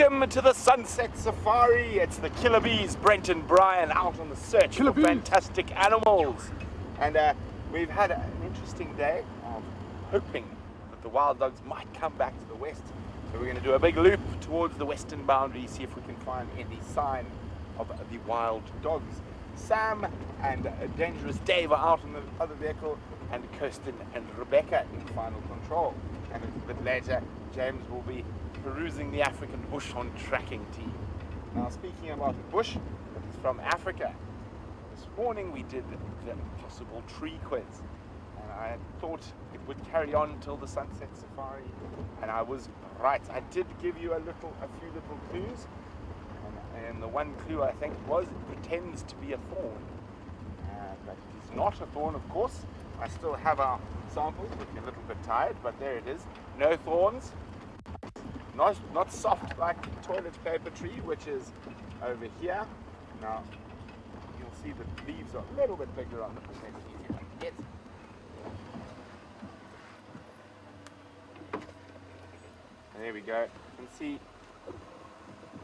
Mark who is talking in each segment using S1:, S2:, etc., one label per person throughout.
S1: Welcome to the Sunset Safari. It's the Killer Bees, Brent and Bryan, out on the search for fantastic animals. And we've had an interesting day of hoping that the wild dogs might come back to the west. So we're going to do a big loop towards the western boundary, see if we can find any sign of the wild dogs. Sam and Dangerous Dave are out on the other vehicle, and Kirsten and Rebecca in final control. And a bit later, James will be perusing the African bush on tracking team. Now, speaking about the bush, it's from Africa. This morning we did the impossible tree quiz, and I thought it would carry on till the Sunset Safari, and I was right. I did give you a few little clues, and the one clue I think was it pretends to be a thorn, but it is not a thorn, of course. I still have our sample, looking a little bit tired, but there it is. No thorns. Not soft like toilet paper tree, which is over here. Now, you'll see the leaves are a little bit bigger on the percentage easier to get. And there we go. You can see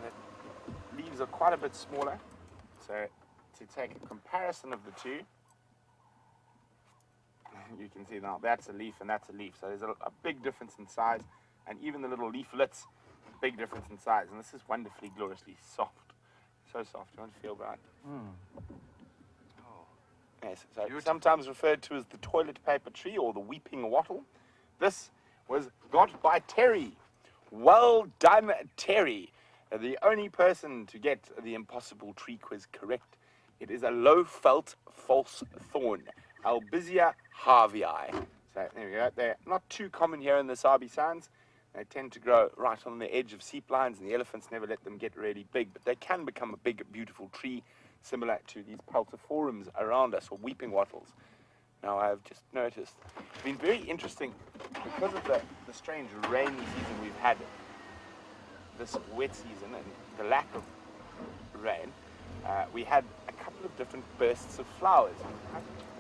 S1: the leaves are quite a bit smaller. So, to take a comparison of the two, you can see now that's a leaf and that's a leaf. So there's a big difference in size, and even the little leaflets, big difference in size. And this is wonderfully, gloriously soft. So soft. You want to feel, Bryan? Yes, so sometimes referred to as the toilet paper tree or the weeping wattle. This was got by Terry. Well done, Terry. The only person to get the impossible tree quiz correct. It is a low-felt false thorn. Albizia harvii. So there we go. They're not too common here in the Sabi Sands. They tend to grow right on the edge of seep lines, and the elephants never let them get really big. But they can become a big, beautiful tree, similar to these peltiforums around us, or weeping wattles. Now, I've just noticed, it's been very interesting because of the strange rainy season we've had this wet season and the lack of rain. We had a couple of different bursts of flowers.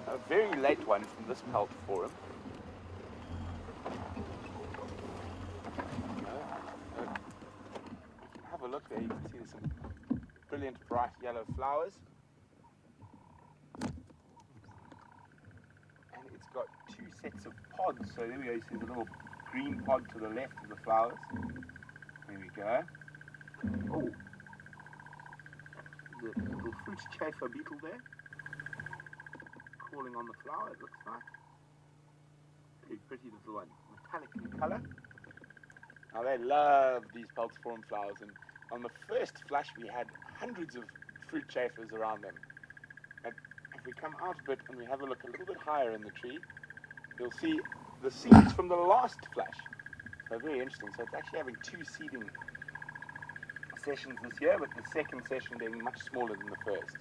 S1: A very late one from this peltiforum. Have a look there, you can see there's some brilliant bright yellow flowers. And it's got two sets of pods. So there we go, you see the little green pod to the left of the flowers. There we go. Oh, the little fruit chafer beetle there. Crawling on the flower, it looks like. Very pretty little one, metallic in colour. Now they love these peltiforum flowers, and on the first flush we had hundreds of fruit chafers around them. And if we come out a bit and we have a look a little bit higher in the tree, you'll see the seeds from the last flush. So very interesting. So it's actually having two seeding sessions this year, with the second session being much smaller than the first.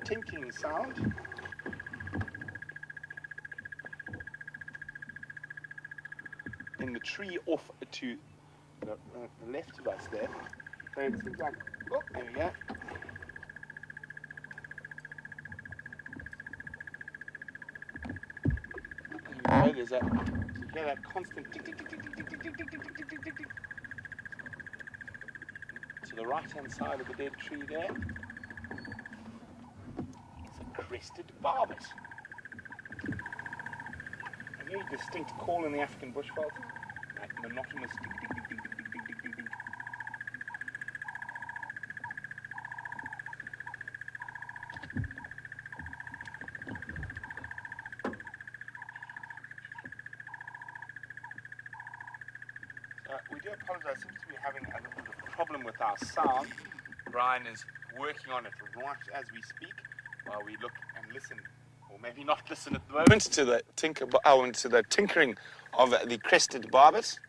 S1: Tinkling sound. In the tree off to the left of us there. So it seems like, oh, there we go. There we go, there's that, so you hear that constant tick, tick, tick, tick, tick, tick, tick, tick, tick, tick, tick, tick, tick, tick. To the right-hand side of the dead tree there. Crested barbet. A very distinct call in the African bushveld. That monotonous tick, tick, tick, tick, tick, tick, tick, tick, tick. We do apologize. Seems to be having a little bit of problem with our sound. Bryan is working on it right as we speak, while we look and listen, or maybe not listen at the moment, to the tinkering of the crested barbet.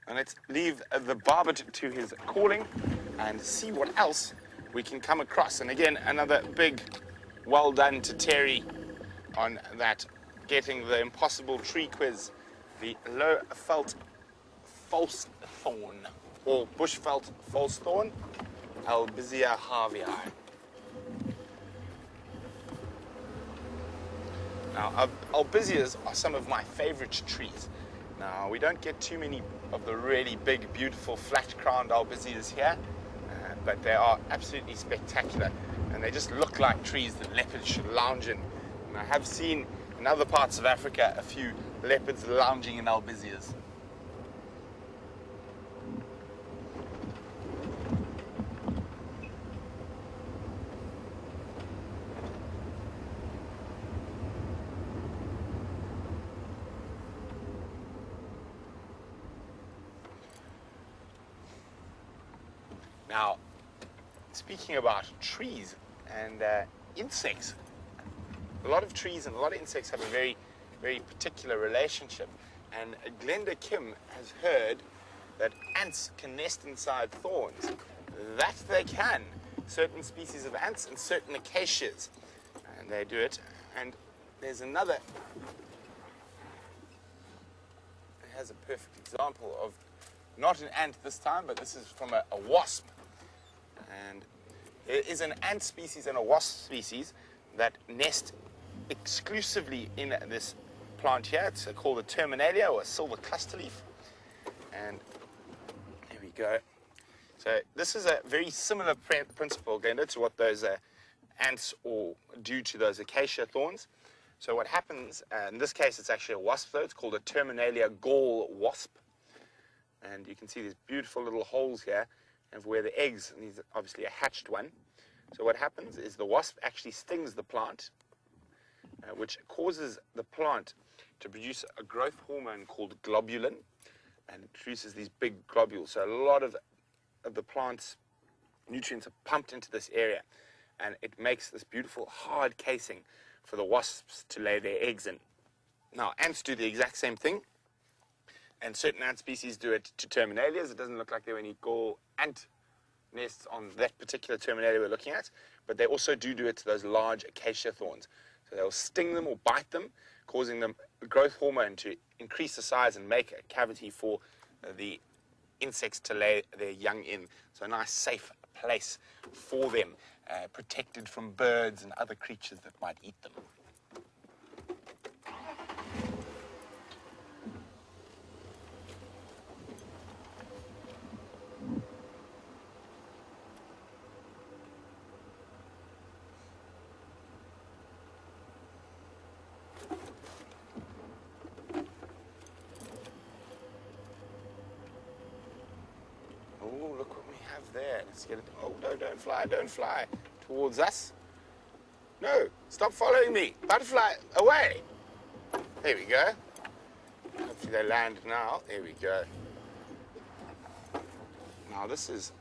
S1: And let's leave the barbet to his calling and see what else we can come across. And again, another big well done to Terry on that, getting the impossible tree quiz, the low-felt false thorn, or bush-felt false thorn. Albizia harvii. Now, albizias are some of my favorite trees. Now, we don't get too many of the really big, beautiful, flat-crowned albizias here, but they are absolutely spectacular, and they just look like trees that leopards should lounge in. And I have seen in other parts of Africa a few leopards lounging in albizias. Now, speaking about trees and insects, a lot of trees and a lot of insects have a very, very particular relationship. And Glenda Kim has heard that ants can nest inside thorns. That they can. Certain species of ants and certain acacias. And they do it. And there's another. It has a perfect example of not an ant this time, but this is from a wasp. And there is an ant species and a wasp species that nest exclusively in this plant here. It's called a terminalia, or a silver cluster leaf. And there we go. So this is a very similar principle, Glenda, to what those ants do to those acacia thorns. So what happens, in this case it's actually a wasp though, it's called a terminalia gall wasp. And you can see these beautiful little holes here of where the eggs, and these are obviously a hatched one. So what happens is the wasp actually stings the plant, which causes the plant to produce a growth hormone called globulin, and it produces these big globules. So a lot of the plant's nutrients are pumped into this area, and it makes this beautiful hard casing for the wasps to lay their eggs in. Now, ants do the exact same thing, and certain ant species do it to terminalias. It doesn't look like there are any gall ant nests on that particular terminalia we're looking at, but they also do it to those large acacia thorns. So they'll sting them or bite them, causing them growth hormone to increase the size and make a cavity for the insects to lay their young in. So a nice safe place for them, protected from birds and other creatures that might eat them. Oh, look what we have there. Let's get it. Oh, no, don't fly towards us. No, stop following me. Butterfly, away. There we go. Hopefully they land now. There we go. Now this is,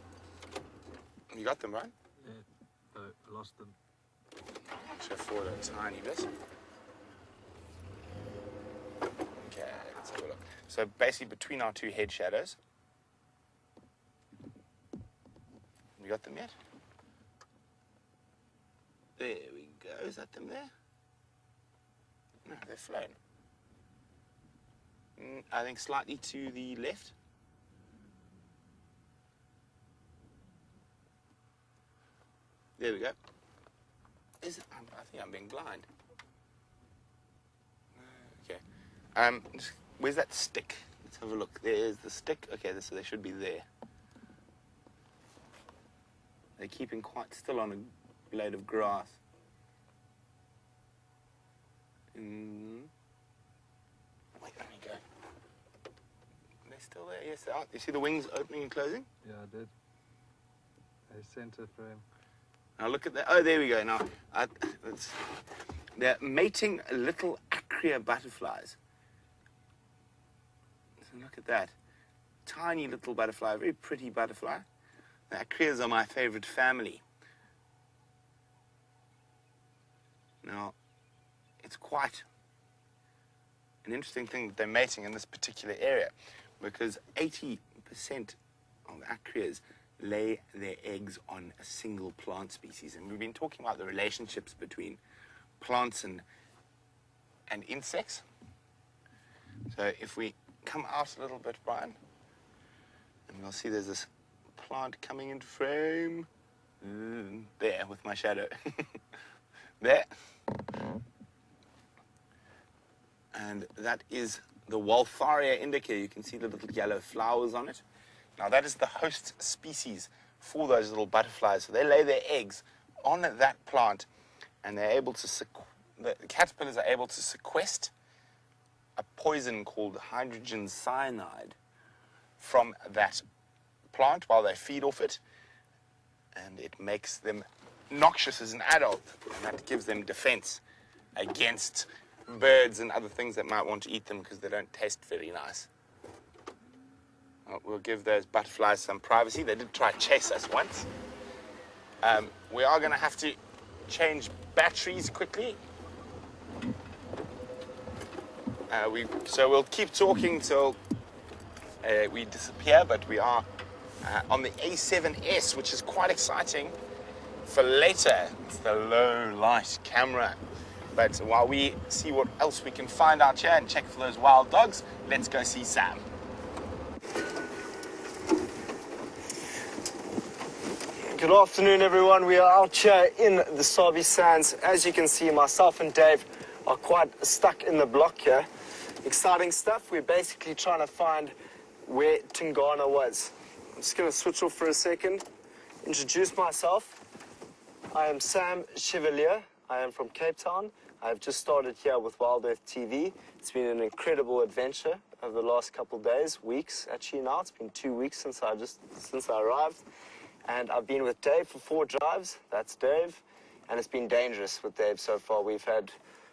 S1: you got them, right?
S2: Yeah, no, I lost them.
S1: Should forward a tiny bit. Okay, let's have a look. So basically between our two head shadows. You got them yet? There we go. Is that them there? No, they've flown. I think slightly to the left. There we go. Is it? I think I'm being blind. Okay. Where's that stick? Let's have a look. There's the stick. Okay, so they should be there. They're keeping quite still on a blade of grass. Wait, there we go. They're still there? Yes, they are. You see the wings opening and closing?
S2: Yeah, I did. A center frame.
S1: Now look at that. Oh, there we go. Now, they're mating little acria butterflies. So look at that. Tiny little butterfly, very pretty butterfly. The acrias are my favorite family. Now, it's quite an interesting thing that they're mating in this particular area, because 80% of acrias lay their eggs on a single plant species. And we've been talking about the relationships between plants and insects. So if we come out a little bit, Bryan, and we'll see there's this plant coming into frame. There with my shadow. There. And that is the Waltharia indica. You can see the little yellow flowers on it. Now that is the host species for those little butterflies. So they lay their eggs on that plant, and they're able to the caterpillars are able to sequester a poison called hydrogen cyanide from that plant while they feed off it, and it makes them noxious as an adult, and that gives them defense against birds and other things that might want to eat them because they don't taste very nice. We'll give those butterflies some privacy. They did try to chase us once. We are going to have to change batteries quickly. So we'll keep talking till we disappear, but we are on the A7S, which is quite exciting for later. It's the low light camera. But while we see what else we can find out here and check for those wild dogs, let's go see Sam.
S3: Good afternoon, everyone. We are out here in the Sabi Sands. As you can see, myself and Dave are quite stuck in the block here. Exciting stuff. We're basically trying to find where Tingana was. I'm just going to switch off for a second, introduce myself. I am Sam Chevalier. I am from Cape Town. I've just started here with WildEarth TV. It's been an incredible adventure over the last couple of days, weeks actually now. It's been 2 weeks since I arrived. And I've been with Dave for 4 drives. That's Dave. And it's been dangerous with Dave so far. We've had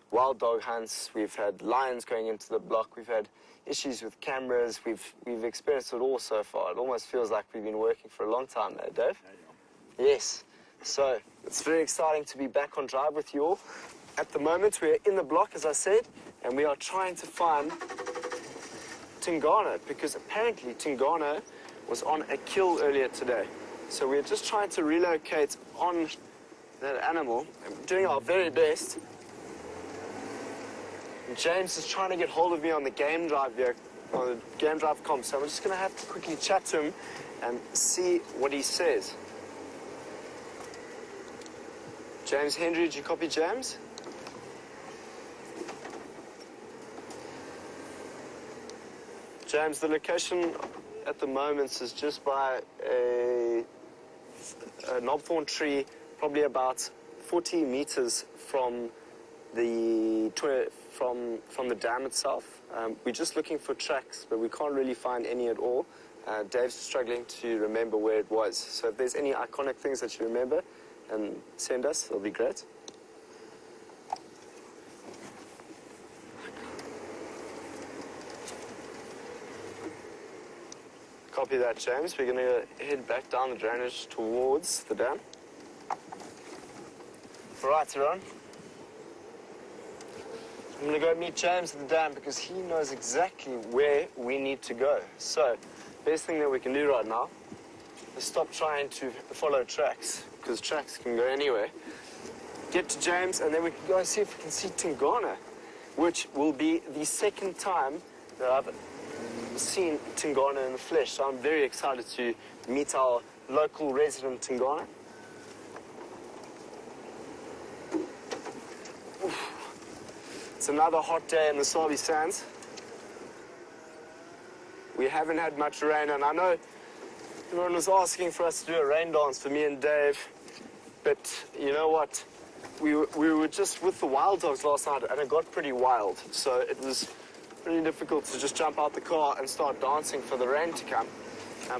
S3: wild dog hunts. We've had lions going into the block. We've had issues with cameras. We've experienced it all so far. It almost feels like we've been working for a long time there, Dave. Yes. So it's very exciting to be back on drive with you all. At the moment, we're in the block, as I said, and we are trying to find Tingana, because apparently Tingana was on a kill earlier today. So we're just trying to relocate on that animal and doing our very best. And James is trying to get hold of me on the game drive here, on the game drive comp. So I'm just going to have to quickly chat to him and see what he says. James Henry, did you copy James? James, the location at the moment is just by a knobthorn tree, probably about 40 meters from the dam itself. We're just looking for tracks, but we can't really find any at all. Dave's struggling to remember where it was. So if there's any iconic things that you remember, send us, it'll be great. Copy that, James. We're going to head back down the drainage towards the dam. All right, everyone. I'm going to go meet James at the dam because he knows exactly where we need to go. So, best thing that we can do right now is stop trying to follow tracks, because tracks can go anywhere. Get to James, and then we can go see if we can see Tingana, which will be the second time that I've seen Tingana in the flesh. So I'm very excited to meet our local resident Tingana. It's another hot day in the Sabi Sands. We haven't had much rain, and I know everyone was asking for us to do a rain dance for me and Dave, but you know what? We were just with the wild dogs last night, and it got pretty wild. So it was pretty difficult to just jump out the car and start dancing for the rain to come.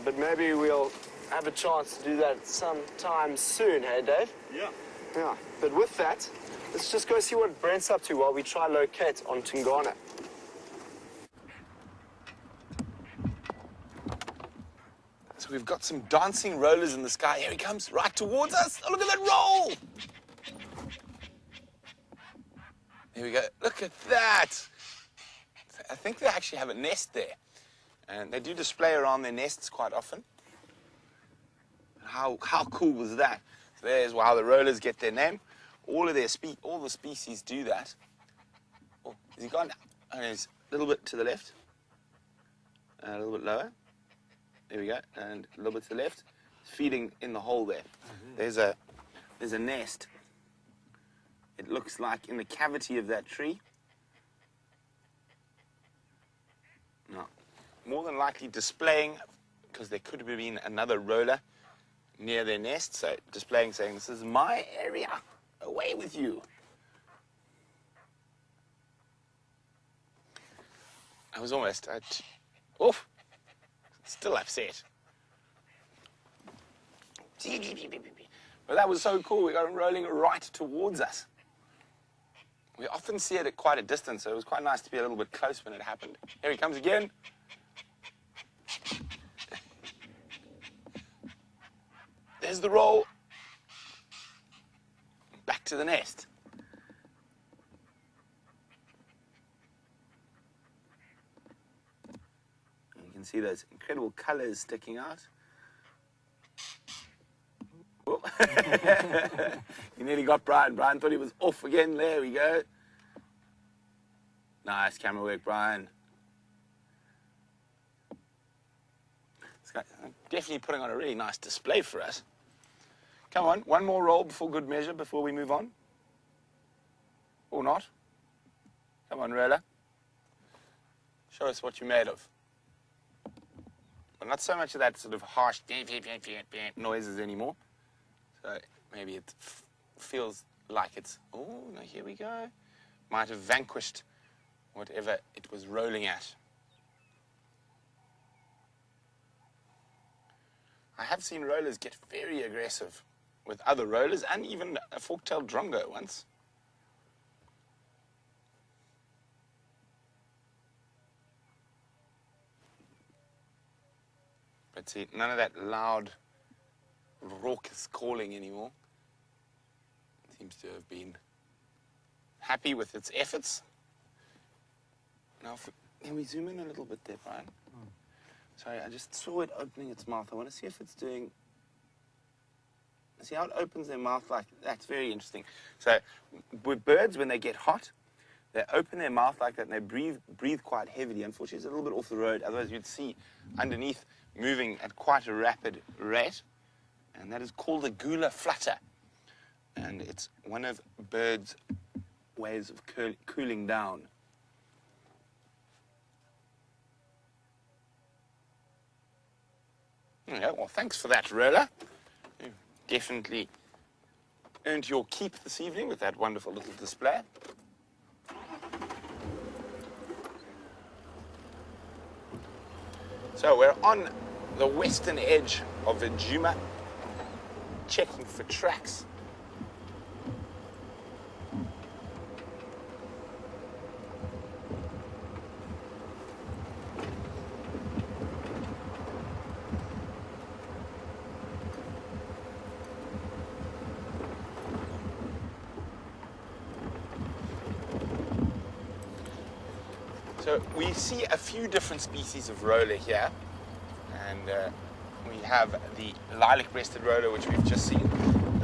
S3: But maybe we'll have a chance to do that sometime soon, hey, Dave?
S1: Yeah.
S3: Yeah. But with that, let's just go see what Brent's up to while we try locate on Tingana.
S1: So we've got some dancing rollers in the sky. Here he comes, right towards us. Oh, look at that roll! Here we go. Look at that. I think they actually have a nest there. And they do display around their nests quite often. How cool was that? So there's how the rollers get their name. All the species do that. Oh, is he gone? Oh, he's a little bit to the left. A little bit lower. There we go. And a little bit to the left. It's feeding in the hole there. There's a nest. It looks like in the cavity of that tree. Now, more than likely displaying, because there could have been another roller near their nest, so displaying, saying, this is my area, away with you. I was almost at, oof, still upset. But that was so cool, we got him rolling right towards us. We often see it at quite a distance, so it was quite nice to be a little bit close when it happened. Here he comes again. There's the roll. Back to the nest. And you can see those incredible colors sticking out. Oh. He nearly got Bryan. Bryan thought he was off again. There we go. Nice camera work, Bryan. This guy definitely putting on a really nice display for us. Come on, one more roll before good measure, before we move on. Or not. Come on, roller. Show us what you're made of. Well, not so much of that sort of harsh noises anymore. So maybe it feels like it's, oh, no, here we go. Might have vanquished whatever it was rolling at. I have seen rollers get very aggressive with other rollers, and even a fork-tailed drongo once. But see, none of that loud, raucous calling anymore. It seems to have been happy with its efforts. Now, can we zoom in a little bit there, Bryan? Sorry, I just saw it opening its mouth. I want to see if it's doing... See how it opens their mouth like... That's very interesting. So, with birds, when they get hot, they open their mouth like that and they breathe quite heavily. Unfortunately, it's a little bit off the road. Otherwise, you'd see underneath moving at quite a rapid rate. And that is called a gula flutter. And it's one of birds' ways of cooling down. Yeah, well, thanks for that, roller. You've definitely earned your keep this evening with that wonderful little display. So we're on the western edge of Djuma, checking for tracks. So we see a few different species of roller here, and we have the lilac-breasted roller, which we've just seen,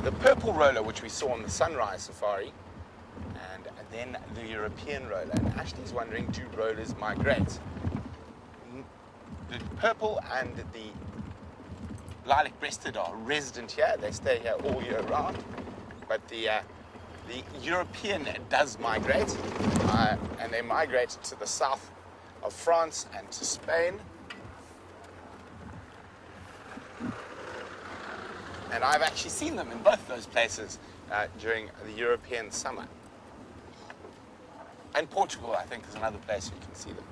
S1: the purple roller, which we saw on the sunrise safari, and then the European roller. And Ashley's wondering, do rollers migrate? The purple and the lilac-breasted are resident here. They stay here all year round, but the European does migrate, and they migrate to the south of France and to Spain. And I've actually seen them in both those places during the European summer. And Portugal, I think, is another place you can see them.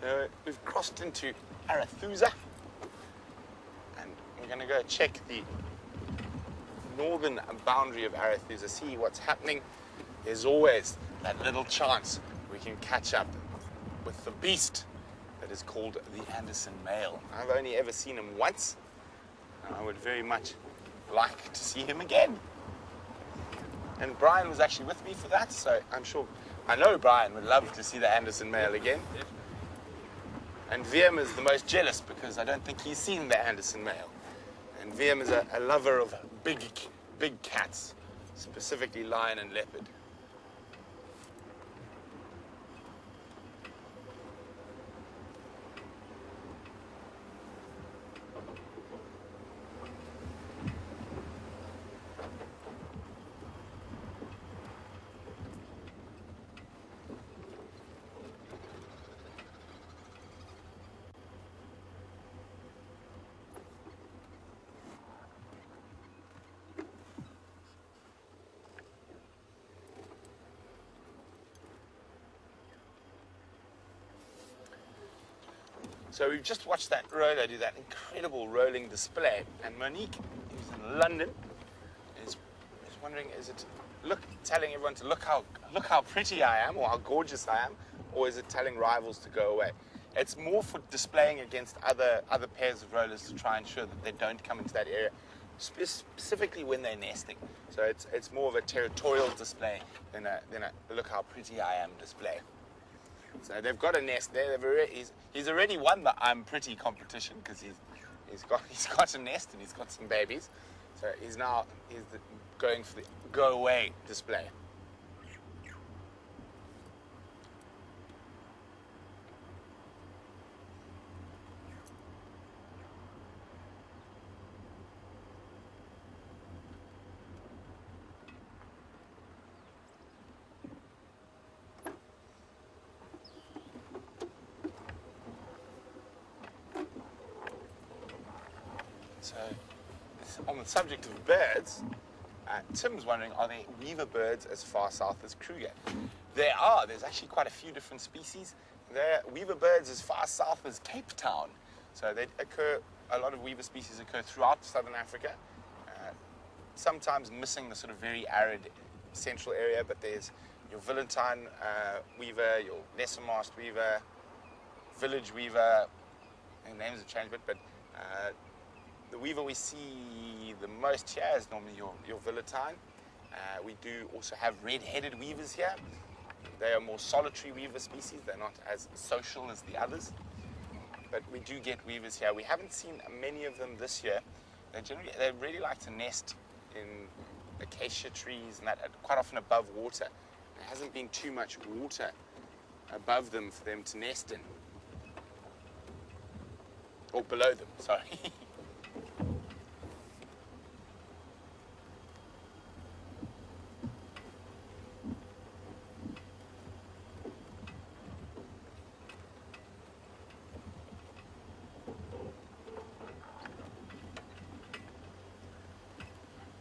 S1: So we've crossed into Arethusa, and we're going to go check the northern boundary of Arethusa, see what's happening. There's always that little chance we can catch up with the beast that is called the Anderson male. I've only ever seen him once, and I would very much like to see him again. And Bryan was actually with me for that, so I know Bryan would love to see the Anderson male again. And Wiem is the most jealous because I don't think he's seen the Anderson male. And Wiem is a lover of big cats, specifically lion and leopard. So we've just watched that roller do that incredible rolling display, and Monique, who's in London, is wondering, is it telling everyone to look how pretty I am, or how gorgeous I am, or is it telling rivals to go away? It's more for displaying against other pairs of rollers to try and ensure that they don't come into that area, specifically when they're nesting. So it's more of a territorial display than a look how pretty I am display. So they've got a nest there. He's already won the I'm pretty competition because he's got a nest and he's got some babies. So he's going for the go away display. So, on the subject of birds, Tim's wondering, are there weaver birds as far south as Kruger? There are. There's actually quite a few different species. There are weaver birds as far south as Cape Town. So a lot of weaver species occur throughout southern Africa, sometimes missing the sort of very arid central area, but there's your Valentine weaver, your lesser mast weaver, village weaver, the names have changed a bit, but the weaver we see the most here is normally your Valentine. We do also have red-headed weavers here. They are more solitary weaver species. They're not as social as the others. But we do get weavers here. We haven't seen many of them this year. They really like to nest in acacia trees and that, quite often above water. There hasn't been too much water above them for them to nest in. Or below them, sorry.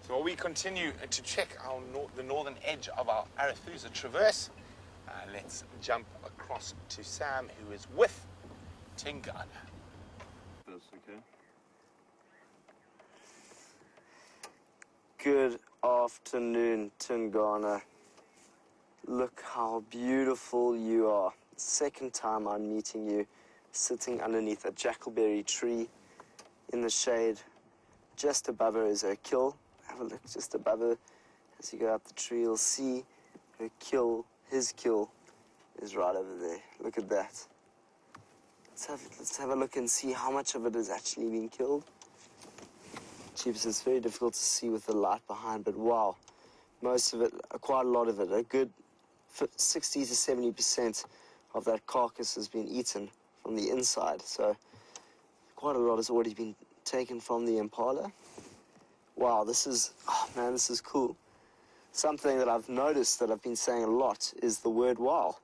S1: So while we continue to check the northern edge of our Arathusa traverse, let's jump across to Sam, who is with Tingana.
S2: That's okay.
S3: Good afternoon, Tingana. Look how beautiful you are. Second time I'm meeting you, sitting underneath a jackalberry tree in the shade. Just above her is her kill. Have a look just above her. As you go up the tree, you'll see her kill, his kill, is right over there. Look at that. Let's have a look and see how much of it has actually been killed. Jeeps, it's very difficult to see with the light behind, but wow. Most of it, quite a lot of it, a good 60 to 70% of that carcass has been eaten from the inside. So quite a lot has already been taken from the impala. Wow, this is cool. Something that I've noticed that I've been saying a lot is the word wow.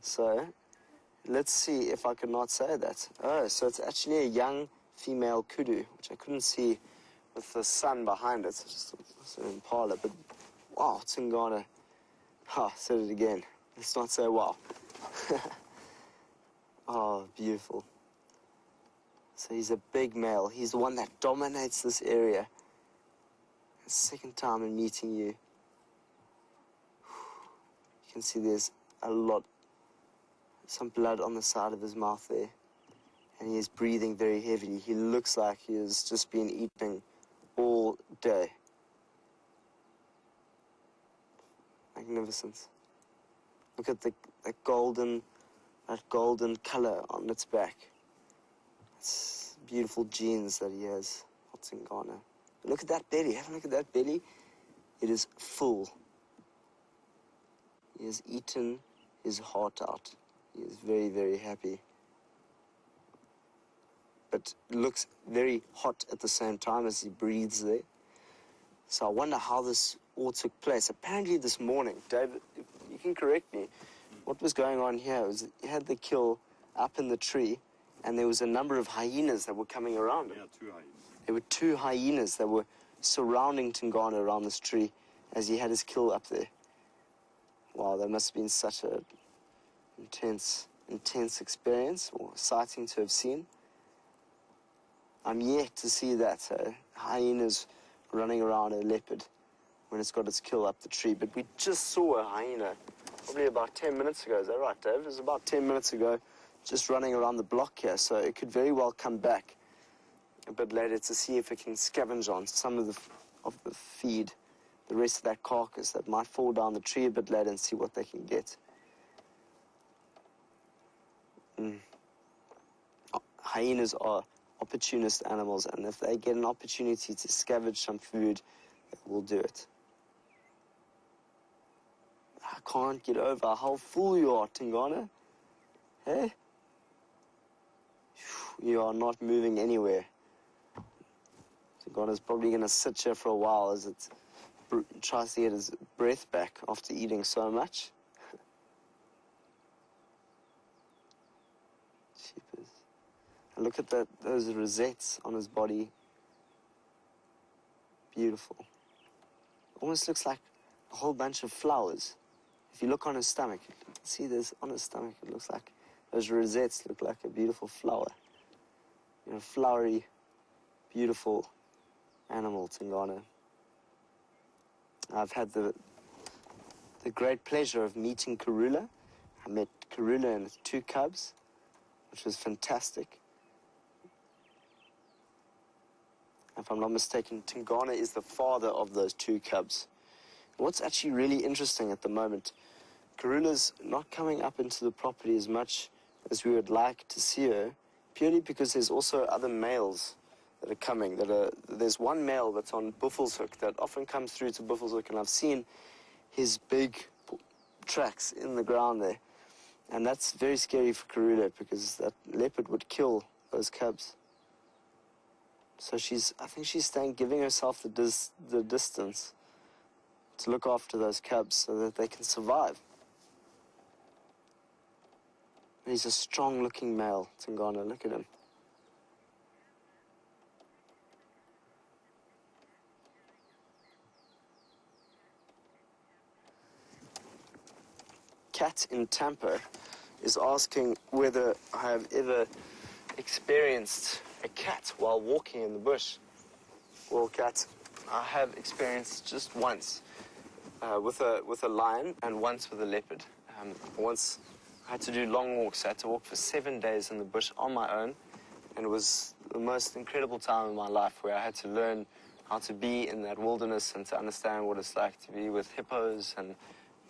S3: So let's see if I can not say that. Oh, so it's actually a young female kudu, which I couldn't see with the sun behind it. It's just an impala, but wow, Tingana. Said it again. Let's not say wow. Oh, beautiful. So he's a big male. He's the one that dominates this area. Second time in meeting you. You can see there's some blood on the side of his mouth there. And he is breathing very heavily. He looks like he has just been eating all day. Magnificent. Look at that golden color on its back. It's beautiful genes that he has. Tingana. Look at that belly. Have a look at that belly. It is full. He has eaten his heart out. He is very, very happy. But looks very hot at the same time as he breathes there. So I wonder how this all took place. Apparently this morning, David, you can correct me, what was going on here was he had the kill up in the tree, and there was a number of hyenas that were coming around him.
S2: Yeah, 2 hyenas.
S3: There were 2 hyenas that were surrounding Tingana around this tree as he had his kill up there. Wow, that must have been such an intense intense experience or sighting to have seen. I'm yet to see that hyenas running around a leopard when it's got its kill up the tree. But we just saw a hyena probably about 10 minutes ago. Is that right, Dave? It was about 10 minutes ago, just running around the block here. So it could very well come back a bit later to see if it can scavenge on some of the feed, the rest of that carcass that might fall down the tree a bit later, and see what they can get. Hyenas are opportunist animals, and if they get an opportunity to scavenge some food, they will do it. I can't get over how full you are, Tingana. Hey? You are not moving anywhere. Tingana's probably going to sit here for a while as it tries to get his breath back after eating so much. Jeepers. And look at those rosettes on his body. Beautiful. Almost looks like a whole bunch of flowers. If you look on his stomach, you can see this on his stomach. It looks like those rosettes look like a beautiful flower. You know, flowery, beautiful animal, Tingana. I've had the great pleasure of meeting Karula. I met Karula and 2 cubs, which was fantastic. If I'm not mistaken, Tingana is the father of those 2 cubs. What's actually really interesting at the moment, Karula's not coming up into the property as much as we would like to see her, purely because there's also other males that are coming. There's one male that's on Buffelshoek that often comes through to Buffelshoek, and I've seen his big tracks in the ground there. And that's very scary for Karula, because that leopard would kill those cubs. So I think she's giving herself the distance to look after those cubs so that they can survive. And he's a strong-looking male, Tingana. Look at him. Cat in Tampa is asking whether I have ever experienced a cat while walking in the bush. Well, Cat, I have experienced just once with a lion and once with a leopard. Once I had to do long walks. I had to walk for 7 days in the bush on my own, and it was the most incredible time in my life, where I had to learn how to be in that wilderness and to understand what it's like to be with hippos and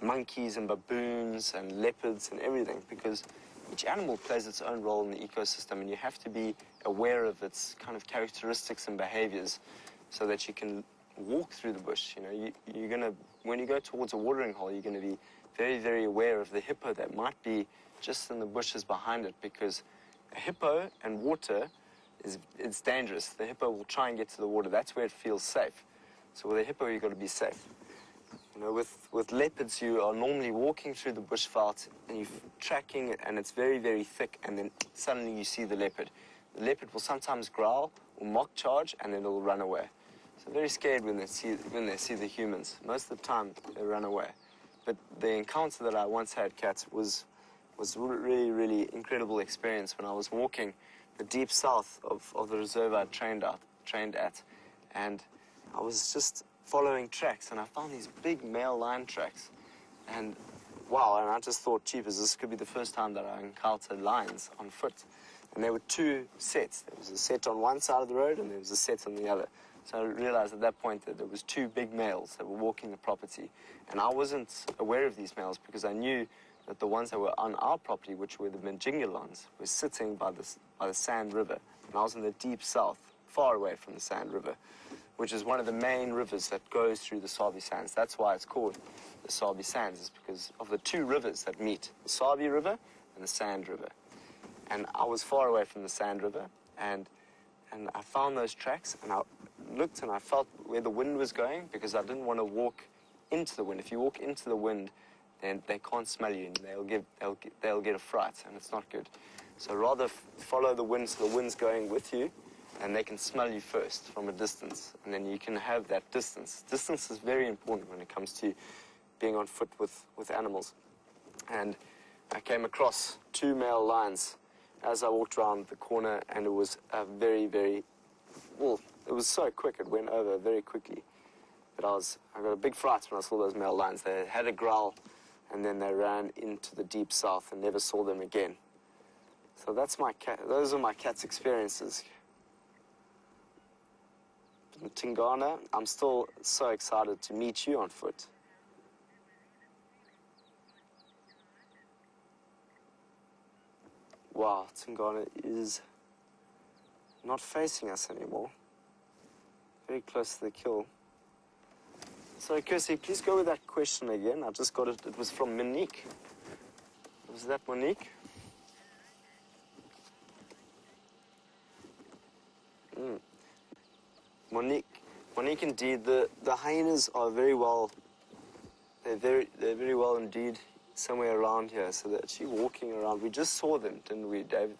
S3: monkeys and baboons and leopards and everything, because each animal plays its own role in the ecosystem, and you have to be aware of its kind of characteristics and behaviors so that you can walk through the bush. You know, you're going to, when you go towards a watering hole, you're going to be very, very aware of the hippo that might be just in the bushes behind it, because a hippo and water it's dangerous. The hippo will try and get to the water. That's where it feels safe. So with a hippo, you've got to be safe. You know, with leopards, you are normally walking through the bushveld and you're tracking it, and it's very, very thick, and then suddenly you see the leopard. The leopard will sometimes growl or mock charge, and then it'll run away. So very scared when they see the humans. Most of the time, they run away. But the encounter that I once had, Kat, was a really, really incredible experience when I was walking the deep south of the reserve I trained at, and I was just following tracks, and I found these big male lion tracks, and wow, and I just thought, jeepers, this could be the first time that I encountered lions on foot. And there were 2 sets. There was a set on one side of the road, and there was a set on the other. So I realized at that point that there was 2 big males that were walking the property, and I wasn't aware of these males because I knew that the ones that were on our property, which were the Mjingilans, were sitting by the Sand River, and I was in the deep south, far away from the Sand River, which is one of the main rivers that goes through the Sabi Sands. That's why it's called the Sabi Sands, is because of the 2 rivers that meet, the Sabi River and the Sand River. And I was far away from the Sand River, and I found those tracks, and I looked and I felt where the wind was going, because I didn't want to walk into the wind. If you walk into the wind, then they can't smell you, and they'll get a fright, and it's not good. So rather follow the wind, so the wind's going with you, and they can smell you first from a distance, and then you can have that distance. Distance is very important when it comes to being on foot with animals. And I came across 2 male lions as I walked around the corner, and it was a very, very, well, it was so quick, it went over very quickly. But I got a big fright when I saw those male lions. They had a growl, and then they ran into the deep south and never saw them again. So that's my cat. Those are my cat's experiences. In Tingana, I'm still so excited to meet you on foot. Wow, Tingana is not facing us anymore. Very close to the kill. So, Kirsten, please go with that question again. I just got it. It was from Monique. Was that Monique? Monique, indeed. The hyenas are very well. They're very well indeed somewhere around here. So they're actually walking around. We just saw them, didn't we, David?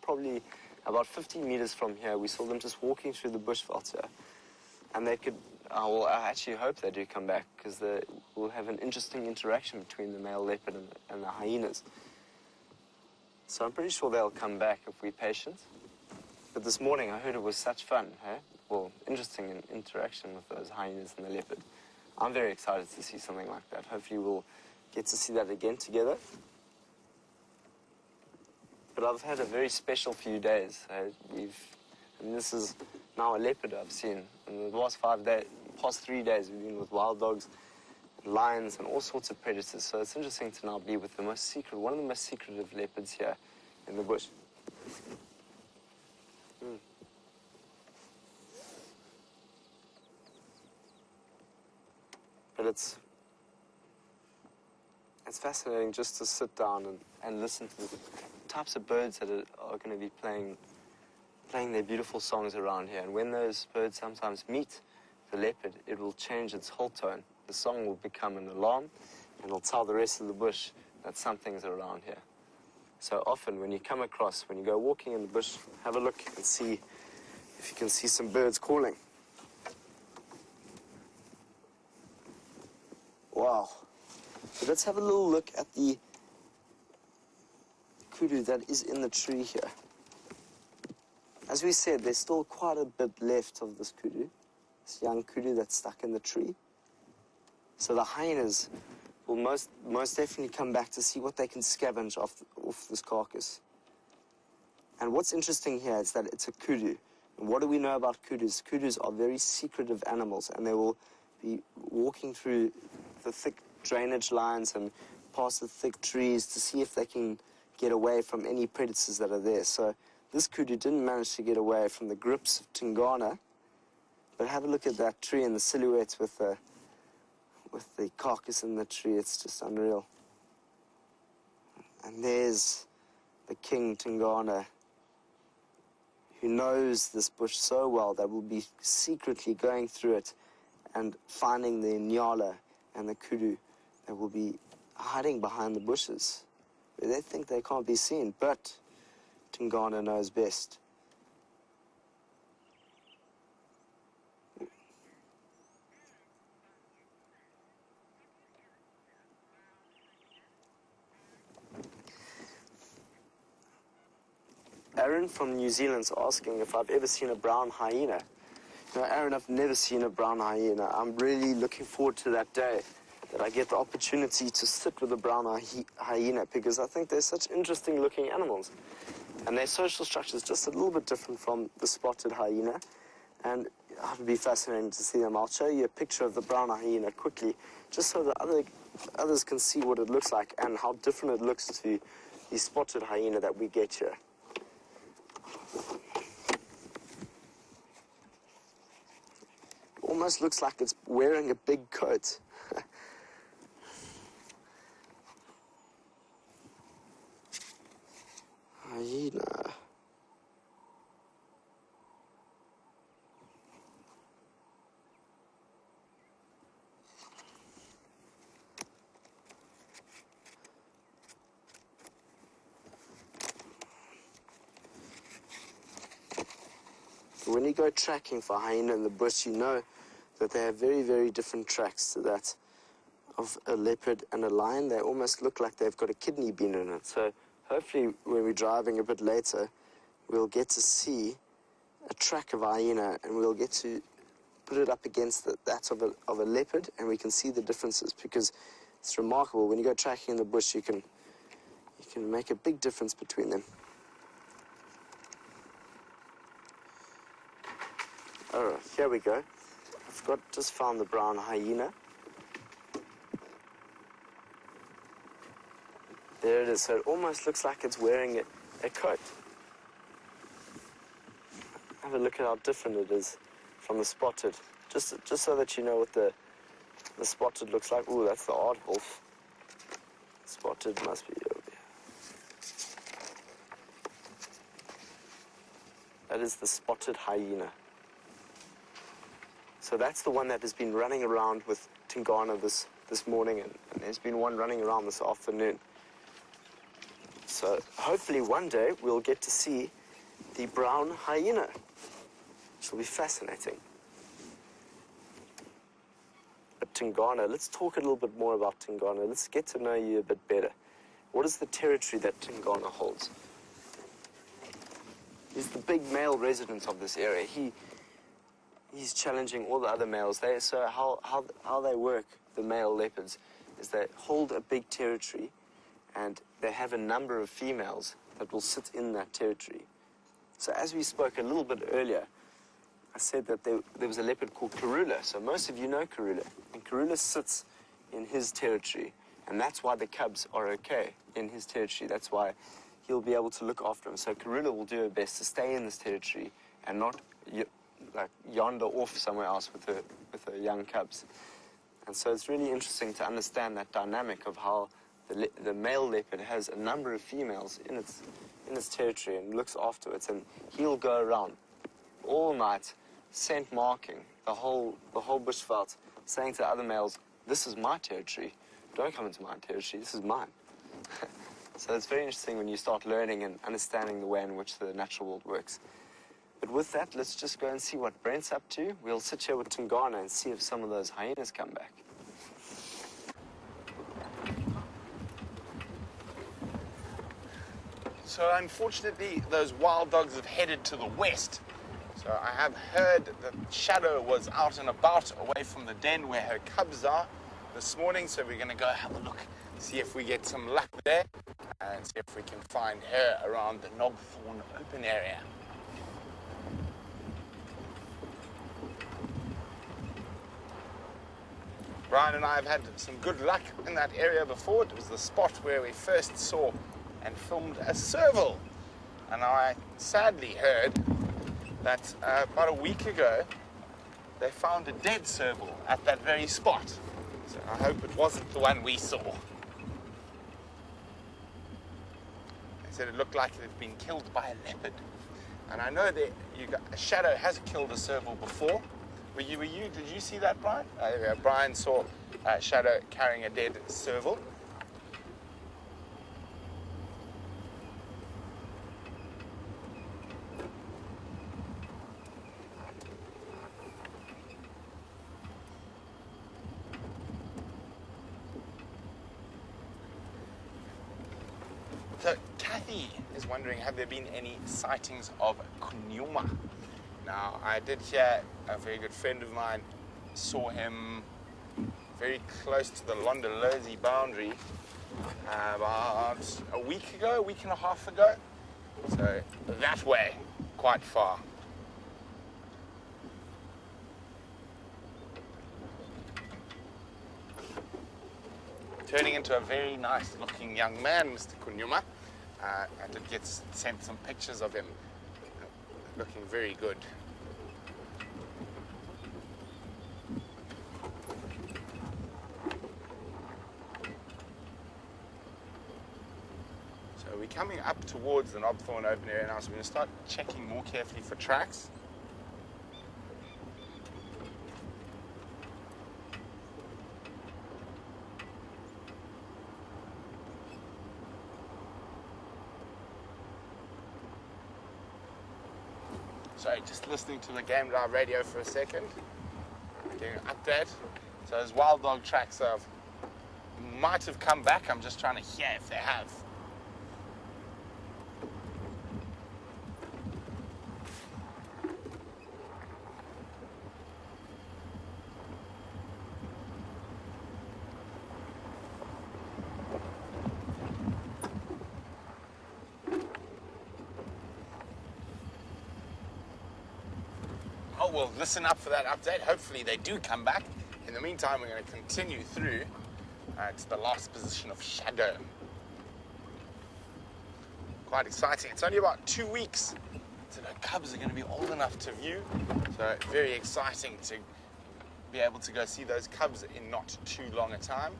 S3: Probably about 15 meters from here. We saw them just walking through the bushveld here, and they could. I actually hope they do come back, because we'll have an interesting interaction between the male leopard and the hyenas. So I'm pretty sure they'll come back if we're patient. But this morning I heard it was such fun, hey? Well, interesting interaction with those hyenas and the leopard. I'm very excited to see something like that. Hopefully we'll get to see that again together. But I've had a very special few days. And this is now a leopard I've seen. In the past 3 days, we've been with wild dogs, lions, and all sorts of predators. So it's interesting to now be with one of the most secretive leopards here in the bush. But it's fascinating just to sit down and listen to the types of birds that are going to be playing their beautiful songs around here. And when those birds sometimes meet the leopard, it will change its whole tone. The song will become an alarm, and it'll tell the rest of the bush that something's around here. So often when you go walking in the bush, have a look and see if you can see some birds calling. Wow. So let's have a little look at the kudu that is in the tree here. As we said, there's still quite a bit left of this kudu, this young kudu that's stuck in the tree. So the hyenas will most definitely come back to see what they can scavenge off this carcass. And what's interesting here is that it's a kudu. And what do we know about kudus? Kudus are very secretive animals, and they will be walking through the thick drainage lines and past the thick trees to see if they can get away from any predators that are there. So this kudu didn't manage to get away from the grips of Tingana, but have a look at that tree and the silhouettes with the carcass in the tree. It's just unreal. And there's the king Tingana, who knows this bush so well that will be secretly going through it and finding the nyala and the kudu that will be hiding behind the bushes, where they think they can't be seen, but Tingana knows best. Aaron from New Zealand's asking if I've ever seen a brown hyena. No, Aaron, I've never seen a brown hyena. I'm really looking forward to that day that I get the opportunity to sit with a brown hyena, because I think they're such interesting looking animals. And their social structure is just a little bit different from the spotted hyena. And it would be fascinating to see them. I'll show you a picture of the brown hyena quickly, just so that others can see what it looks like and how different it looks to the spotted hyena that we get here. Almost looks like it's wearing a big coat. Hyena. When you go tracking for hyena in the bush, you know that they have very, very different tracks to that of a leopard and a lion. They almost look like they've got a kidney bean in it. So hopefully when we're driving a bit later, we'll get to see a track of hyena, and we'll get to put it up against that of a leopard, and we can see the differences, because it's remarkable. When you go tracking in the bush, you can make a big difference between them. Oh, here we go. I've just found the brown hyena. There it is. So it almost looks like it's wearing a coat. Have a look at how different it is from the spotted. Just so that you know what the spotted looks like. Ooh, that's the aardwolf. Spotted must be over here. That is the spotted hyena. So that's the one that has been running around with Tingana this morning, and there's been one running around this afternoon. So hopefully one day we'll get to see the brown hyena, which will be fascinating. But Tingana, let's talk a little bit more about Tingana. Let's get to know you a bit better. What is the territory that Tingana holds? He's the big male resident of this area. He's challenging all the other males. So how they work, the male leopards, is they hold a big territory, and they have a number of females that will sit in that territory. So as we spoke a little bit earlier, I said that there was a leopard called Karula. So most of you know Karula. And Karula sits in his territory, and that's why the cubs are okay in his territory. That's why he'll be able to look after them. So Karula will do her best to stay in this territory and not like yonder off somewhere else with her young cubs. And so it's really interesting to understand that dynamic of how the male leopard has a number of females in its territory and looks after it, and he'll go around all night scent marking the whole bushveld, saying to other males, "This is my territory. Don't come into my territory. This is mine." So it's very interesting when you start learning and understanding the way in which the natural world works. But with that, let's just go and see what Brent's up to. We'll sit here with Tingana and see if some of those hyenas come back.
S1: So unfortunately, those wild dogs have headed to the west. So I have heard that Shadow was out and about away from the den where her cubs are this morning. So we're going to go have a look, see if we get some luck there, and see if we can find her around the Knobthorn open area. Bryan and I have had some good luck in that area before. It was the spot where we first saw and filmed a serval. And I sadly heard that about a week ago, they found a dead serval at that very spot. So I hope it wasn't the one we saw. They said it looked like it had been killed by a leopard. And I know that Shadow has killed a serval before. Did you see that, Bryan? Bryan saw Shadow carrying a dead serval. So Kathy is wondering, have there been any sightings of Djuma? Now, I did hear a very good friend of mine saw him very close to the Londolozi boundary about a week and a half ago. So that way, quite far. Turning into a very nice looking young man, Mr. Djuma. I did get sent some pictures of him looking very good. So we're coming up towards the Knobthorn open area now, so we're going to start checking more carefully for tracks. Sorry, just listening to the Game Drive radio for a second. Getting an update. So those wild dog tracks have might have come back. I'm just trying to hear if they have. Oh, well, listen up for that update. Hopefully they do come back. In the meantime, we're going to continue through to the last position of shadow. Quite exciting. It's only about 2 weeks so the cubs are going to be old enough to view. So very exciting to be able to go see those cubs in not too long a time.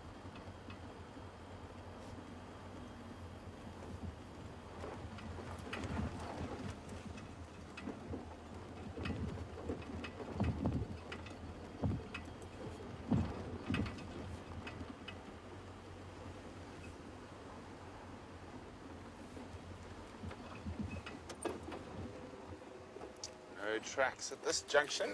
S1: No tracks at this junction.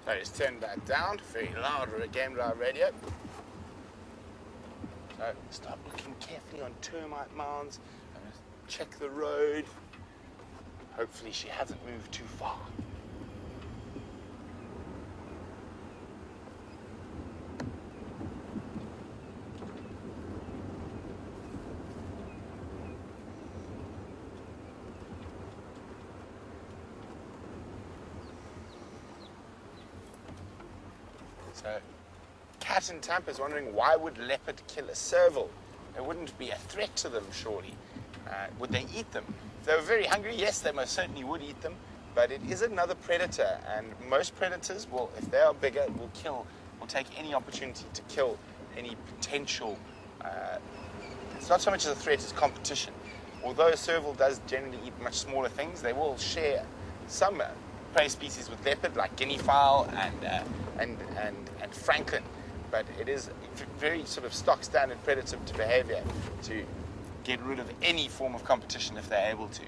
S1: So just turn that down, very loud game drive radio. So start looking carefully on termite mounds, and check the road. Hopefully she hasn't moved too far. So, Cat in Tampa is wondering, why would leopard kill a serval? It wouldn't be a threat to them, surely. Would they eat them? If they were very hungry, yes, they most certainly would eat them, but it is another predator, and most predators will, if they are bigger, will take any opportunity to kill any potential. It's not so much as a threat as competition. Although a serval does generally eat much smaller things, they will share some prey species with leopard, like guinea fowl and francolin. But it is very sort of stock standard predator behavior to get rid of any form of competition if they're able to.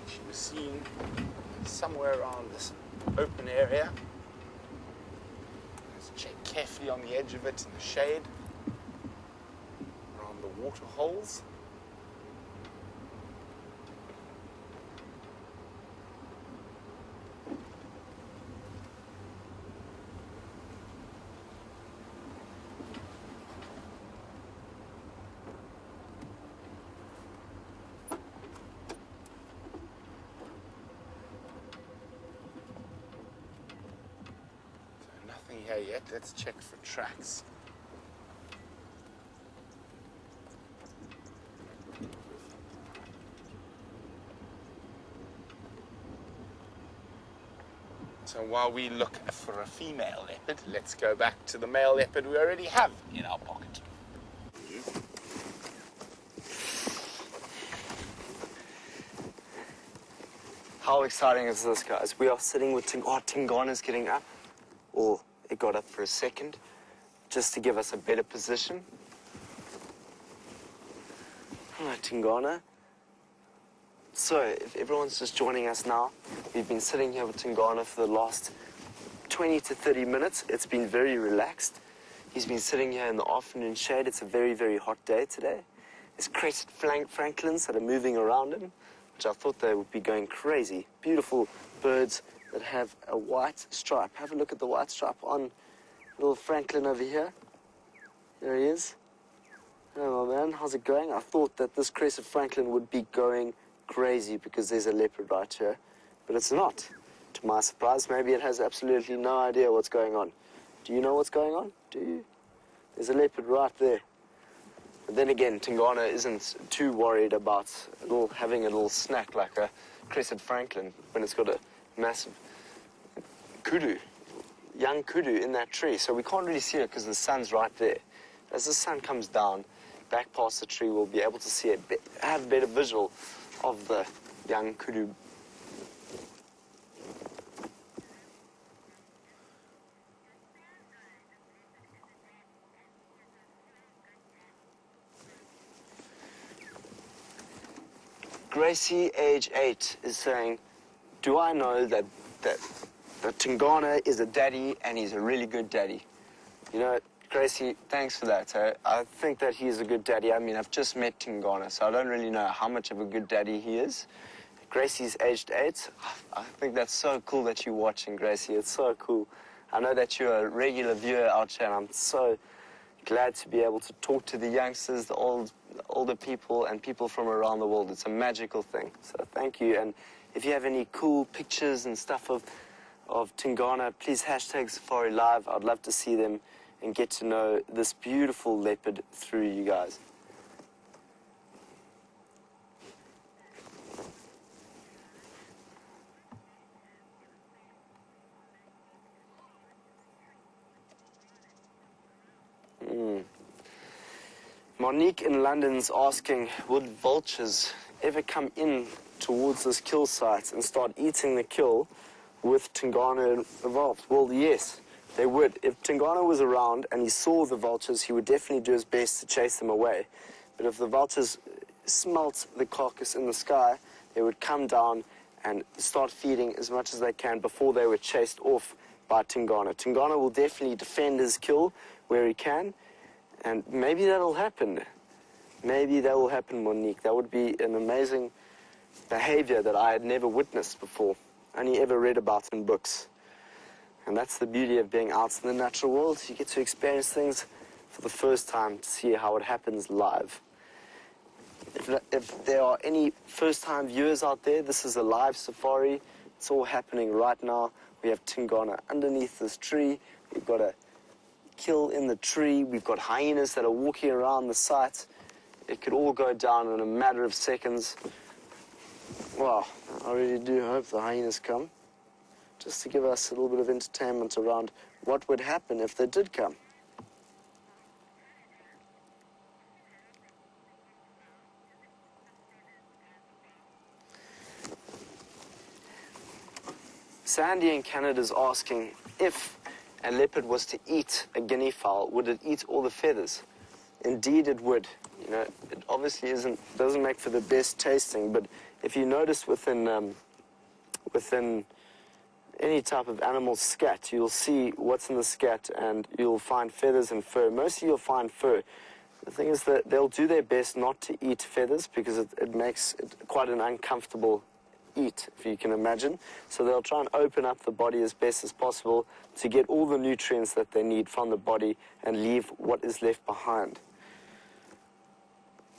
S1: She was seen somewhere around this open area. Let's check carefully on the edge of it in the shade, around the water holes. Here yet. Let's check for tracks. So while we look for a female leopard, let's go back to the male leopard we already have in our pocket.
S3: How exciting is this, guys? We are sitting with Tingana's getting up, or it got up for a second, just to give us a better position. Hello, Tingana. So, if everyone's just joining us now, we've been sitting here with Tingana for the last 20 to 30 minutes. It's been very relaxed. He's been sitting here in the afternoon shade. It's a very, very hot day today. There's crested francolins that are moving around him, which I thought they would be going crazy. Beautiful birds that have a white stripe. Have a look at the white stripe on little francolin over here. There he is. Oh man, how's it going? I thought that this crested francolin would be going crazy because there's a leopard right here, but it's not. to my surprise. Maybe it has absolutely no idea what's going on. Do you know what's going on? Do you? There's a leopard right there. But then again, Tingana isn't too worried about having a little snack like a crested francolin when it's got a massive kudu, young kudu in that tree. So we can't really see it because the sun's right there. As the sun comes down, back past the tree, we'll be able to see it, have a better visual of the young kudu. Gracie, age 8, is saying, do I know that Tingana is a daddy and he's a really good daddy? You know, Gracie, thanks for that. I think that he is a good daddy. I mean, I've just met Tingana, so I don't really know how much of a good daddy he is. Gracie's aged 8. I think that's so cool that you're watching, Gracie. It's so cool. I know that you're a regular viewer out here, and I'm so glad to be able to talk to the youngsters, the older people, and people from around the world. It's a magical thing. So thank you. And if you have any cool pictures and stuff of Tingana, please hashtag SafariLIVE. I'd love to see them and get to know this beautiful leopard through you guys. Monique in London's asking, would vultures ever come in towards this kill site and start eating the kill with Tingana involved? Well, yes, they would. If Tingana was around and he saw the vultures, he would definitely do his best to chase them away. But if the vultures smelt the carcass in the sky, they would come down and start feeding as much as they can before they were chased off by Tingana. Tingana will definitely defend his kill where he can, and maybe that'll happen. Maybe that will happen, Monique. That would be an amazing behavior that I had never witnessed before, only ever read about in books. And that's the beauty of being out in the natural world. You get to experience things for the first time to see how it happens live. If there are any first-time viewers out there, this is a live safari. It's all happening right now. We have Tingana underneath this tree. We've got a kill in the tree. We've got hyenas that are walking around the site. It could all go down in a matter of seconds. Well, I really do hope the hyenas come, just to give us a little bit of entertainment around what would happen if they did come. Sandy in Canada is asking, if a leopard was to eat a guinea fowl, would it eat all the feathers? Indeed it would. You know, it obviously doesn't make for the best tasting, but if you notice within any type of animal's scat, you'll see what's in the scat and you'll find feathers and fur. Mostly you'll find fur. The thing is that they'll do their best not to eat feathers because it makes it quite an uncomfortable eat, if you can imagine. So they'll try and open up the body as best as possible to get all the nutrients that they need from the body and leave what is left behind.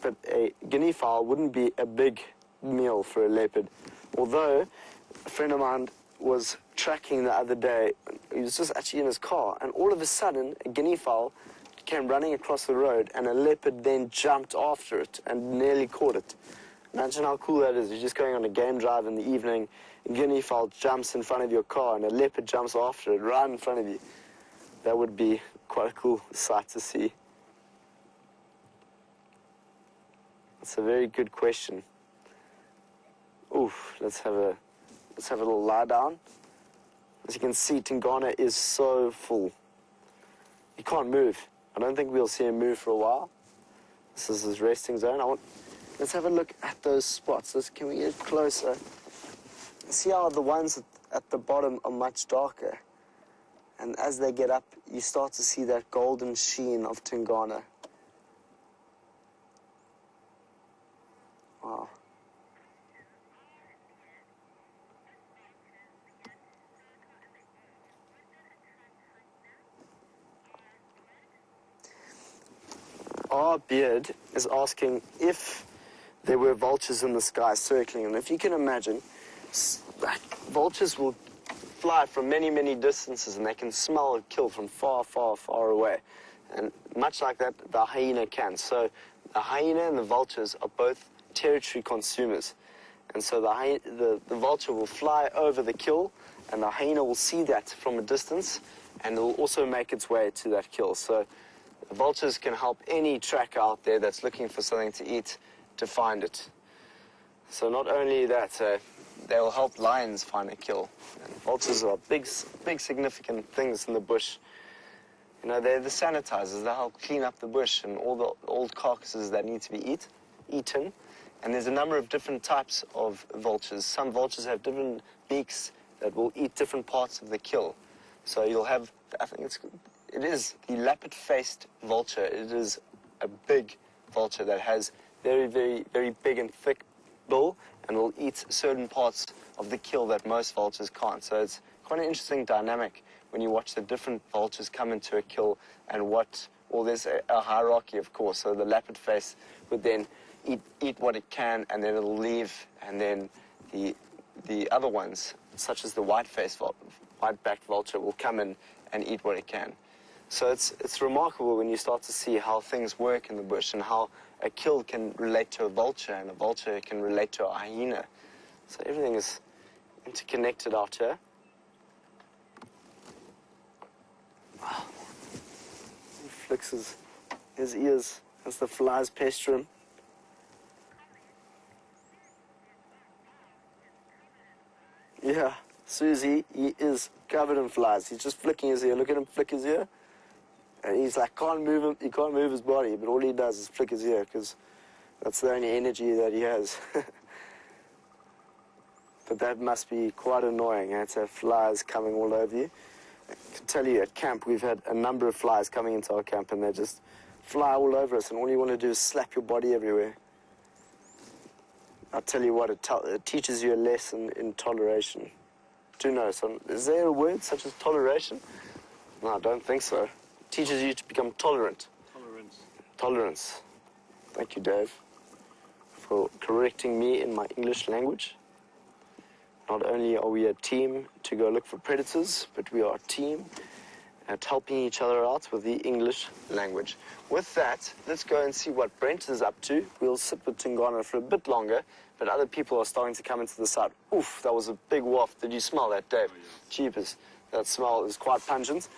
S3: But a guinea fowl wouldn't be a big meal for a leopard. Although a friend of mine was tracking the other day, he was just actually in his car, and all of a sudden a guinea fowl came running across the road and a leopard then jumped after it and nearly caught it. Imagine how cool that is. You're just going on a game drive in the evening, a guinea fowl jumps in front of your car and a leopard jumps after it right in front of you. That would be quite a cool sight to see. That's a very good question. Oof, let's have a little lie down. As you can see, Tingana is so full. He can't move. I don't think we'll see him move for a while. This is his resting zone. Let's have a look at those spots. Can we get closer? See how the ones at the bottom are much darker. And as they get up, you start to see that golden sheen of Tingana. Wow. Our beard is asking if there were vultures in the sky circling, and if you can imagine, vultures will fly from many, many distances, and they can smell a kill from far, far, far away. And much like that, the hyena can. So the hyena and the vultures are both territory consumers. And so the vulture will fly over the kill, and the hyena will see that from a distance, and it will also make its way to that kill. So the vultures can help any tracker out there that's looking for something to eat to find it. So not only that, they will help lions find a kill. And vultures are big, significant things in the bush. You know, they're the sanitizers. They help clean up the bush and all the old carcasses that need to be eaten. And there's a number of different types of vultures. Some vultures have different beaks that will eat different parts of the kill. So you'll have, I think it is the lappet-faced vulture. It is a big vulture that has very, very, very big and thick bill and will eat certain parts of the kill that most vultures can't. So it's quite an interesting dynamic when you watch the different vultures come into a kill and what, well, there's a hierarchy, of course. So the lappet face would then eat what it can, and then it'll leave, and then the other ones, such as the white-backed vulture, will come in and eat what it can. So it's remarkable when you start to see how things work in the bush and how a kill can relate to a vulture and a vulture can relate to a hyena. So everything is interconnected out here. Wow. He flicks his ears as the flies pester him. Yeah, Susie, he is covered in flies. He's just flicking his ear. Look at him flick his ear. And he's like, can't move him. He can't move his body, but all he does is flick his ear because that's the only energy that he has. But that must be quite annoying, to have flies coming all over you. I can tell you, at camp, we've had a number of flies coming into our camp, and they just fly all over us, and all you want to do is slap your body everywhere. I'll tell you what, it teaches you a lesson in toleration. Do you know, is there a word such as toleration? No, I don't think so. It teaches you to become tolerant.
S2: Tolerance.
S3: Tolerance. Thank you, Dave, for correcting me in my English language. Not only are we a team to go look for predators, but we are a team at helping each other out with the English language. With that, let's go and see what Brent is up to. We'll sit with Tingana for a bit longer, but other people are starting to come into the side. Oof, that was a big waft. Did you smell that, Dave?
S2: Oh, yeah.
S3: Jeepers. That smell is quite pungent.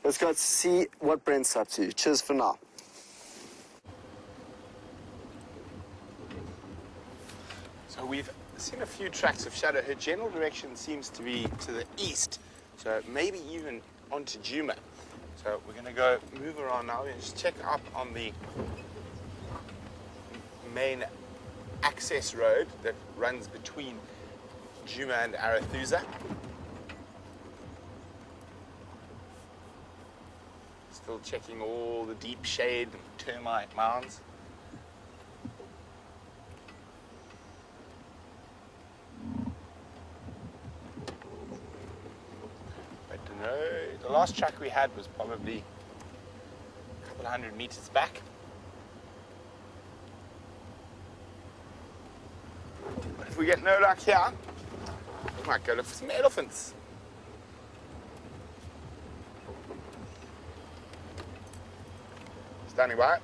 S3: Let's go see what Brent's up to. Cheers for now.
S1: So we've seen a few tracks of Shadow. Her general direction seems to be to the east, so maybe even onto Djuma. So we're going to go move around now and just check up on the main access road that runs between Djuma and Arathusa. Still checking all the deep shade and termite mounds. The last track we had was probably a couple of 100 meters back. But if we get no luck here, we might go look for some elephants. Standing by.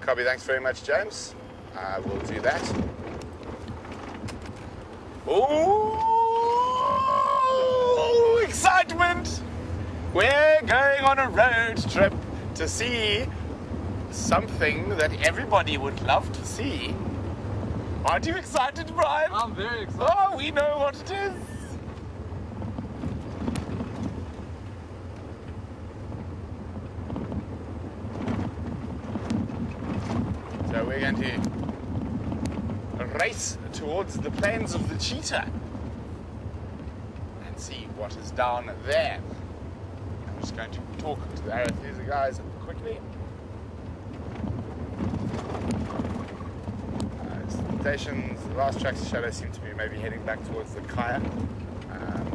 S1: Copy, thanks very much, James. We'll do that. Oh, excitement! We're going on a road trip to see something that everybody would love to see. Aren't you excited, Bryan?
S4: I'm very excited.
S1: Oh, we know what it is. So we're going to race towards the plains of the Cheetah and see what is down there. I'm just going to talk to the Arathusa guys quickly. Stations, the last tracks of Shadow seem to be maybe heading back towards the Kaya.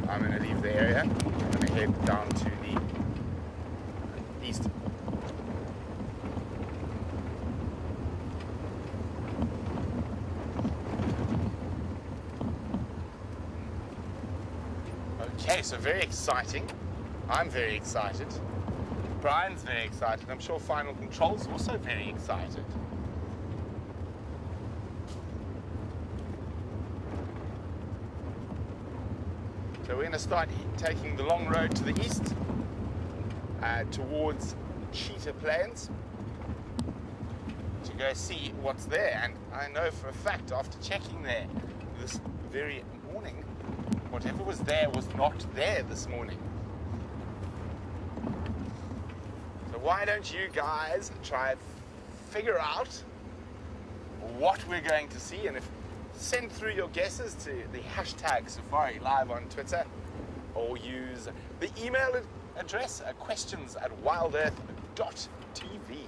S1: I'm going to leave the area. I'm going to head down to the Okay, so very exciting. I'm very excited. Brian's very excited. I'm sure Final Control's also very excited. So we're going to start taking the long road to the east towards Cheetah Plains to go see what's there. And I know for a fact, after checking there this very morning, whatever was there was not there this morning. So why don't you guys try and figure out what we're going to see, and send through your guesses to the hashtag SafariLIVE on Twitter, or use the email address questions@wildearth.tv.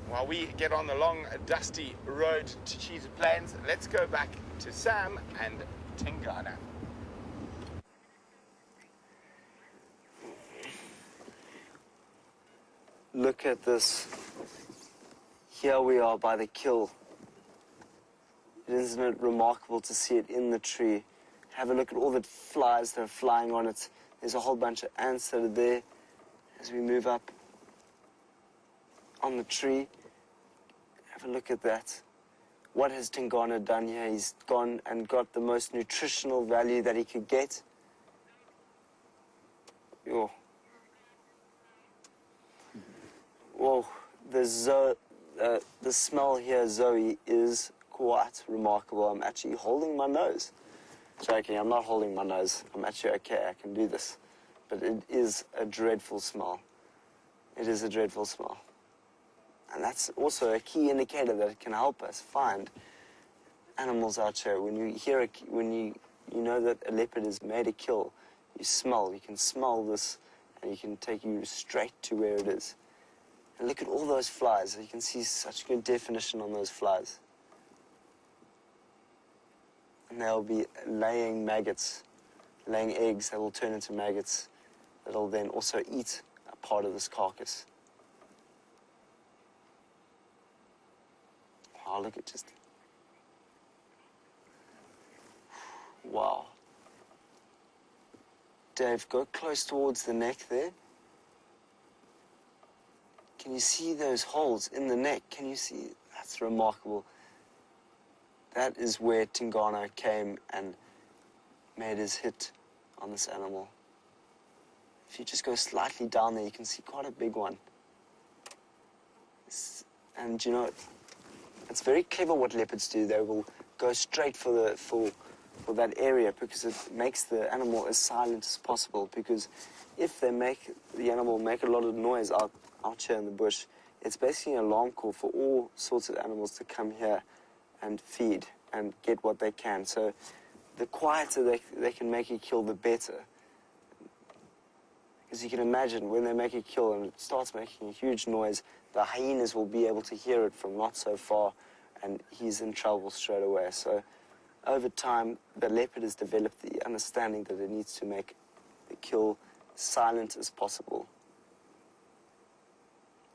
S1: While we get on the long, dusty road to Cheetah Plains, let's go back to Sam and Tingana.
S3: Look at this. Here we are by the kill. Isn't it remarkable to see it in the tree? Have a look at all the flies that are flying on it. There's a whole bunch of ants that are there as we move up on the tree. Have a look at that. What has Tingana done here? He's gone and got the most nutritional value that he could get. Yo. Whoa, the smell here, Zoe, is quite remarkable. I'm actually holding my nose. Joking, I'm not holding my nose. I'm actually okay, I can do this. But it is a dreadful smell. It is a dreadful smell. And that's also a key indicator that it can help us find animals out here. When you hear when you know that a leopard has made a kill, you can smell this, and you can take you straight to where it is. And look at all those flies. You can see such good definition on those flies. And they'll be laying maggots, laying eggs that will turn into maggots that'll then also eat a part of this carcass. Wow, look at just... Wow. Dave, go close towards the neck there. Can you see those holes in the neck? Can you see? That's remarkable. That is where Tingana came and made his hit on this animal. If you just go slightly down there, you can see quite a big one. And you know, it's very clever what leopards do. They will go straight for that area because it makes the animal as silent as possible. Because if they make the animal make a lot of noise out here in the bush, it's basically an alarm call for all sorts of animals to come here and feed and get what they can. So the quieter they can make a kill, the better. Because you can imagine when they make a kill and it starts making a huge noise, the hyenas will be able to hear it from not so far, and he's in trouble straight away. So over time, the leopard has developed the understanding that it needs to make the kill silent as possible.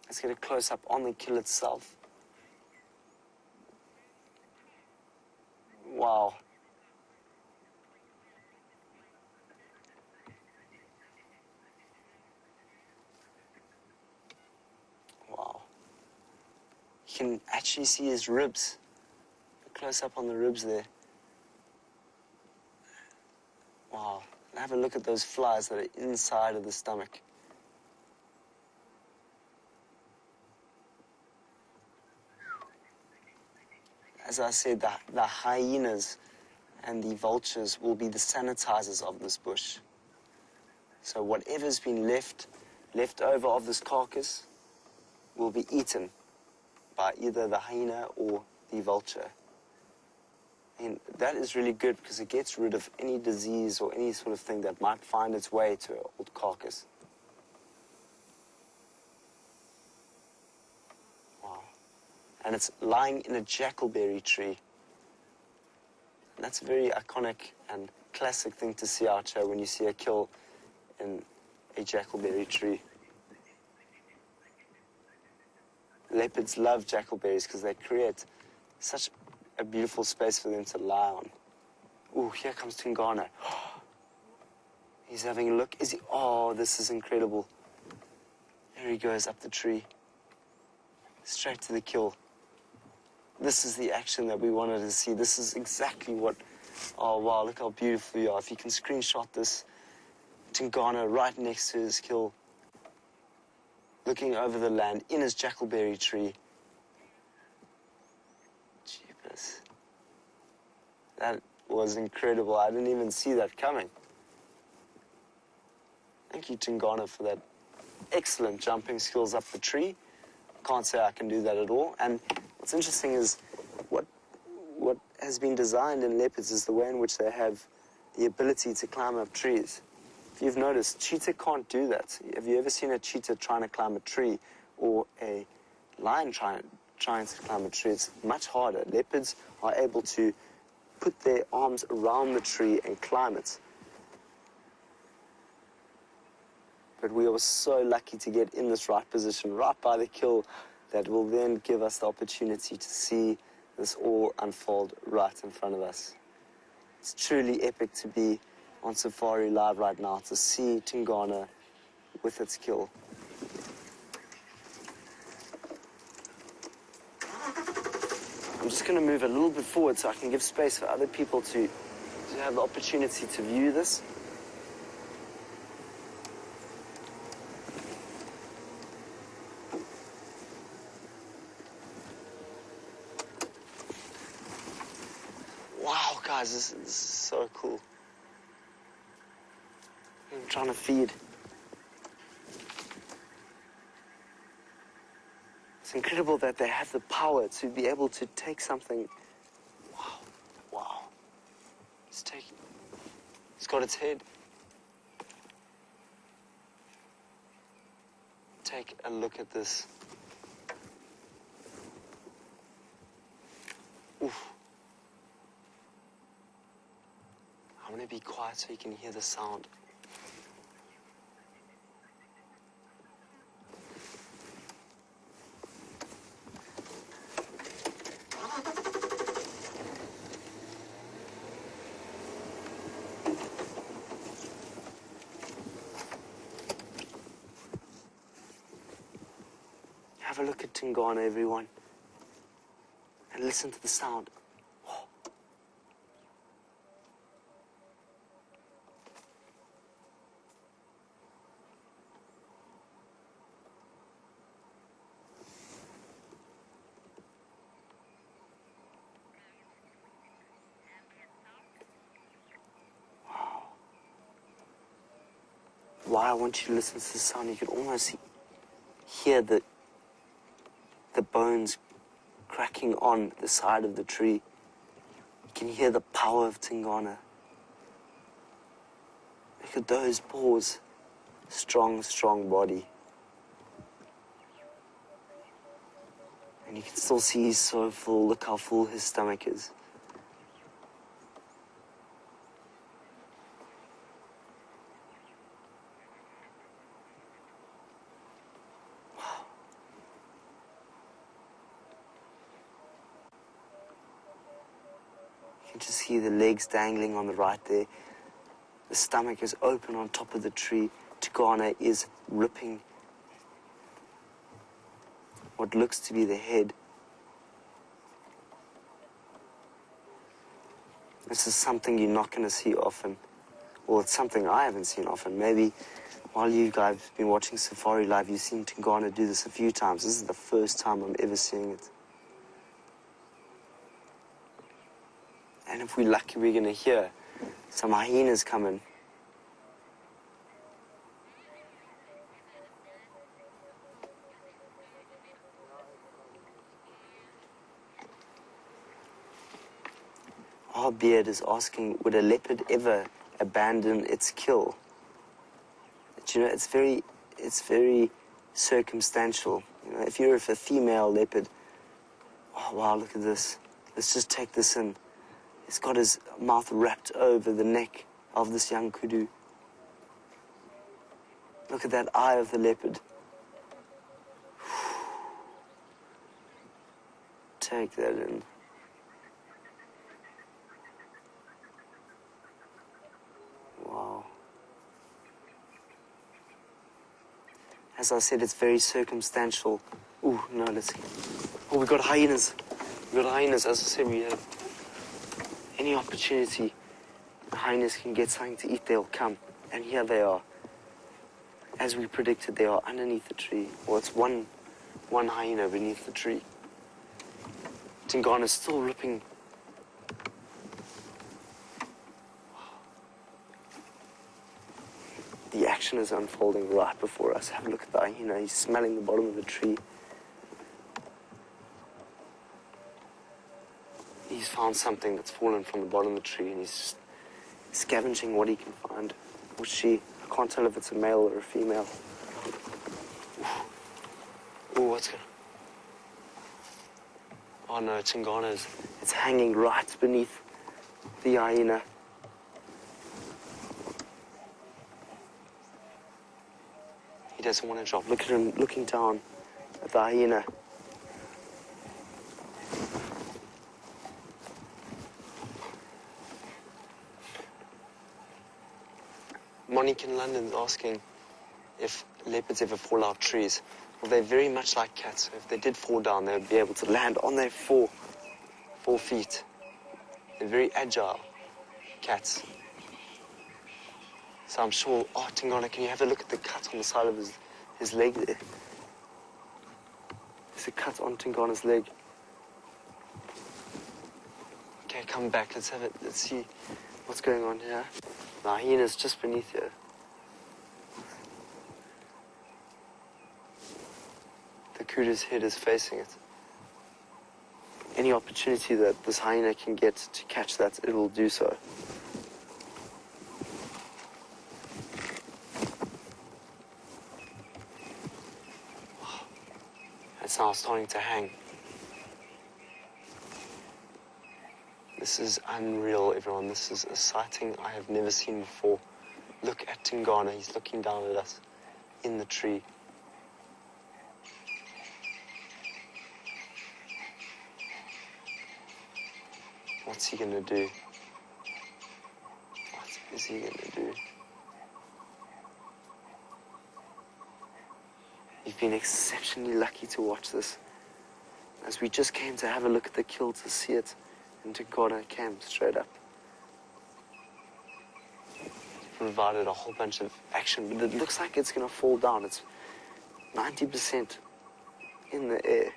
S3: Let's get a close-up on the kill itself. Wow. Wow. You can actually see his ribs. A close-up on the ribs there. Wow. And have a look at those flies that are inside of the stomach. As I said, the hyenas and the vultures will be the sanitizers of this bush. So whatever's been left over of this carcass will be eaten by either the hyena or the vulture. And that is really good because it gets rid of any disease or any sort of thing that might find its way to an old carcass. And it's lying in a jackalberry tree. And that's a very iconic and classic thing to see out here when you see a kill in a jackalberry tree. Leopards love jackalberries because they create such a beautiful space for them to lie on. Oh, here comes Tingana. He's having a look. Is he? Oh, this is incredible. There he goes up the tree. Straight to the kill. This is the action that we wanted to see. This is exactly what... Oh, wow, look how beautiful you are. If you can screenshot this, Tingana right next to his kill, looking over the land in his jackalberry tree. Jeepers. That was incredible. I didn't even see that coming. Thank you, Tingana, for that excellent jumping skills up the tree. Can't say I can do that at all. And what's interesting is what has been designed in leopards is the way in which they have the ability to climb up trees. If you've noticed, cheetah can't do that. Have you ever seen a cheetah trying to climb a tree or a lion trying to climb a tree? It's much harder. Leopards are able to put their arms around the tree and climb it. But we were so lucky to get in this right position, right by the kill, that will then give us the opportunity to see this all unfold right in front of us. It's truly epic to be on SafariLIVE right now, to see Tingana with its kill. I'm just going to move a little bit forward so I can give space for other people to have the opportunity to view this. Wow, guys, this is so cool. I'm trying to feed. It's incredible that they have the power to be able to take something. Wow, wow. It's got its head. Take a look at this. Oof. I'm going to be quiet so you can hear the sound. Have a look at Tingana, everyone, and listen to the sound. Why I want you to listen to the sound, you can almost hear the bones cracking on the side of the tree. You can hear the power of Tingana. Look at those paws. Strong, strong body. And you can still see he's so full. Look how full his stomach is. You can just see the legs dangling on the right there. The stomach is open on top of the tree. Tingana is ripping what looks to be the head. This is something you're not going to see often. Well, it's something I haven't seen often. Maybe while you guys have been watching SafariLIVE, you've seen Tingana do this a few times. This is the first time I'm ever seeing it. And if we're lucky, we're going to hear some hyenas coming. Our beard is asking, would a leopard ever abandon its kill? But, you know, it's very circumstantial. You know, if you're a female leopard, oh wow, look at this. Let's just take this in. He's got his mouth wrapped over the neck of this young kudu. Look at that eye of the leopard. Take that in. As I said, it's very circumstantial. Ooh, no, let's see. Oh, we got hyenas. We got hyenas. As I said, we have any opportunity the hyenas can get something to eat, they'll come. And here they are. As we predicted, they are underneath the tree. Well, it's one hyena beneath the tree. Tingana's still ripping. The action is unfolding right before us. Have a look at the hyena. He's smelling the bottom of the tree. He's found something that's fallen from the bottom of the tree, and he's just scavenging what he can find. Or she. I can't tell if it's a male or a female. Ooh, what's going on? Oh no, Tingana's. It's hanging right beneath the hyena. He doesn't want to drop. Look at him looking down at the hyena. Monique in London's asking if leopards ever fall out trees. Well, they're very much like cats. So if they did fall down, they would be able to land on their four feet. They're very agile cats. So I'm sure, oh, Tingana, can you have a look at the cut on the side of his leg there? There's a cut on Tingana's leg. Okay, come back. Let's have it. Let's see what's going on here. The hyena's just beneath here. The kudu's head is facing it. Any opportunity that this hyena can get to catch that, it will do so. It's now starting to hang. This is unreal, everyone. This is a sighting I have never seen before. Look at Tingana. He's looking down at us in the tree. What's he gonna do? What is he gonna do? You've been exceptionally lucky to watch this, as we just came to have a look at the kill to see it, and Tingana came straight up. Provided a whole bunch of action, but it looks like it's gonna fall down. It's 90% in the air.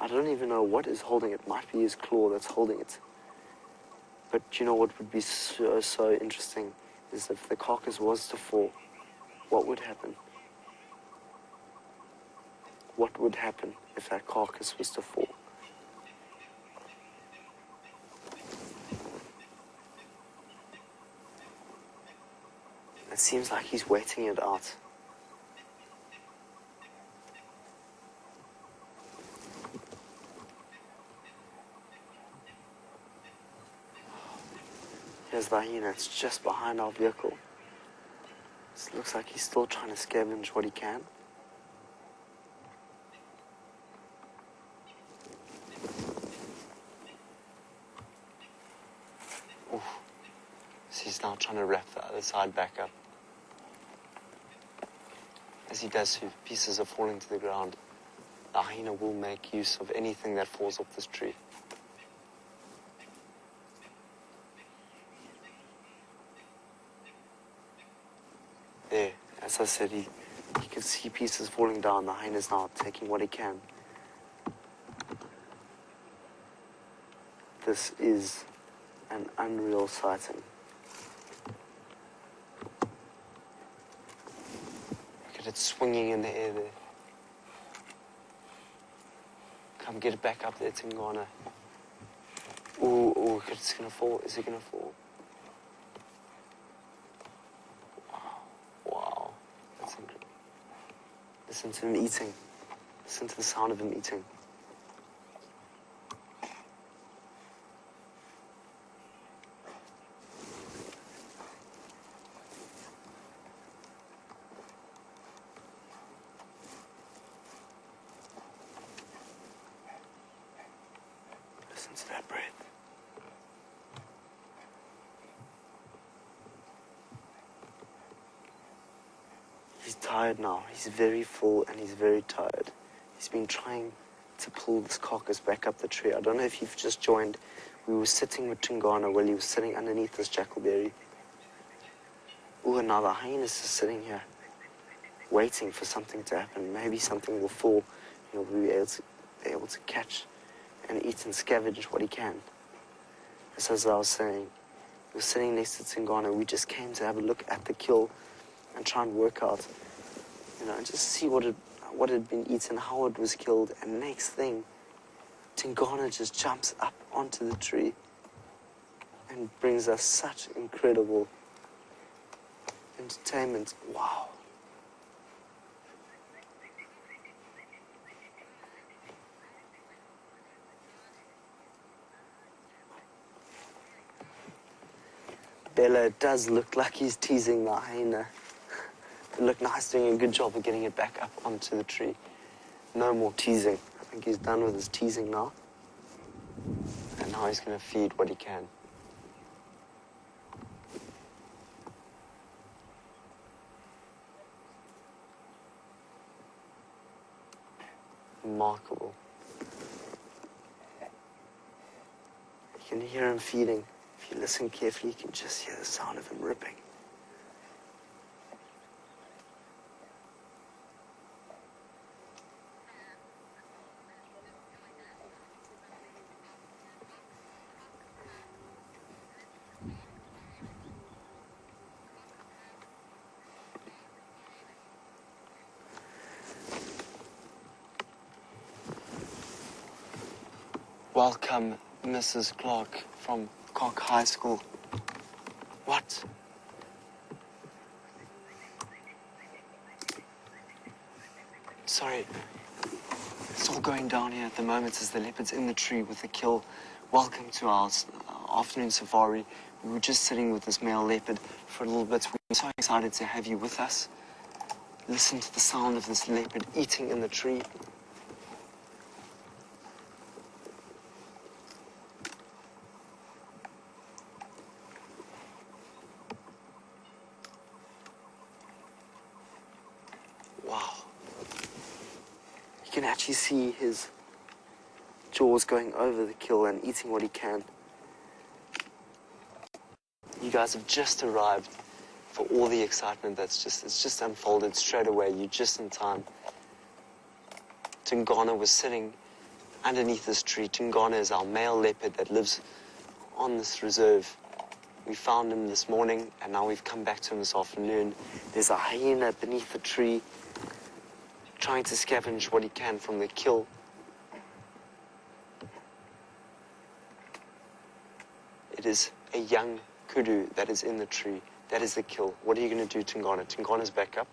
S3: I don't even know what is holding it. Might be his claw that's holding it. But you know what would be so interesting is if the carcass was to fall, what would happen? What would happen if that carcass was to fall? It seems like he's waiting it out. Here's the hyena. It's just behind our vehicle. It looks like he's still trying to scavenge what he can. Oof. So he's now trying to wrap the other side back up. As he does so, pieces are falling to the ground. The hyena will make use of anything that falls off this tree. There, as I said, he can see pieces falling down. The hyena's now taking what he can. This is an unreal sighting. Look at it swinging in the air there. Come get it back up there, Tingana. Ooh, it's gonna fall. Is it gonna fall? Wow. That's incredible. Listen to him eating. Listen to the sound of him eating. Listen to that breath. He's tired now. He's very full and he's very tired. He's been trying to pull this carcass back up the tree. I don't know if you've just joined. We were sitting with Tingana while he was sitting underneath this jackalberry. Oh, and now the hyenas is sitting here, waiting for something to happen. Maybe something will fall and he'll be able to catch and eat and scavenge what he can. Just as I was saying, we were sitting next to Tingana. We just came to have a look at the kill and try and work out, just see what had been eaten, how it was killed. And next thing, Tingana just jumps up onto the tree and brings us such incredible entertainment. Wow. Bella, it does look like he's teasing the hyena. It looked nice, doing a good job of getting it back up onto the tree. No more teasing. I think he's done with his teasing now. And now he's going to feed what he can. Remarkable. You can hear him feeding. If you listen carefully, you can just hear the sound of him ripping. Welcome, Mrs. Clark from Cock High School. What? Sorry. It's all going down here at the moment as the leopard's in the tree with the kill. Welcome to our afternoon safari. We were just sitting with this male leopard for a little bit. We're so excited to have you with us. Listen to the sound of this leopard eating in the tree. Wow. You can actually see his jaws going over the kill and eating what he can. You guys have just arrived for all the excitement it's just unfolded straight away. You're just in time. Tingana was sitting underneath this tree. Tingana is our male leopard that lives on this reserve. We found him this morning and now we've come back to him this afternoon. There's a hyena beneath the tree, trying to scavenge what he can from the kill. It is a young kudu that is in the tree. That is the kill. What are you going to do, Tingana? Tingana's back up.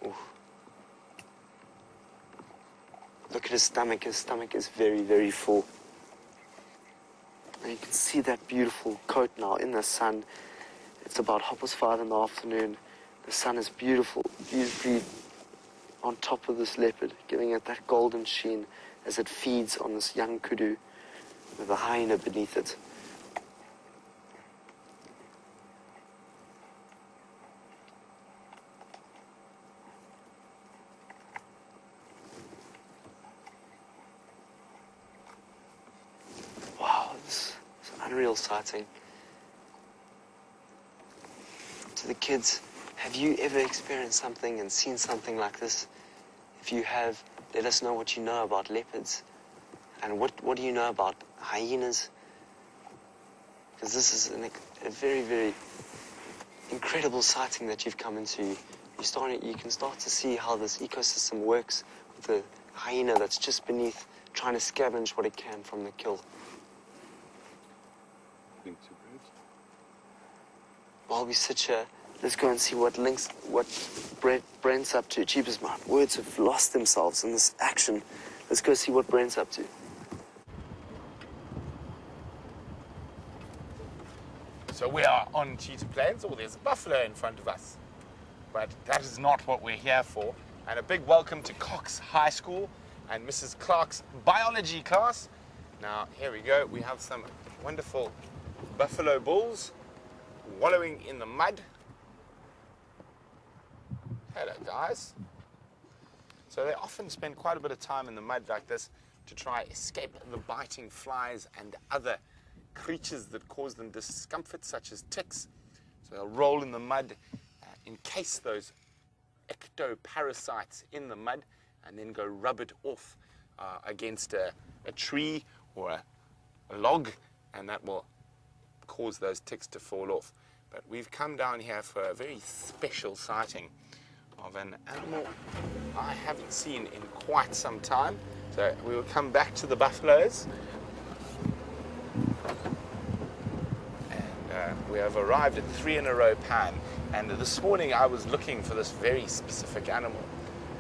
S3: Oof. Look at his stomach. His stomach is very, very full. And you can see that beautiful coat now in the sun. It's about 5:30 in the afternoon. The sun is beautiful, beautifully on top of this leopard, giving it that golden sheen as it feeds on this young kudu with a hyena beneath it. Wow, this is an unreal sighting. To the kids, have you ever experienced something and seen something like this? If you have, let us know what you know about leopards. And what do you know about hyenas? Because this is a very, very incredible sighting that you've come into. You can start to see how this ecosystem works with the hyena that's just beneath, trying to scavenge what it can from the kill. While we sit here, let's go and see what Brent's up to. Jeepers, my words have lost themselves in this action. Let's go see what Brent's up to.
S1: So we are on Cheetah Plains. Oh, there's a buffalo in front of us. But that is not what we're here for. And a big welcome to Cox High School and Mrs. Clark's biology class. Now, here we go. We have some wonderful buffalo bulls wallowing in the mud. Hello, guys. So they often spend quite a bit of time in the mud like this to try escape the biting flies and other creatures that cause them discomfort, such as ticks. So they'll roll in the mud, encase those ectoparasites in the mud, and then go rub it off against a tree or a log, and that will cause those ticks to fall off. But we've come down here for a very special sighting of an animal I haven't seen in quite some time. So we will come back to the buffaloes. And we have arrived at 3 in a row pan. And this morning I was looking for this very specific animal,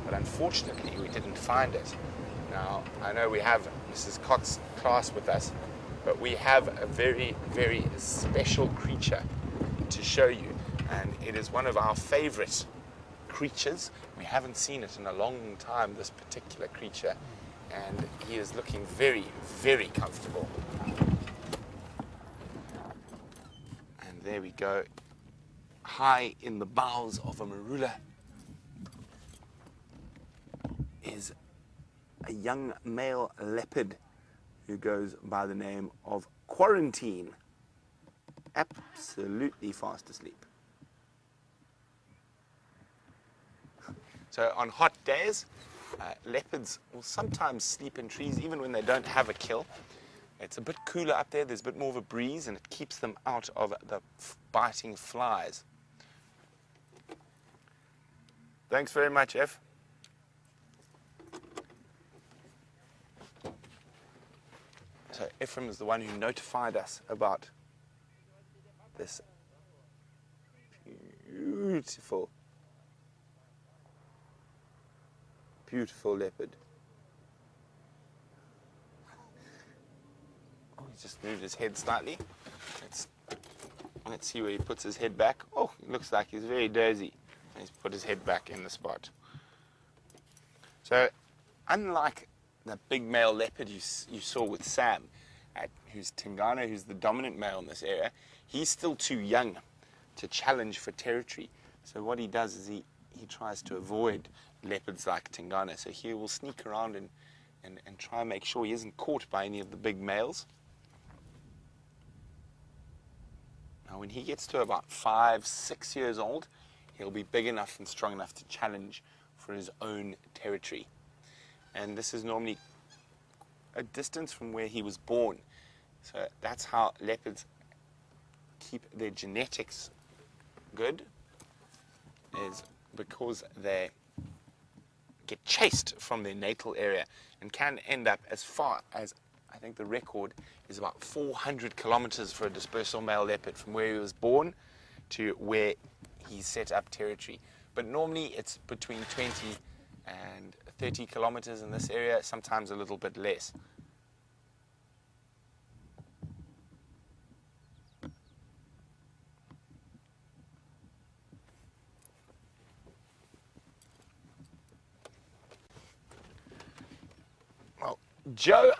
S1: but unfortunately we didn't find it. Now, I know we have Mrs. Cott's class with us, but we have a very, very special creature to show you. And it is one of our favorite creatures. We haven't seen it in a long time, this particular creature, and he is looking very, very comfortable. And there we go, high in the boughs of a marula is a young male leopard who goes by the name of Quarantine, absolutely fast asleep. So on hot days, leopards will sometimes sleep in trees even when they don't have a kill. It's a bit cooler up there, there's a bit more of a breeze, and it keeps them out of the biting flies. Thanks very much, F. So Ephraim is the one who notified us about this beautiful leopard. Oh, he just moved his head slightly. Let's see where he puts his head back. Oh, it looks like he's very dozy. He's put his head back in the spot. So, unlike the big male leopard you saw with Sam, who's Tingana, who's the dominant male in this area, he's still too young to challenge for territory. So what he does is he tries to avoid leopards like Tingana. So he will sneak around and try and make sure he isn't caught by any of the big males. Now when he gets to about 5-6 years old, he'll be big enough and strong enough to challenge for his own territory. And this is normally a distance from where he was born. So that's how leopards keep their genetics good, is because they get chased from their natal area and can end up as far as, I think the record is about 400 kilometers for a dispersal male leopard from where he was born to where he set up territory. But normally it's between 20 and 30 kilometers in this area, sometimes a little bit less. Well, Joe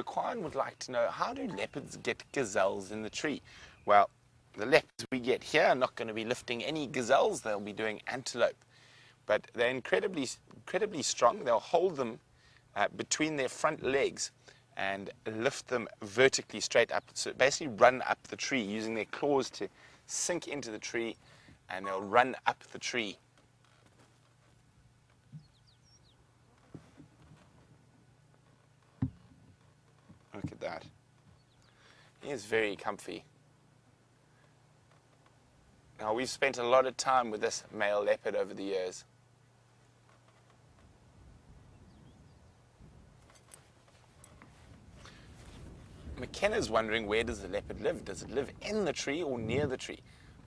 S1: Kwan would like to know, how do leopards get gazelles in the tree? Well, the leopards we get here are not going to be lifting any gazelles, they'll be doing antelope. But they're incredibly strong. They'll hold them between their front legs and lift them vertically straight up. So basically run up the tree using their claws to sink into the tree, and they'll run up the tree. Look at that. He is very comfy. Now, we've spent a lot of time with this male leopard over the years. McKenna's wondering, where does the leopard live? Does it live in the tree or near the tree?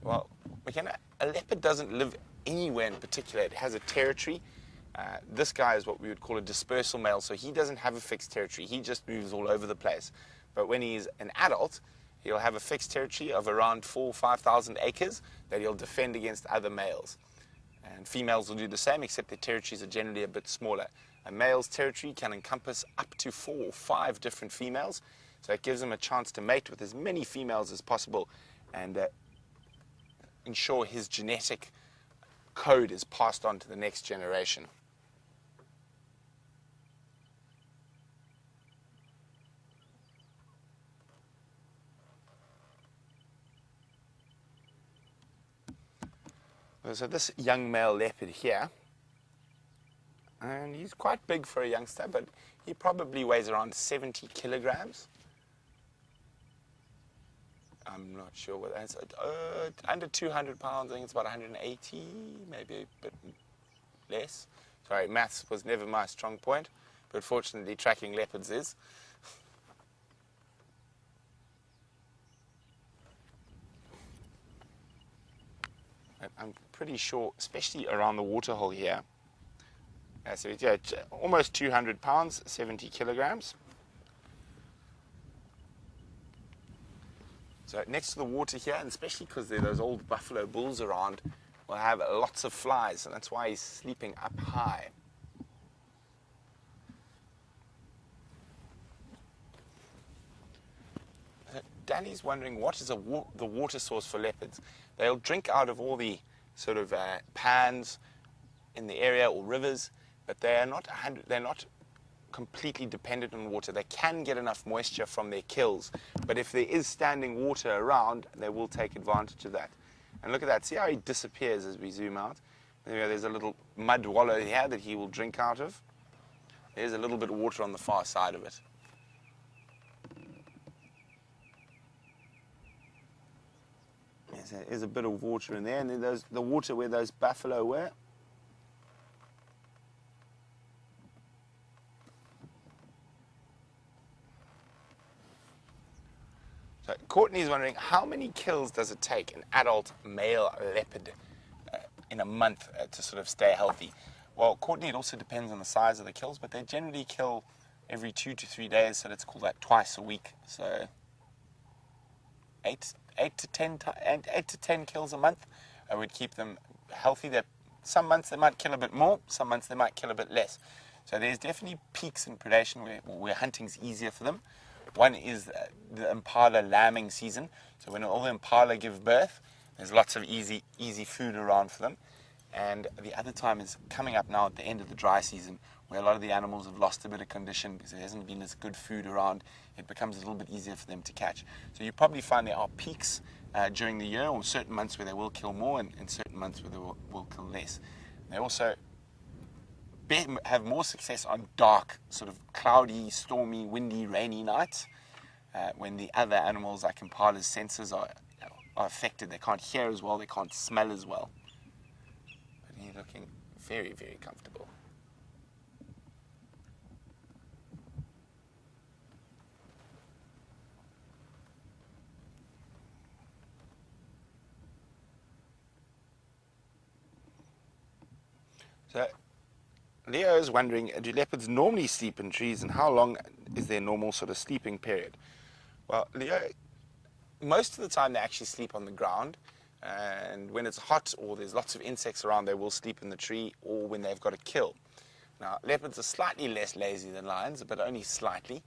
S1: Well, McKenna, a leopard doesn't live anywhere in particular. It has a territory. This guy is what we would call a dispersal male, so he doesn't have a fixed territory. He just moves all over the place. But when he's an adult, he'll have a fixed territory of around 4,000 or 5,000 acres that he'll defend against other males. And females will do the same, except their territories are generally a bit smaller. A male's territory can encompass up to 4 or 5 different females, so it gives him a chance to mate with as many females as possible and ensure his genetic code is passed on to the next generation. So this young male leopard here, and he's quite big for a youngster, but he probably weighs around 70 kilograms. I'm not sure what that's, under 200 pounds. I think it's about 180, maybe a bit less. Sorry, maths was never my strong point, but fortunately tracking leopards is. I'm pretty sure, especially around the waterhole here, so it's almost 200 pounds, 70 kilograms. So next to the water here, and especially because there are those old buffalo bulls around, we'll have lots of flies, and that's why he's sleeping up high. Danny's wondering what is the water source for leopards. They'll drink out of all the sort of pans in the area or rivers, but they're not completely dependent on water. They can get enough moisture from their kills, but if there is standing water around, they will take advantage of that. And look at that. See how he disappears as we zoom out? There's a little mud wallow here that he will drink out of. There's a little bit of water on the far side of it. There's a bit of water in there, and then there's the water where those buffalo were. So Courtney's wondering, how many kills does it take an adult male leopard in a month to sort of stay healthy? Well, Courtney, it also depends on the size of the kills, but they generally kill every 2 to 3 days, so let's call that twice a week. So 8 to 10 kills a month would keep them healthy. Some months they might kill a bit more, some months they might kill a bit less. So there's definitely peaks in predation where hunting's easier for them. One is the impala lambing season. So when all the impala give birth, there's lots of easy food around for them. And the other time is coming up now at the end of the dry season, where a lot of the animals have lost a bit of condition because there hasn't been as good food around. It becomes a little bit easier for them to catch. So you probably find there are peaks during the year, or certain months where they will kill more, and certain months where they will kill less. They also have more success on dark, sort of cloudy, stormy, windy, rainy nights, when the other animals like impala's senses are affected. They can't hear as well, they can't smell as well. But he's looking very, very comfortable. So Leo is wondering, do leopards normally sleep in trees, and how long is their normal sort of sleeping period? Well, Leo, most of the time they actually sleep on the ground, and when it's hot or there's lots of insects around, they will sleep in the tree, or when they've got a kill. Now, leopards are slightly less lazy than lions, but only slightly.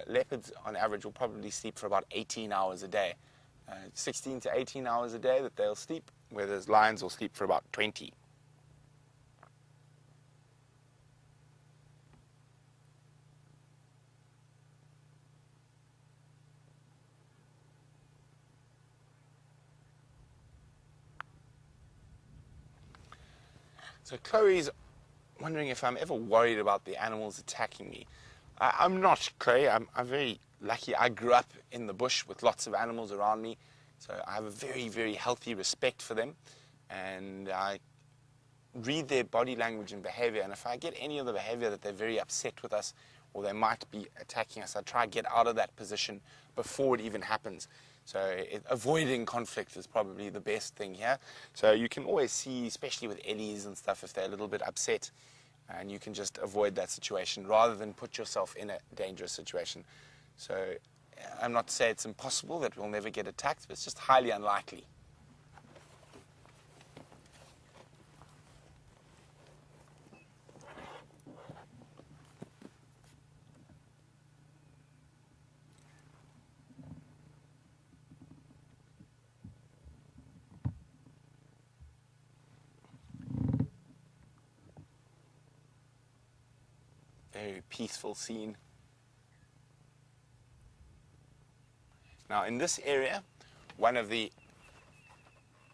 S1: Leopards, on average, will probably sleep for about 18 hours a day. 16 to 18 hours a day that they'll sleep, whereas lions will sleep for about 20. So Chloe's wondering if I'm ever worried about the animals attacking me. I'm not, Chloe. I'm very lucky. I grew up in the bush with lots of animals around me, so I have a very, very healthy respect for them, and I read their body language and behavior, and if I get any of the behavior that they're very upset with us or they might be attacking us, I try to get out of that position before it even happens. So avoiding conflict is probably the best thing here. So you can always see, especially with eddies and stuff, if they're a little bit upset, and you can just avoid that situation rather than put yourself in a dangerous situation. So I'm not to say it's impossible that we'll never get attacked, but it's just highly unlikely. peaceful scene. Now in this area, one of the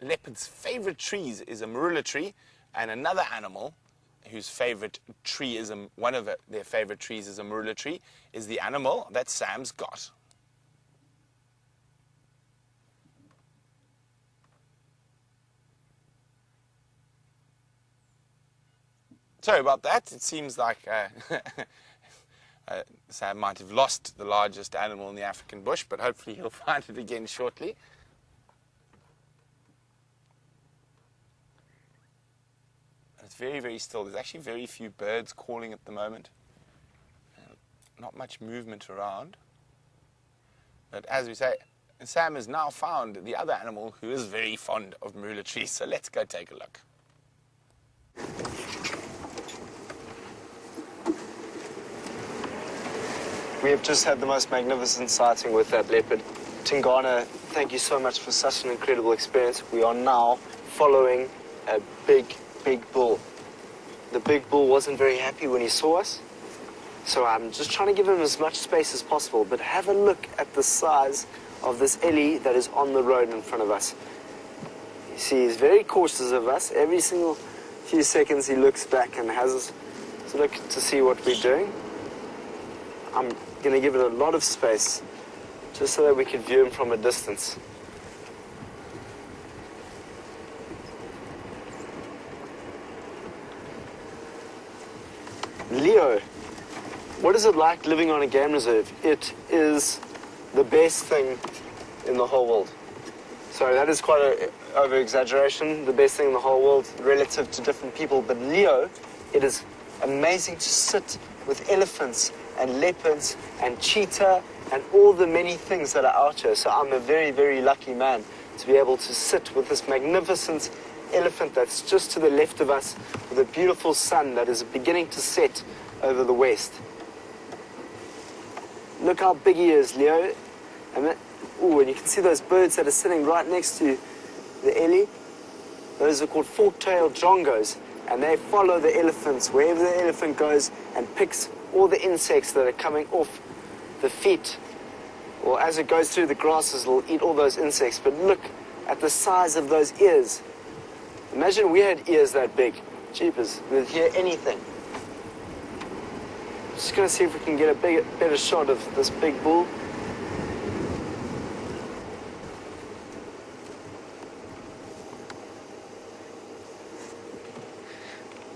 S1: leopard's favorite trees is a marula tree, and another animal whose favorite tree is one of their favorite trees is a marula tree is the animal that Sam's got. Sorry about that. It seems like Sam might have lost the largest animal in the African bush, but hopefully he'll find it again shortly. It's very, very still. There's actually very few birds calling at the moment. Not much movement around. But as we say, Sam has now found the other animal who is very fond of marula trees, so let's go take a look.
S3: We have just had the most magnificent sighting with that leopard. Tingana, thank you so much for such an incredible experience. We are now following a big bull. The big bull wasn't very happy when he saw us, so I'm just trying to give him as much space as possible. But have a look at the size of this ellie that is on the road in front of us. You see, he's very cautious of us. Every single few seconds he looks back and has a look to see what we're doing. I'm going to give it a lot of space, just so that we can view him from a distance. Leo, what is it like living on a game reserve? It is the best thing in the whole world. Sorry, that is quite an over-exaggeration. The best thing in the whole world relative to different people. But Leo, it is amazing to sit with elephants and leopards and cheetah and all the many things that are out here. So I'm a very, very lucky man to be able to sit with this magnificent elephant that's just to the left of us, with a beautiful sun that is beginning to set over the west. Look how big he is, Leo. And you can see those birds that are sitting right next to the ellie. Those are called fork-tailed jongos, and they follow the elephants wherever the elephant goes and picks all the insects that are coming off the feet, or as it goes through the grasses, it'll eat all those insects. But look at the size of those ears. Imagine we had ears that big. Jeepers, we'd hear anything. Just going to see if we can get a better shot of this big bull.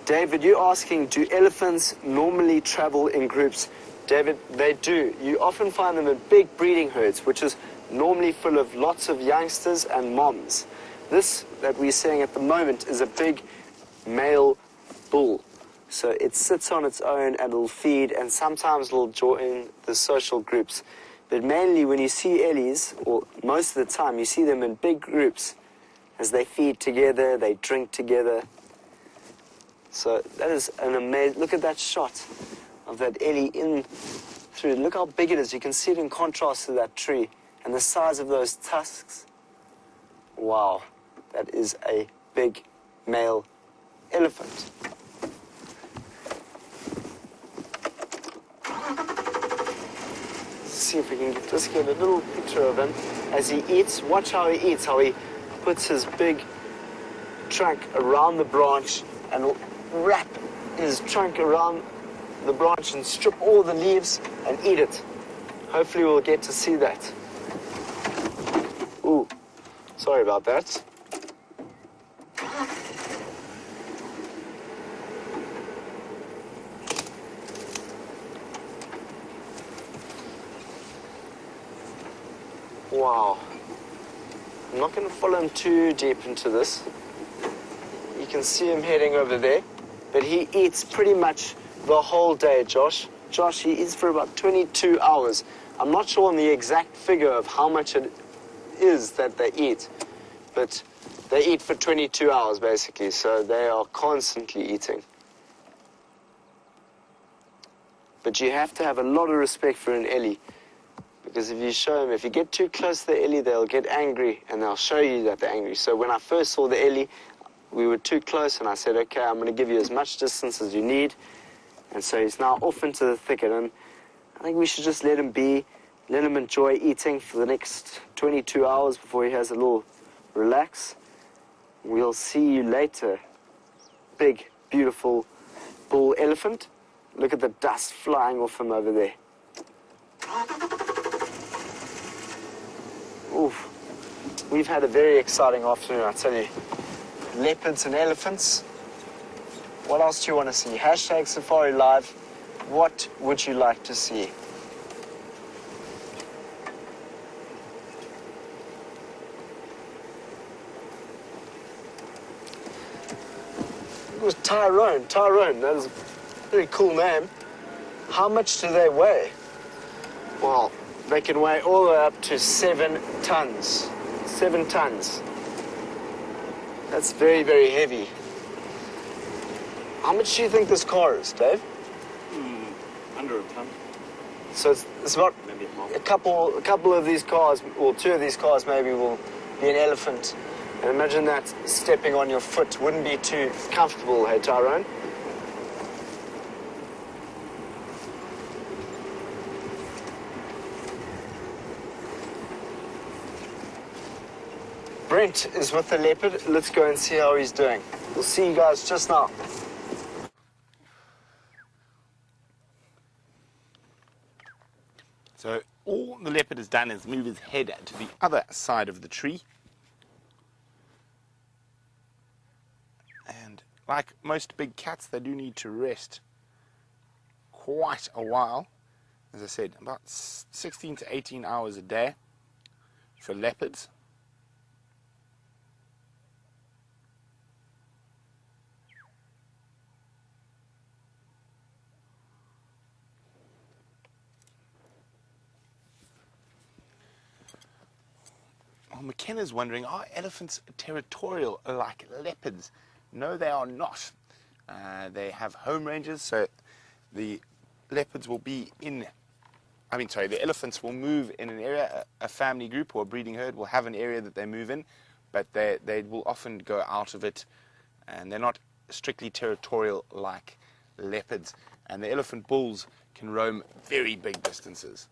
S3: David, you're asking, do elephants normally travel in groups? David, they do. You often find them in big breeding herds, which is normally full of lots of youngsters and moms. This that we're seeing at the moment is a big male bull. So it sits on its own and it'll feed, and sometimes it'll join the social groups. But mainly when you see ellies, or most of the time, you see them in big groups as they feed together, they drink together. So that is an amazing, look at that shot of that ellie in through. Look how big it is. You can see it in contrast to that tree and the size of those tusks. Wow, that is a big male elephant. Let's see if we can just get a little picture of him as he eats. Watch how he eats, how he puts his big trunk around the branch and wrap his trunk around the branch and strip all the leaves and eat it. Hopefully we'll get to see that. Ooh, sorry about that. Wow. I'm not going to follow him too deep into this. You can see him heading over there. But he eats pretty much the whole day, Josh. Josh, he eats for about 22 hours. I'm not sure on the exact figure of how much it is that they eat, but they eat for 22 hours, basically, so they are constantly eating. But you have to have a lot of respect for an ellie, because if you show them, if you get too close to the ellie, they'll get angry, and they'll show you that they're angry. So when I first saw the ellie, we were too close, and I said, okay, I'm going to give you as much distance as you need. And so he's now off into the thicket, and I think we should just let him be, let him enjoy eating for the next 22 hours before he has a little relax. We'll see you later. Big, beautiful bull elephant. Look at the dust flying off him over there. Oof. We've had a very exciting afternoon, I tell you. Leopards and elephants. What else do you want to see? Hashtag SafariLIVE. What would you like to see? It was Tyrone. Tyrone, that is a very cool name. How much do they weigh? Well, they can weigh all the way up to 7 tons. 7 tons. That's very, very heavy. How much do you think this car is, Dave?
S2: Under a ton.
S3: So it's about
S2: Maybe half.
S3: a couple of these cars, or 2 of these cars maybe will be an elephant. And imagine that stepping on your foot wouldn't be too comfortable, hey Tyrone? Brent is with the leopard. Let's go and see how he's doing. We'll see you guys just now.
S1: So all the leopard has done is move his head to the other side of the tree. And like most big cats, they do need to rest quite a while. As I said, about 16 to 18 hours a day for leopards. Well, McKenna's wondering, are elephants territorial like leopards? No, they are not. They have home ranges, so the leopards will be the elephants will move in an area. A family group or a breeding herd will have an area that they move in, but they will often go out of it, and they're not strictly territorial like leopards. And the elephant bulls can roam very big distances.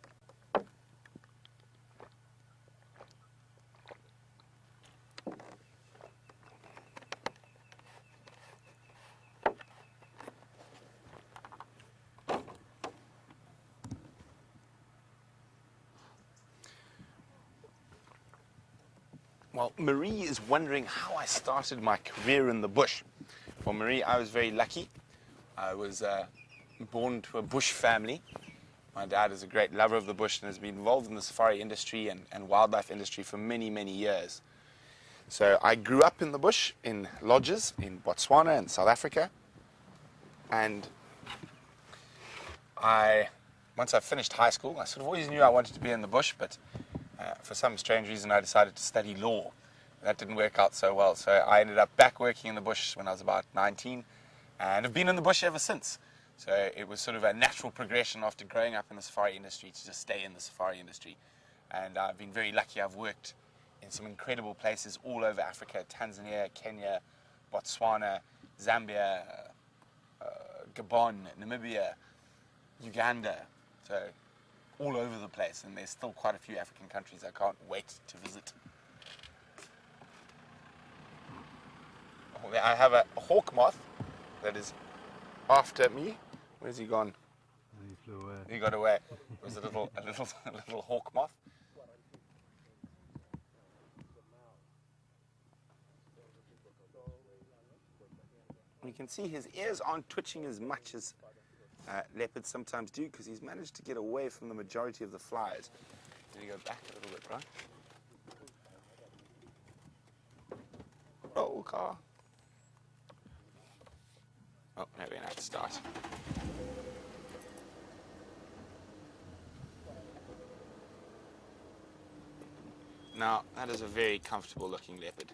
S1: Well, Marie is wondering how I started my career in the bush. For Marie, I was very lucky. I was born to a bush family. My dad is a great lover of the bush and has been involved in the safari industry and wildlife industry for many, many years. So I grew up in the bush, in lodges in Botswana and South Africa. And once I finished high school, I sort of always knew I wanted to be in the bush, but for some strange reason, I decided to study law. That didn't work out so well, so I ended up back working in the bush when I was about 19, and have been in the bush ever since. So it was sort of a natural progression after growing up in the safari industry to just stay in the safari industry. And I've been very lucky. I've worked in some incredible places all over Africa: Tanzania, Kenya, Botswana, Zambia, Gabon, Namibia, Uganda. So all over the place, and there's still quite a few African countries I can't wait to visit. I have a hawk moth that is after me. Where's he gone?
S2: He flew away.
S1: He got away. It was a little hawk moth. You can see his ears aren't twitching as much as leopards sometimes do, because he's managed to get away from the majority of the flies. Can you go back a little bit, Bryan? Oh, car. Oh, maybe we're going to have to start. Now, that is a very comfortable looking leopard.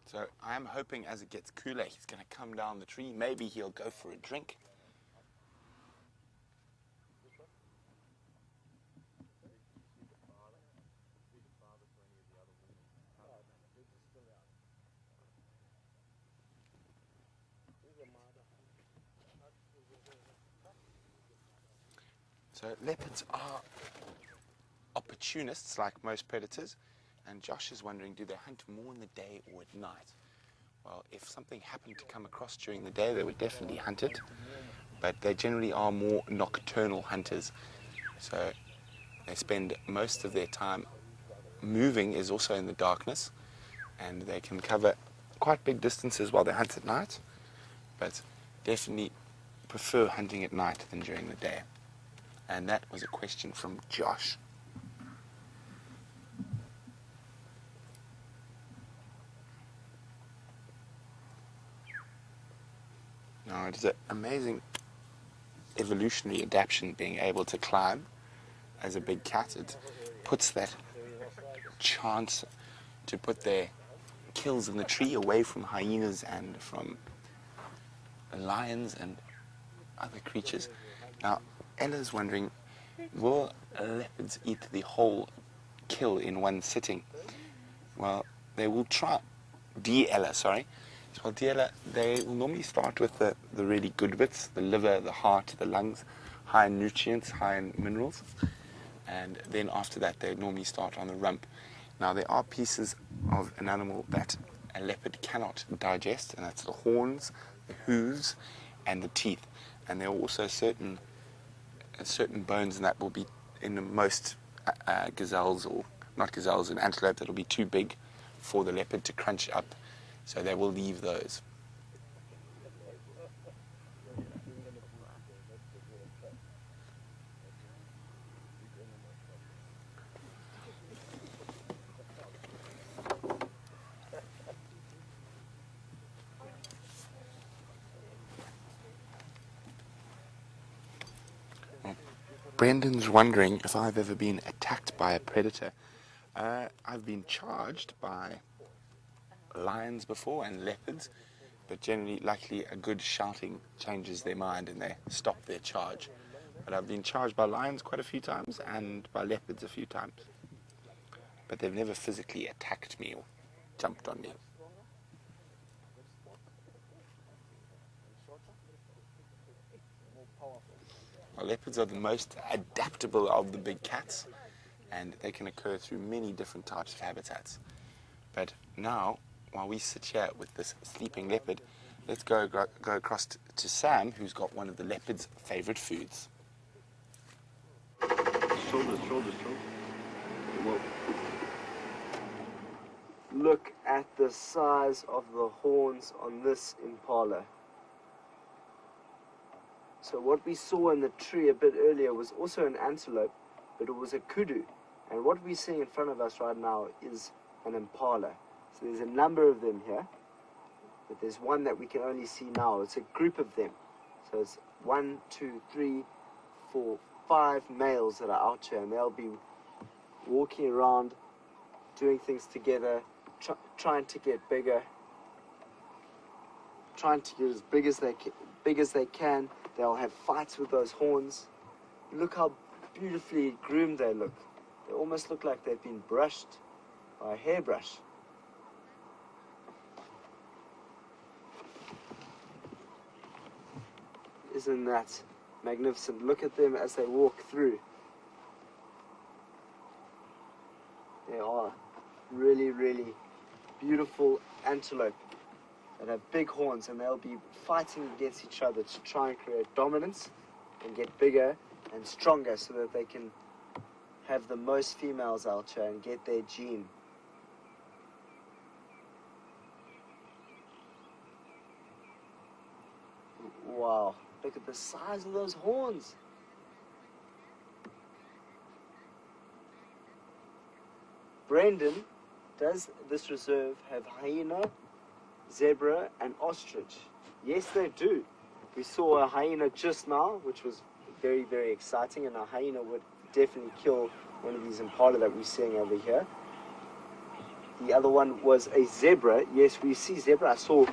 S1: So I am hoping as it gets cooler, he's going to come down the tree. Maybe he'll go for a drink. So leopards are opportunists like most predators, and Josh is wondering, do they hunt more in the day or at night? Well, if something happened to come across during the day, they would definitely hunt it, but they generally are more nocturnal hunters. So they spend most of their time moving is also in the darkness, and they can cover quite big distances while they hunt at night, but definitely prefer hunting at night than during the day. And that was a question from Josh. Now, it is an amazing evolutionary adaptation being able to climb as a big cat. It puts that chance to put their kills in the tree away from hyenas and from lions and other creatures. Now, Ella's wondering, will leopards eat the whole kill in one sitting? Well, they will try. Ella, sorry. Well, Ella, they will normally start with the really good bits, the liver, the heart, the lungs, high in nutrients, high in minerals. And then after that, they normally start on the rump. Now, there are pieces of an animal that a leopard cannot digest, and that's the horns, the hooves, and the teeth. And there are also certain bones, and that will be in most gazelles, or not gazelles, an antelope that will be too big for the leopard to crunch up, so they will leave those. Brendan's wondering if I've ever been attacked by a predator. I've been charged by lions before and leopards, but generally, luckily, a good shouting changes their mind and they stop their charge. But I've been charged by lions quite a few times and by leopards a few times. But they've never physically attacked me or jumped on me. Well, leopards are the most adaptable of the big cats, and they can occur through many different types of habitats. But now, while we sit here with this sleeping leopard, let's go across to Sam, who's got one of the leopard's favorite foods.
S2: Shoulders. Whoa.
S3: Look at the size of the horns on this impala. So what we saw in the tree a bit earlier was also an antelope, but it was a kudu. And what we're seeing in front of us right now is an impala. So there's a number of them here, but there's one that we can only see now. It's a group of them. So it's 1, 2, 3, 4, 5 males that are out here, and they'll be walking around, doing things together, trying to get bigger, trying to get as big as they can. They'll have fights with those horns. Look how beautifully groomed they look. They almost look like they've been brushed by a hairbrush. Isn't that magnificent? Look at them as they walk through. They are really, really beautiful antelope that have big horns, and they'll be fighting against each other to try and create dominance and get bigger and stronger so that they can have the most females out here and get their gene. Wow, look at the size of those horns. Brendan, does this reserve have hyena, zebra, and ostrich? Yes, they do. We saw a hyena just now, which was very, very exciting, and a hyena would definitely kill one of these impala that we're seeing over here. The other one was a zebra. Yes, we see zebra. I saw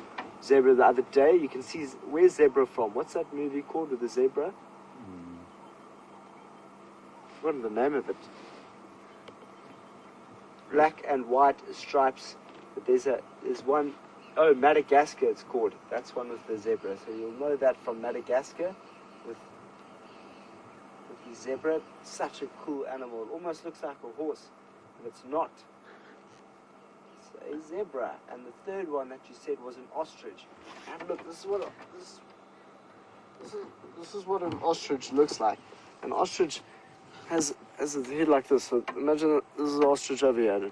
S3: zebra the other day. You can see, where's zebra from? What's that movie called with the zebra? What is the name of it? Black and white stripes. But there's one, oh, Madagascar it's called. That's one with the zebra. So you'll know that from Madagascar with the zebra. Such a cool animal. It almost looks like a horse, but it's not. It's a zebra. And the third one that you said was an ostrich. And look, this is what an ostrich looks like. An ostrich has a head like this. So imagine this is an ostrich over here.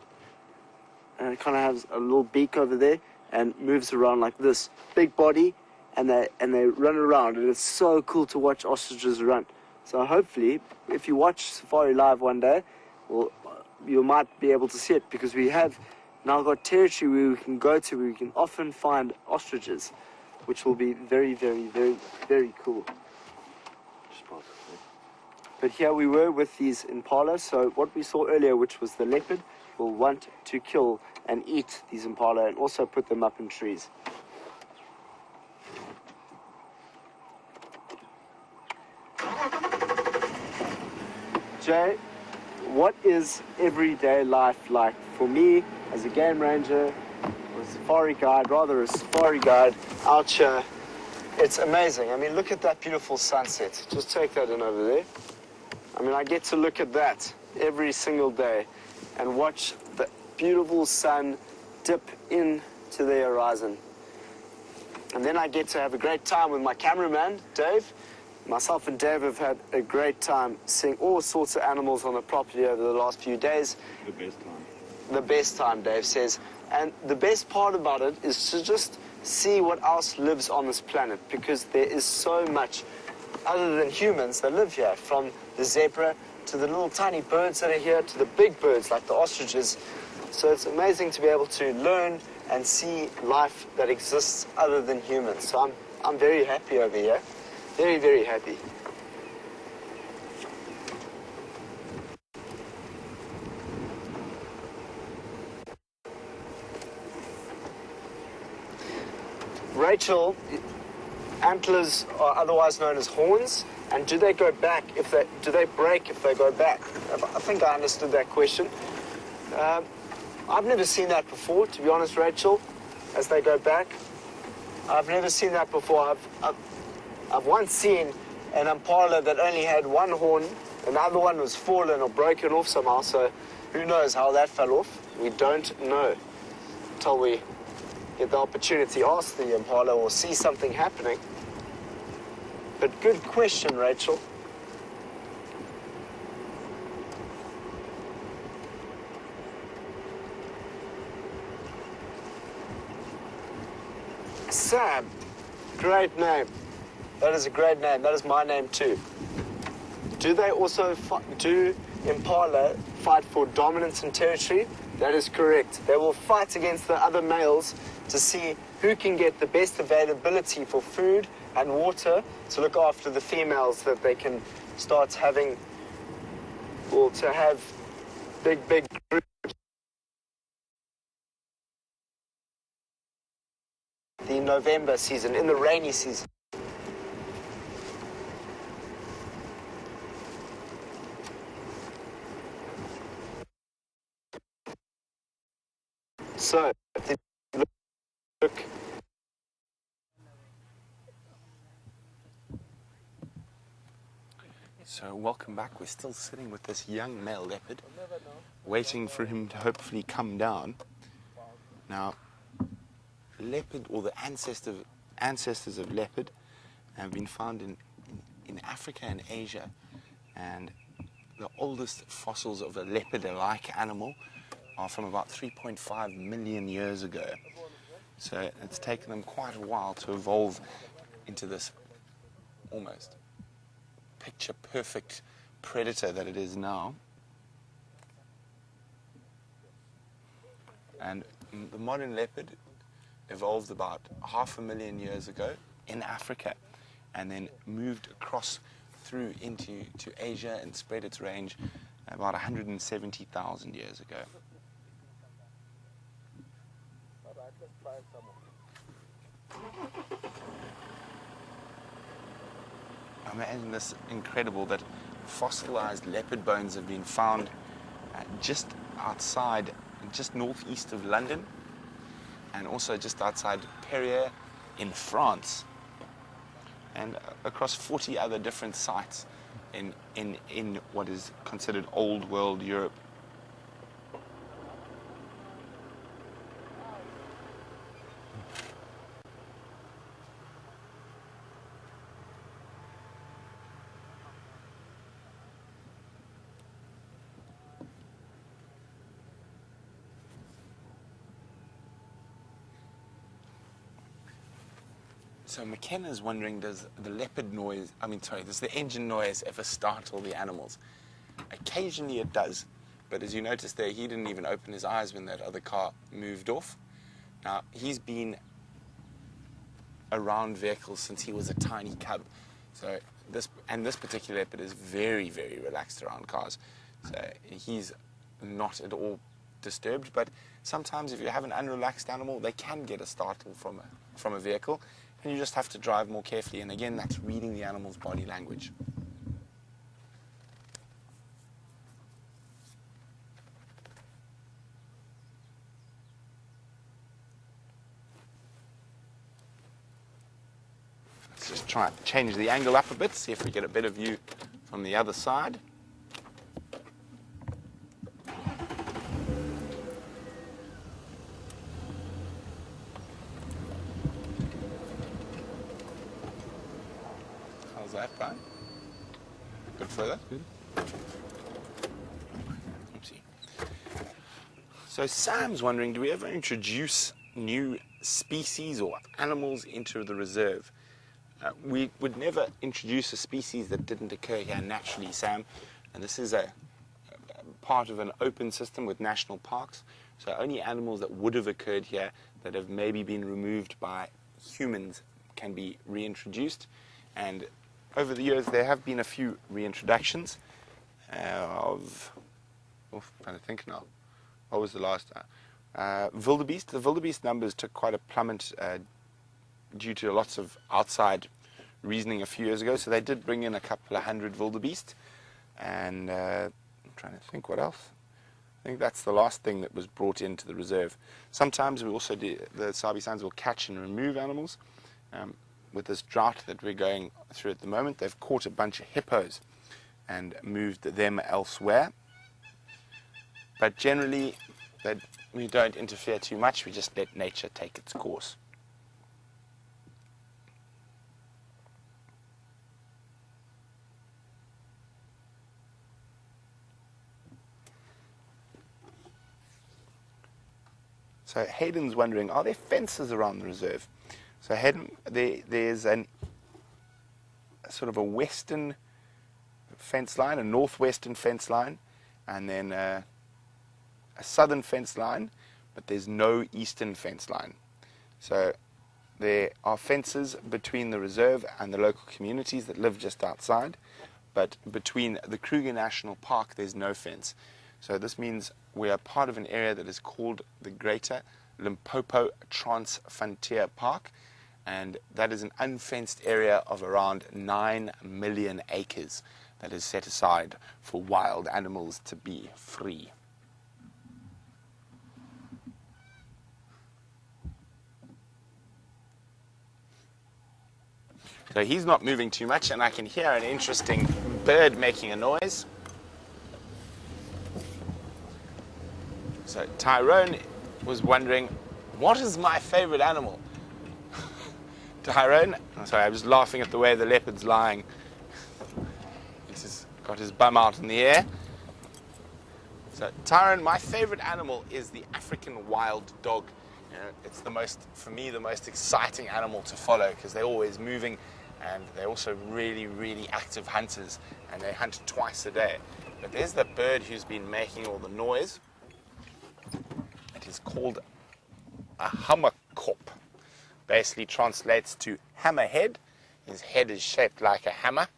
S3: And it kind of has a little beak over there and moves around like this. Big body, and they run around, and it's so cool to watch ostriches run. So hopefully, if you watch SafariLIVE one day, well, you might be able to see it, because we have now got territory where we can go to, where we can often find ostriches, which will be very, very, very, very cool. But here we were with these impala. So what we saw earlier, which was the leopard, will want to kill and eat these impala and also put them up in trees. Jay, what is everyday life like for me as a game ranger, or a safari guide, rather a safari guide out here? It's amazing. I mean, look at that beautiful sunset. Just take that in over there. I mean, I get to look at that every single day and watch the beautiful sun dip into the horizon. And then I get to have a great time with my cameraman, Dave. Myself and Dave have had a great time seeing all sorts of animals on the property over the last few days.
S2: The best time.
S3: The best time, Dave says. And the best part about it is to just see what else lives on this planet, because there is so much other than humans that live here, from the zebra to the little tiny birds that are here to the big birds like the ostriches. So it's amazing to be able to learn and see life that exists other than humans. So I'm very happy over here. Very, very happy. Rachel, antlers are otherwise known as horns, and do they go back do they break if they go back? I think I understood that question. I've never seen that before, to be honest, Rachel, as they go back. I've never seen that before. I've once seen an impala that only had one horn, and the other one was fallen or broken off somehow, so who knows how that fell off? We don't know until we get the opportunity to ask the impala or see something happening. But good question, Rachel. Sam, great name. That is a great name. That is my name too. Do they also do impala fight for dominance and territory? That is correct. They will fight against the other males to see who can get the best availability for food and water to look after the females, that they can start having, or to have big groups. The November season, in the rainy season. So, look.
S1: So welcome back. We're still sitting with this young male leopard, waiting for him to hopefully come down. Now, leopard, or the ancestors of leopard, have been found in Africa and Asia, and the oldest fossils of a leopard-like animal are from about 3.5 million years ago. So it's taken them quite a while to evolve into this almost picture-perfect predator that it is now. And the modern leopard evolved about 500,000 years ago in Africa, and then moved across through into Asia and spread its range about 170,000 years ago. I imagine this incredible that fossilized leopard bones have been found just outside, just northeast of London, and also just outside Perrier in France, and across 40 other different sites in what is considered old world Europe. So McKenna's wondering, does the engine noise ever startle the animals? Occasionally it does, but as you notice there, he didn't even open his eyes when that other car moved off. Now, he's been around vehicles since he was a tiny cub. So this particular leopard is very, very relaxed around cars. So he's not at all disturbed, but sometimes if you have an unrelaxed animal, they can get a startle from a vehicle. And you just have to drive more carefully. And again, that's reading the animal's body language. Let's just try and change the angle up a bit, see if we get a better view from the other side. How's that, Bryan? Good further? Good. Oopsie. So Sam's wondering, do we ever introduce new species or animals into the reserve? We would never introduce a species that didn't occur here naturally, Sam. And this is a part of an open system with national parks. So only animals that would have occurred here that have maybe been removed by humans can be reintroduced. And over the years, there have been a few reintroductions of... I'm trying to think now. What was the last? Wildebeest. The wildebeest numbers took quite a plummet due to lots of outside reasoning a few years ago. So they did bring in a couple of hundred wildebeest. And I'm trying to think what else. I think that's the last thing that was brought into the reserve. Sometimes we also do, the Sabi Sands will catch and remove animals. With this drought that we're going through at the moment, they've caught a bunch of hippos and moved them elsewhere. But generally, we don't interfere too much. We just let nature take its course. So Hayden's wondering, are there fences around the reserve? So Hayden, there's a sort of a western fence line, a northwestern fence line, and then a southern fence line, but there's no eastern fence line. So there are fences between the reserve and the local communities that live just outside, but between the Kruger National Park, there's no fence. So this means we are part of an area that is called the Greater Limpopo Trans-Frontier Park, and that is an unfenced area of around 9 million acres that is set aside for wild animals to be free. So he's not moving too much, and I can hear an interesting bird making a noise. So Tyrone was wondering, what is my favorite animal? Tyrone, sorry, I was laughing at the way the leopard's lying. He's just got his bum out in the air. So Tyrone, my favorite animal is the African wild dog. You know, it's for me, the most exciting animal to follow because they're always moving and they're also really, really active hunters, and they hunt twice a day. But there's the bird who's been making all the noise. It is called a hammerkop. Basically translates to hammerhead. His head is shaped like a hammer,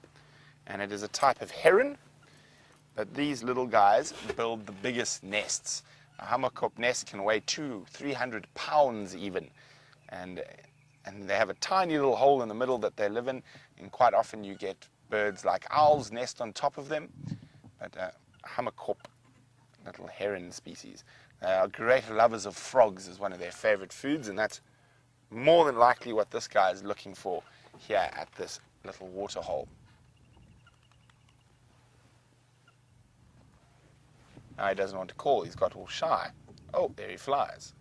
S1: and it is a type of heron. But these little guys build the biggest nests. A hammerkop nest can weigh 200-300 pounds even, and they have a tiny little hole in the middle that they live in, and quite often you get birds like owls nest on top of them. But hammerkop, little heron species. They are great lovers of frogs, is one of their favorite foods, and that's more than likely what this guy is looking for here at this little water hole. Now he doesn't want to call. He's got all shy. Oh, there he flies.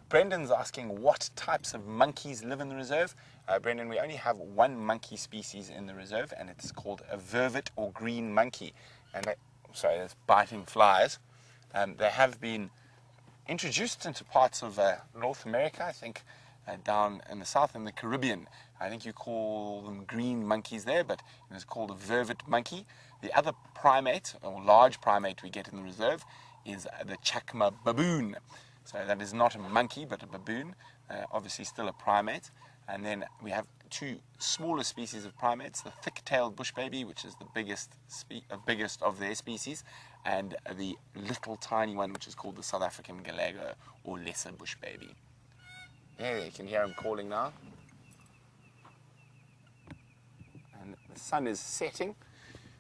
S1: Brendan's asking what types of monkeys live in the reserve. Brendan, we only have one monkey species in the reserve, and it's called a vervet or green monkey. And that's biting flies. They have been introduced into parts of North America, I think, down in the south, in the Caribbean. I think you call them green monkeys there, but it's called a vervet monkey. The other primate, or large primate we get in the reserve, is the chacma baboon. So that is not a monkey, but a baboon, obviously still a primate. And then we have two smaller species of primates, the thick-tailed bush baby, which is the biggest of their species, and the little tiny one, which is called the South African galago, or lesser bush baby. There, you can hear him calling now. And the sun is setting,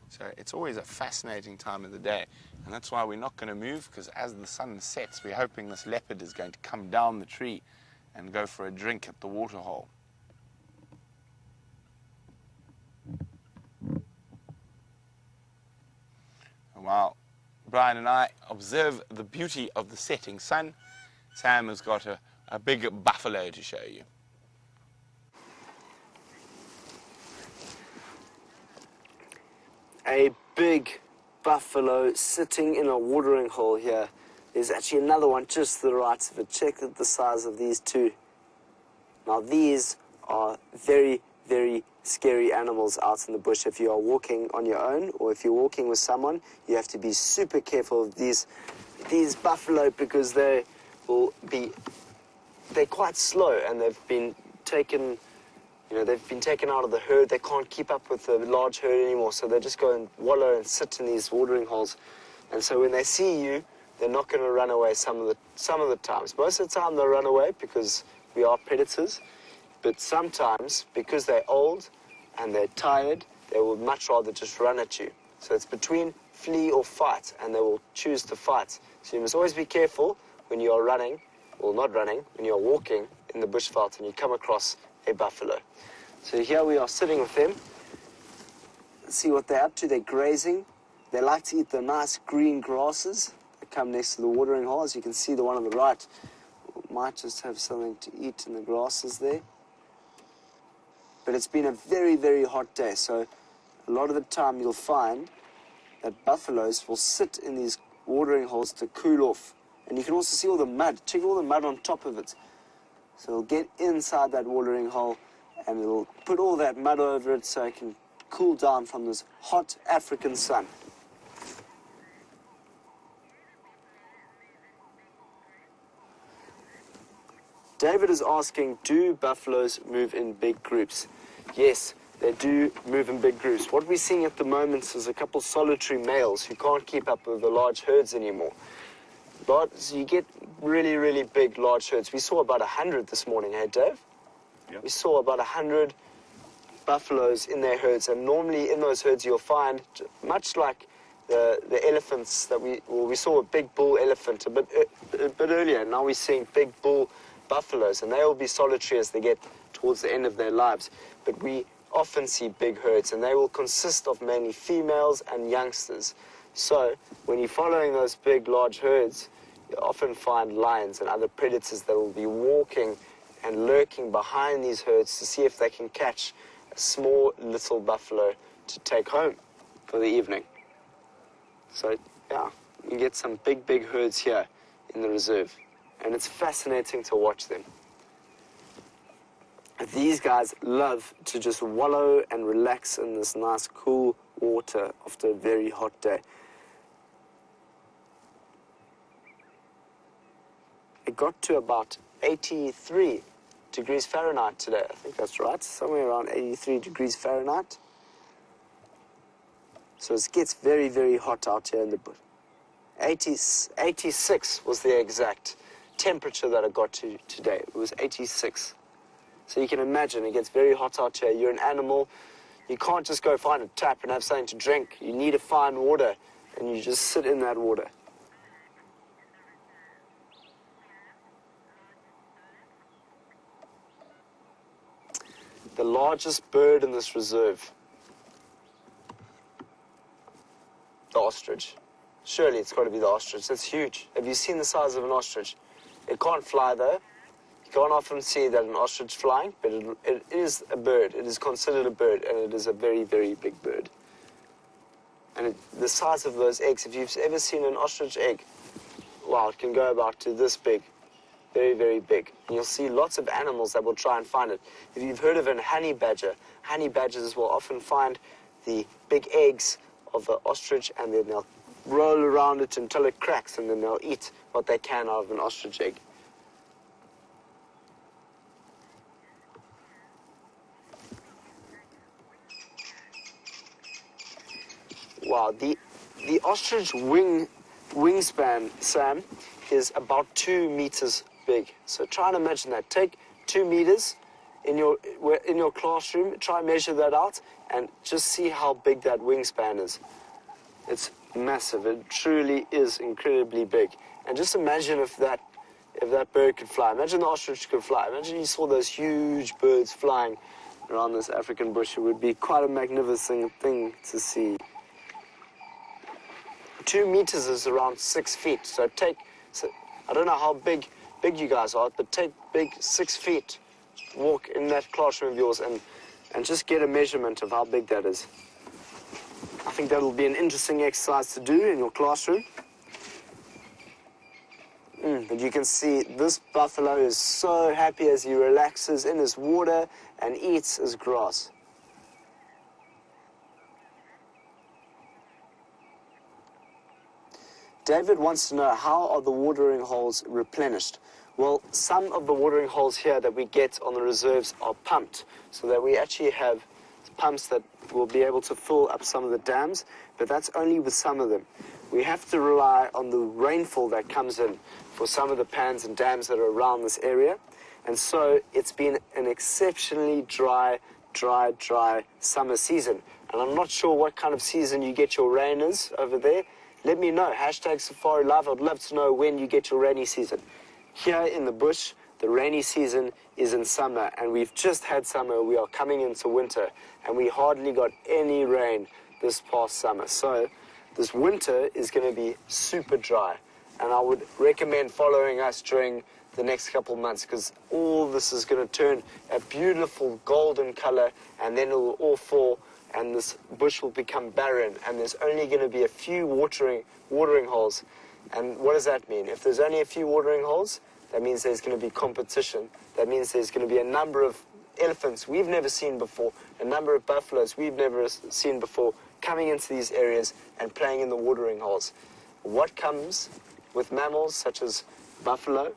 S1: so it's always a fascinating time of the day. And that's why we're not going to move, because as the sun sets, we're hoping this leopard is going to come down the tree and go for a drink at the waterhole. While Bryan and I observe the beauty of the setting sun, Sam has got a big buffalo to show you.
S3: A big buffalo sitting in a watering hole here. There's actually another one just to the right of it. Check the size of these two. Now these are very, very scary animals out in the bush. If you are walking on your own or if you're walking with someone, you have to be super careful of these buffalo, because they're quite slow, and they've been taken out of the herd. They can't keep up with the large herd anymore, so they just go and wallow and sit in these watering holes. And so when they see you, they're not going to run away some of the times. Most of the time they'll run away because we are predators, but sometimes because they're old and they're tired, they will much rather just run at you. So it's between flee or fight, and they will choose to fight. So you must always be careful when you are running, or not running, when you are walking in the bushveld and you come across a buffalo. So here we are sitting with them. Let's see what they're up to. They're grazing. They like to eat the nice green grasses that come next to the watering hole. As you can see, the one on the right might just have something to eat in the grasses there. But it's been a very, very hot day, so a lot of the time you'll find that buffaloes will sit in these watering holes to cool off. And you can also see all the mud. Check all the mud on top of it. So it'll get inside that watering hole and it'll put all that mud over it so it can cool down from this hot African sun. David is asking, do buffaloes move in big groups? Yes, they do move in big groups. What we're seeing at the moment is a couple solitary males who can't keep up with the large herds anymore. But you get really, really big, large herds. We saw about 100 this morning, hey, Dave? Yep. We saw about 100 buffaloes in their herds, and normally in those herds you'll find, much like the elephants that we saw a big bull elephant a bit earlier. Now we're seeing big bull buffaloes, and they will be solitary as they get towards the end of their lives. But we often see big herds, and they will consist of mainly females and youngsters. So when you're following those big, large herds, you often find lions and other predators that will be walking and lurking behind these herds to see if they can catch a small little buffalo to take home for the evening. So, yeah, you get some big, big herds here in the reserve, and it's fascinating to watch them. These guys love to just wallow and relax in this nice, cool water after a very hot day. It got to about 83 degrees Fahrenheit today. I think that's right, somewhere around 83 degrees Fahrenheit. So it gets very, very hot out here in the bush. 86 was the exact temperature that it got to today. It was 86. So you can imagine it gets very hot out here. You're an animal. You can't just go find a tap and have something to drink. You need to find water, and you just sit in that water. the largest bird in this reserve. The ostrich. Surely it's got to be the ostrich. That's huge. Have you seen the size of an ostrich? It can't fly though. You can't often see that an ostrich flying, but it is a bird. It is considered a bird, and it is a very, very big bird. And the size of those eggs, if you've ever seen an ostrich egg, wow, it can go about to this big. Very, very big. And you'll see lots of animals that will try and find it. If you've heard of a honey badgers will often find the big eggs of the ostrich, and then they'll roll around it until it cracks, and then they'll eat what they can out of an ostrich egg. Wow, the ostrich wingspan, Sam, is about 2 meters big. So try and imagine that. Take 2 meters in your classroom, try and measure that out, and just see how big that wingspan is. It's massive. It truly is incredibly big. And just imagine if that bird could fly. Imagine the ostrich could fly. Imagine you saw those huge birds flying around this African bush. It would be quite a magnificent thing to see. 2 meters is around 6 feet. So I don't know how big you guys are, but take big 6 feet, walk in that classroom of yours, and just get a measurement of how big that is. I think that'll be an interesting exercise to do in your classroom. But you can see this buffalo is so happy as he relaxes in his water and eats his grass. David wants to know, how are the watering holes replenished? Well, some of the watering holes here that we get on the reserves are pumped, so that we actually have pumps that will be able to fill up some of the dams, but that's only with some of them. We have to rely on the rainfall that comes in for some of the pans and dams that are around this area, and so it's been an exceptionally dry summer season. And I'm not sure what kind of season you get your rain is over there. Let me know. #SafariLIVE. I'd love to know when you get your rainy season. Here in the bush, the rainy season is in summer, and we've just had summer. We are coming into winter, and we hardly got any rain this past summer. So this winter is going to be super dry, and I would recommend following us during the next couple of months, because all this is going to turn a beautiful golden color, and then it will all fall, and this bush will become barren, and there's only going to be a few watering holes. And what does that mean? If there's only a few watering holes, that means there's going to be competition. That means there's going to be a number of elephants we've never seen before, a number of buffaloes we've never seen before, coming into these areas and playing in the watering holes. What comes with mammals such as buffalo,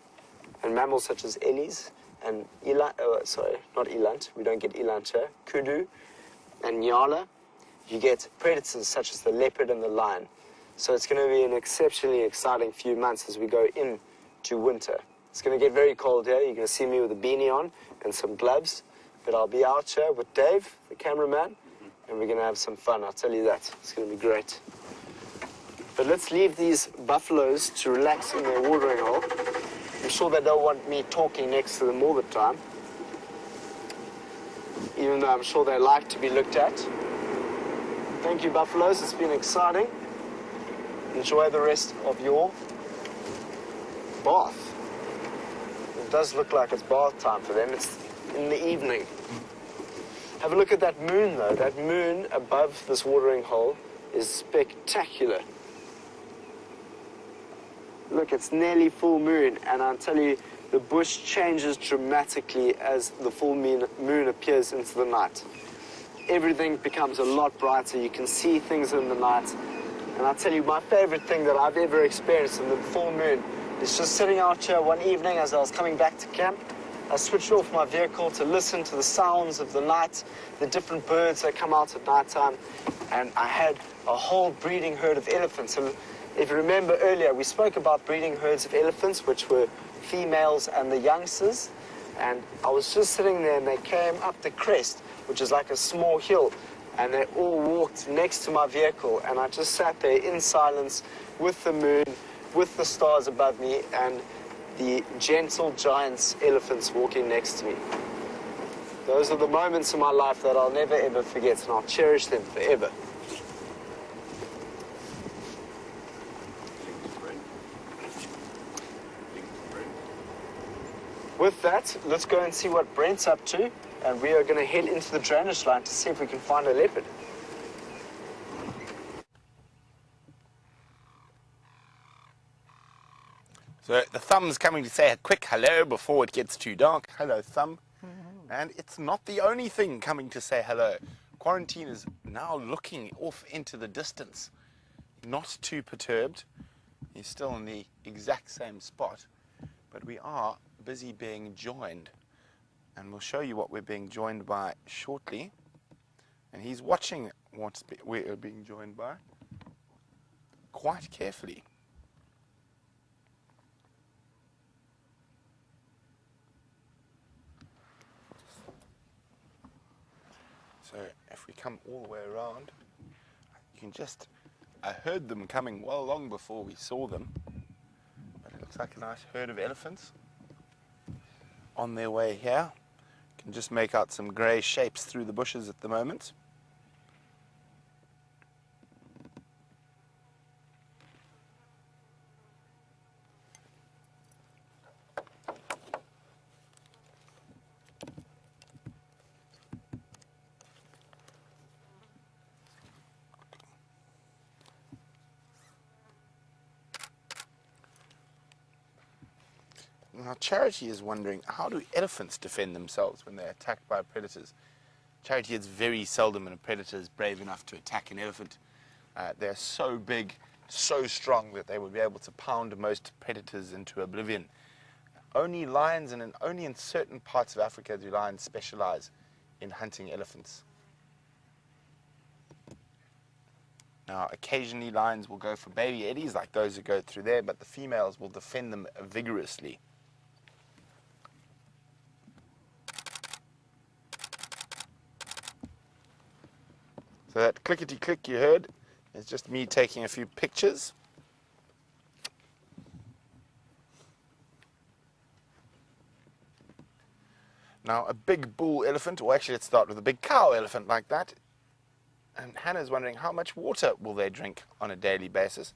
S3: and mammals such as ellies, and not eland, we don't get eland here, kudu, and nyala, you get predators such as the leopard and the lion. So it's going to be an exceptionally exciting few months as we go into winter. It's going to get very cold here. You're going to see me with a beanie on and some gloves, but I'll be out here with Dave, the cameraman, and we're going to have some fun, I'll tell you that. It's going to be great. But let's leave these buffaloes to relax in their watering hole. I'm sure they don't want me talking next to them all the time, even though I'm sure they like to be looked at. Thank you, buffaloes. It's been exciting. Enjoy the rest of your bath. It does look like it's bath time for them. It's in the evening. Have a look at that moon, though. That moon above this watering hole is spectacular. Look, it's nearly full moon, and I'll tell you, the bush changes dramatically as the full moon appears into the night. Everything becomes a lot brighter. You can see things in the night. And I'll tell you, my favorite thing that I've ever experienced in the full moon is just sitting out here one evening as I was coming back to camp. I switched off my vehicle to listen to the sounds of the night, the different birds that come out at night time, and I had a whole breeding herd of elephants. And if you remember earlier, we spoke about breeding herds of elephants, which were females and the youngsters, and I was just sitting there and they came up the crest, which is like a small hill, and they all walked next to my vehicle, and I just sat there in silence with the moon, with the stars above me, and the gentle giants elephants walking next to me. Those are the moments in my life that I'll never ever forget, and I'll cherish them forever. With that, let's go and see what Brent's up to, and we are going to head into the drainage line to see if we can find a leopard.
S1: So the Thumb's coming to say a quick hello before it gets too dark. Hello, Thumb. And it's not the only thing coming to say hello. Quarantine is now looking off into the distance. Not too perturbed. He's still in the exact same spot. But we are busy being joined. And we'll show you what we're being joined by shortly. And he's watching what we're being joined by quite carefully. So if we come all the way around, you can just, I heard them coming well long before we saw them, but it looks like a nice herd of elephants on their way here. You can just make out some grey shapes through the bushes at the moment. Now, Charity is wondering, how do elephants defend themselves when they're attacked by predators? Charity, it's very seldom when a predator is brave enough to attack an elephant. They're so big, so strong that they would be able to pound most predators into oblivion. Only lions, and only in certain parts of Africa do lions specialize in hunting elephants. Now, occasionally lions will go for baby eddies like those who go through there, but the females will defend them vigorously. So that clickety-click you heard is just me taking a few pictures. Now, a big bull elephant, or actually let's start with a big cow elephant like that. And Hannah's wondering, how much water will they drink on a daily basis?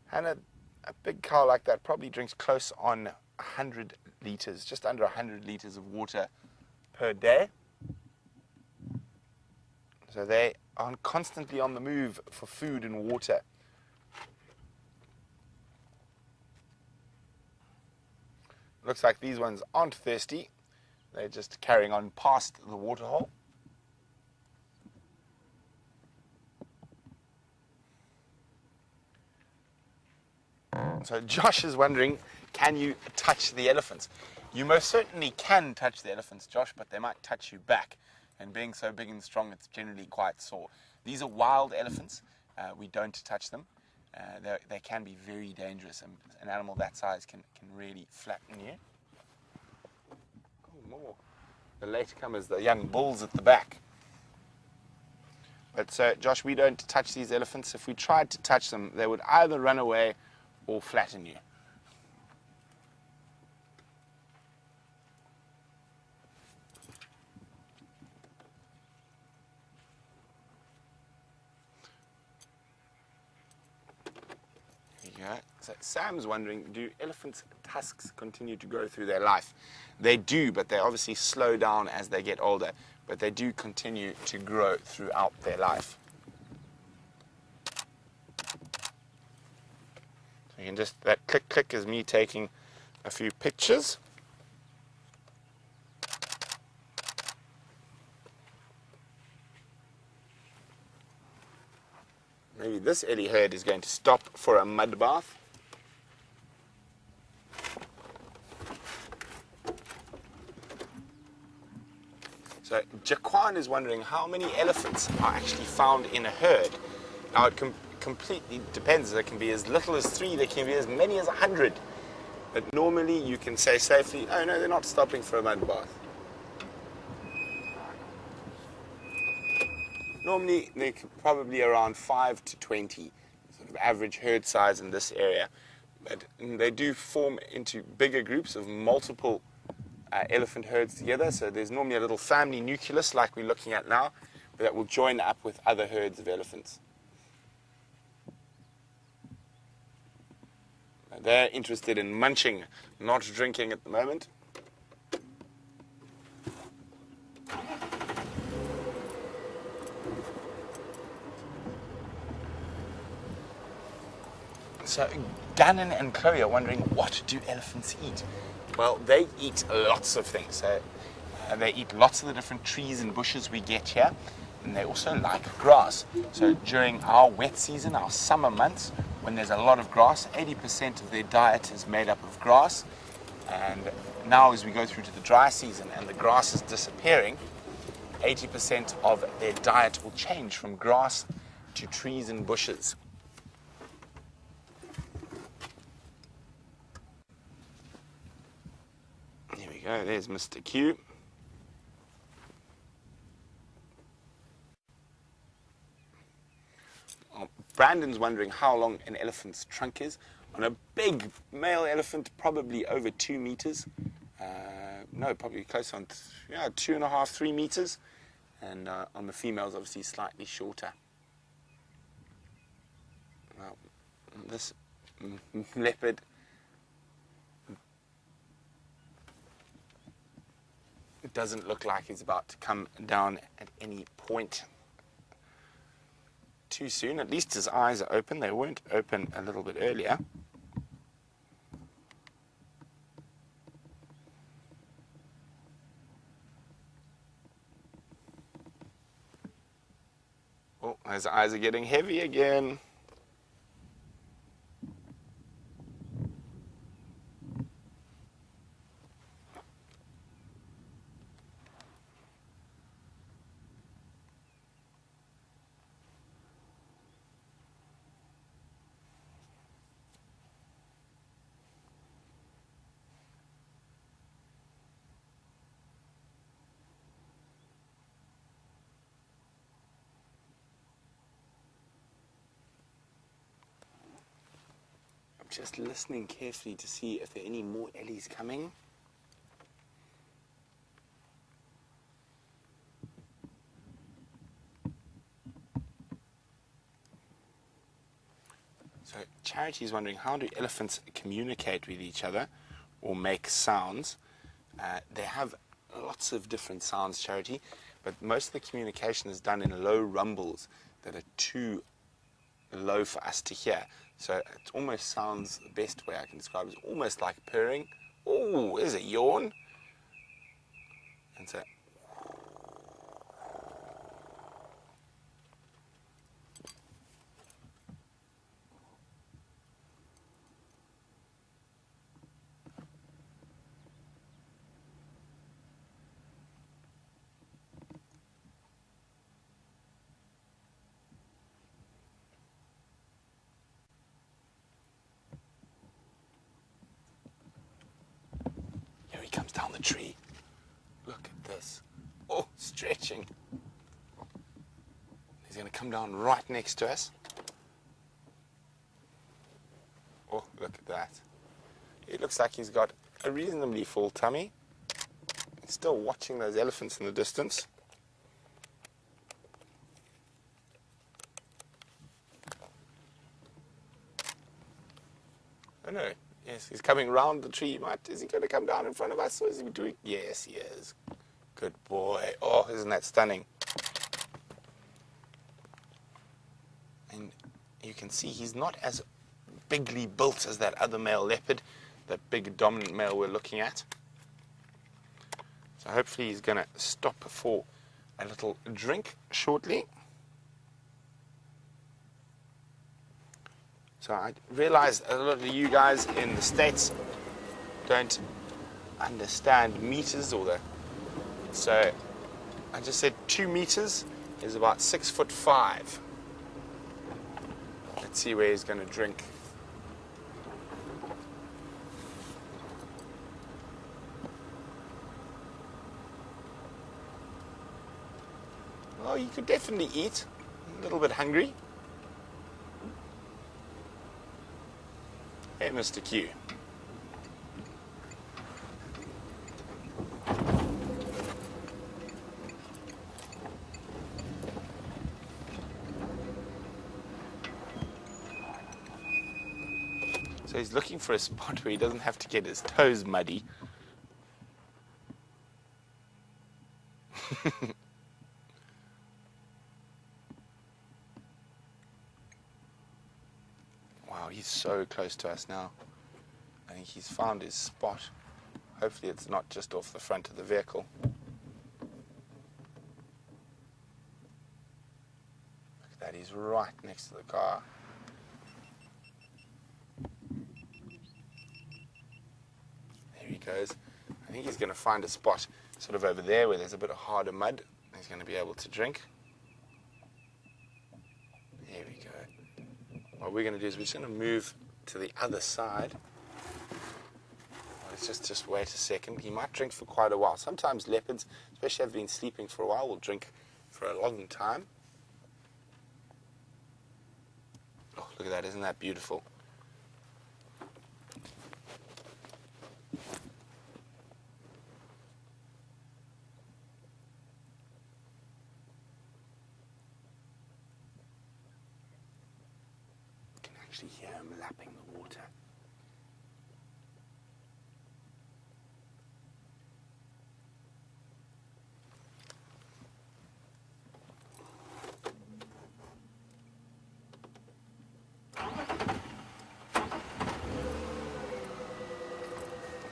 S1: Hannah, a big cow like that probably drinks close on 100 litres, just under 100 litres of water per day. So they are constantly on the move for food and water. Looks like these ones aren't thirsty. They're just carrying on past the waterhole. So Josh is wondering, can you touch the elephants? You most certainly can touch the elephants, Josh, but they might touch you back. And being so big and strong, it's generally quite sore. These are wild elephants. We don't touch them. They can be very dangerous. And an animal that size can really flatten you. Oh, more. The latecomers, the young bulls at the back. But so, Josh, we don't touch these elephants. If we tried to touch them, they would either run away or flatten you. So Sam's wondering, do elephants' tusks continue to grow through their life? They do, but they obviously slow down as they get older. But they do continue to grow throughout their life. So you can just, that click is me taking a few pictures. Maybe this Eddie herd is going to stop for a mud bath. So Jaquan is wondering how many elephants are actually found in a herd. Now it completely depends. There can be as little as 3, there can be as many as 100. But normally you can say safely, oh no, they're not stopping for a mud bath. Normally they're probably around 5 to 20, sort of average herd size in this area. But they do form into bigger groups of multiple elephant herds together. So there's normally a little family nucleus like we're looking at now that will join up with other herds of elephants. They're interested in munching, not drinking at the moment. So Gannon and Chloe are wondering, what do elephants eat? Well, they eat lots of things. So they eat lots of the different trees and bushes we get here, and they also like grass. So during our wet season, our summer months, when there's a lot of grass, 80% of their diet is made up of grass. And now as we go through to the dry season and the grass is disappearing, 80% of their diet will change from grass to trees and bushes. Here we go, there's Mr. Q. Brandon's wondering how long an elephant's trunk is. On a big male elephant, probably over 2 meters. No, probably close on 2.5, 3 meters. And on the females, obviously slightly shorter. Well, this leopard, it doesn't look like he's about to come down at any point too soon. At least his eyes are open. They weren't open a little bit earlier. Oh, his eyes are getting heavy again. Just listening carefully to see if there are any more ellies coming. So Charity is wondering, how do elephants communicate with each other or make sounds? They have lots of different sounds, Charity, but most of the communication is done in low rumbles that are too low for us to hear. So it almost sounds, the best way I can describe it is almost like purring. Oh, there's a yawn. And so he comes down the tree. Look at this. Oh, stretching. He's going to come down right next to us. Oh, look at that. It looks like he's got a reasonably full tummy. He's still watching those elephants in the distance. Oh no. Yes, he's coming round the tree. Is he going to come down in front of us? What is he doing? Yes, he is. Good boy. Oh, isn't that stunning? And you can see he's not as bigly built as that other male leopard, that big dominant male we're looking at. So hopefully he's going to stop for a little drink shortly. So I realize a lot of you guys in the States don't understand meters so I just said 2 meters is about 6'5". Let's see where he's going to drink. Well, you could definitely eat. A little bit hungry. Hey, Mr. Q. So he's looking for a spot where he doesn't have to get his toes muddy. Wow, he's so close to us now. I think he's found his spot. Hopefully it's not just off the front of the vehicle. Look at that, he's right next to the car. There he goes. I think he's going to find a spot sort of over there where there's a bit of harder mud. He's going to be able to drink. There we go. What we're going to do is we're just going to move to the other side. Let's just wait a second. He might drink for quite a while. Sometimes leopards, especially if they've been sleeping for a while, will drink for a long time. Oh, look at that. Isn't that beautiful? You can actually hear him lapping the water.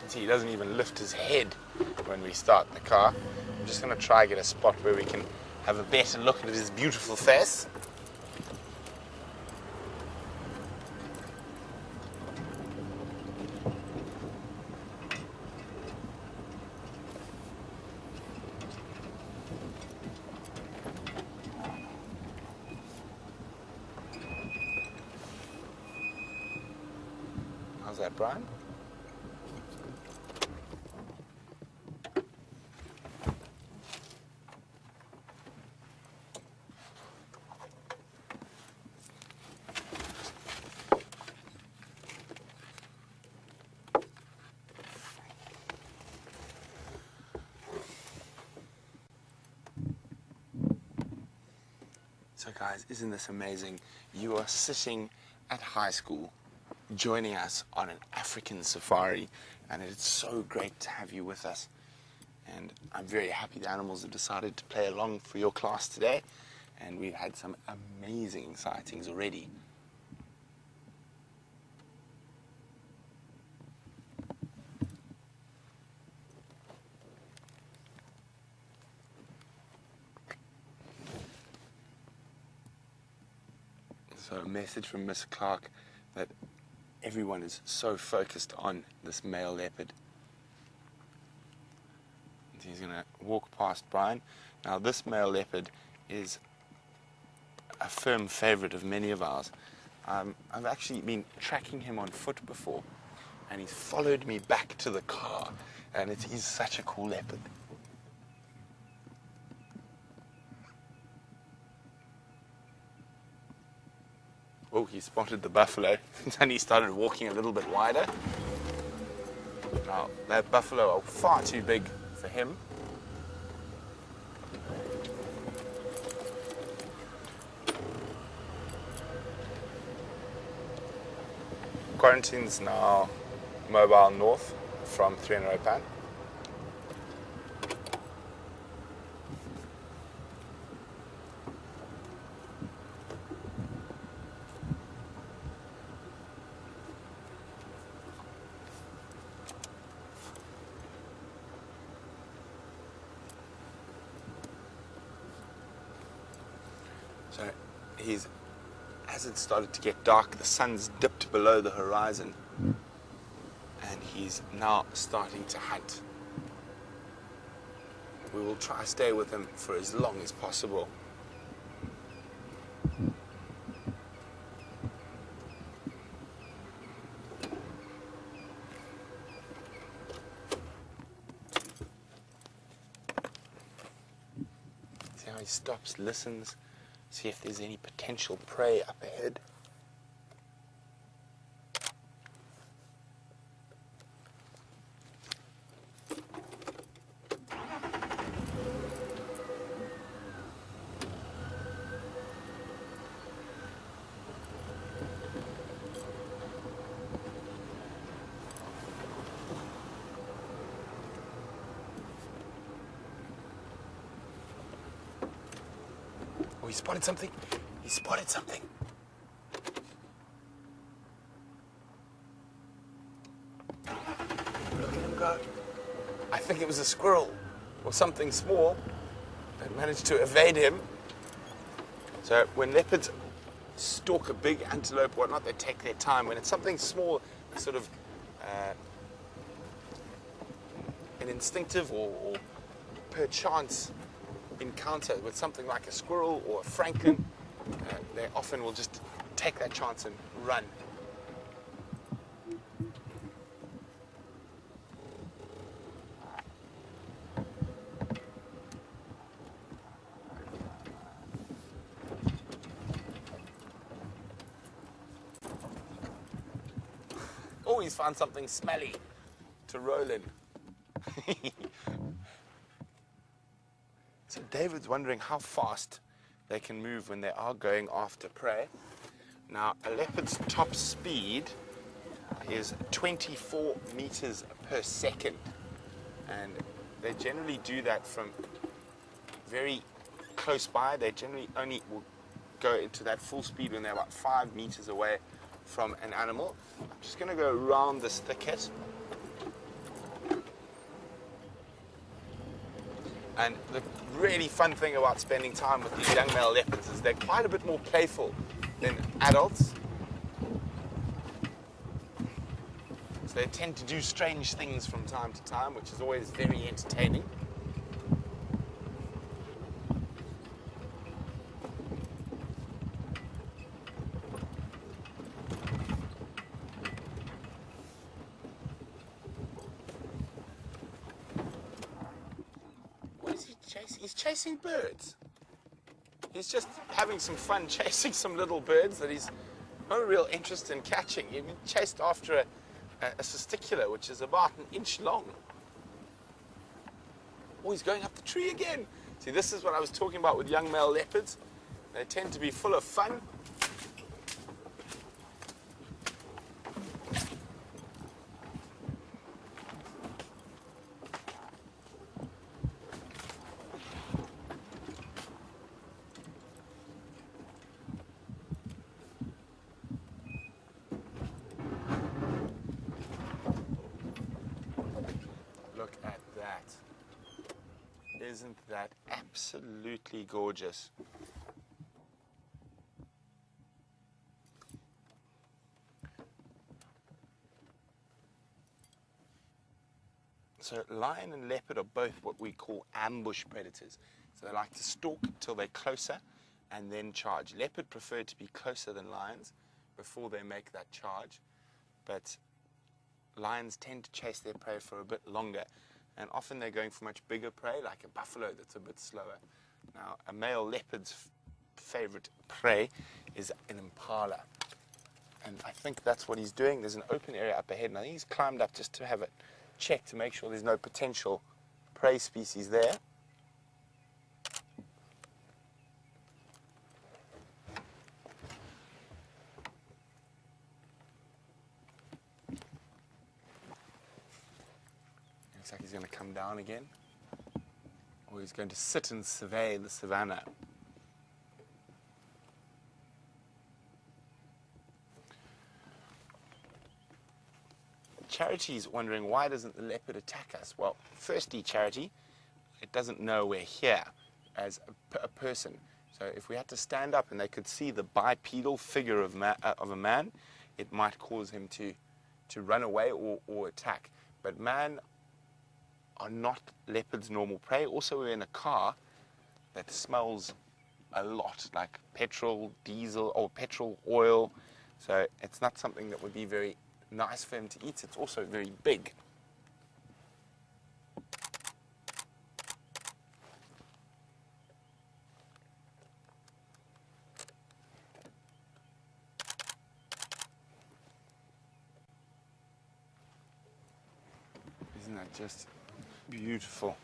S1: See, he doesn't even lift his head when we start the car. I'm just going to try and get a spot where we can have a better look at his beautiful face. How's that, Bryan? So guys, isn't this amazing? You are sitting at high school, joining us on an African safari, and it's so great to have you with us. And I'm very happy the animals have decided to play along for your class today, and we've had some amazing sightings already. So a message from Miss Clark that everyone is so focused on this male leopard. And he's going to walk past Bryan. Now this male leopard is a firm favorite of many of ours. I've actually been tracking him on foot before, and he's followed me back to the car, and he's such a cool leopard. Oh, he spotted the buffalo, and he started walking a little bit wider. Now, that buffalo are far too big for him. Quarantine's now mobile north from 3-in-a-row. So as it started to get dark, the sun's dipped below the horizon, and he's now starting to hunt. We will try to stay with him for as long as possible. See how he stops, listens, see if there's any potential prey up ahead. spotted something. He spotted something. Look at him go. I think it was a squirrel or something small that managed to evade him. So when leopards stalk a big antelope or whatnot, they take their time. When it's something small, sort of an instinctive or perchance encounter with something like a squirrel or a francolin, they often will just take that chance and run. Oh, he's found something smelly to roll in. So David's wondering how fast they can move when they are going after prey. Now, a leopard's top speed is 24 meters per second. And they generally do that from very close by. They generally only will go into that full speed when they're about 5 meters away from an animal. I'm just going to go around this thicket. And the really fun thing about spending time with these young male leopards is they're quite a bit more playful than adults. So they tend to do strange things from time to time, which is always very entertaining. He's chasing birds. He's just having some fun chasing some little birds that he's no real interest in catching. He chased after a testicular, which is about an inch long. Oh, he's going up the tree again. See, this is what I was talking about with young male leopards. They tend to be full of fun. Look at that. Isn't that absolutely gorgeous? So lion and leopard are both what we call ambush predators. So they like to stalk till they're closer and then charge. Leopard prefer to be closer than lions before they make that charge, but lions tend to chase their prey for a bit longer, and often they're going for much bigger prey, like a buffalo that's a bit slower. Now, a male leopard's favorite prey is an impala, and I think that's what he's doing. There's an open area up ahead, and I think he's climbed up just to have it checked to make sure there's no potential prey species there. Looks like he's going to come down again, or he's going to sit and survey the savannah. Charity's wondering, why doesn't the leopard attack us? Well, firstly, Charity, it doesn't know we're here as a person. So if we had to stand up and they could see the bipedal figure of a man, it might cause him to run away or attack. But man are not leopard's normal prey. Also, we're in a car that smells a lot like petrol, diesel, or petrol, oil. So it's not something that would be very nice for him to eat. It's also very big. Isn't that just beautiful?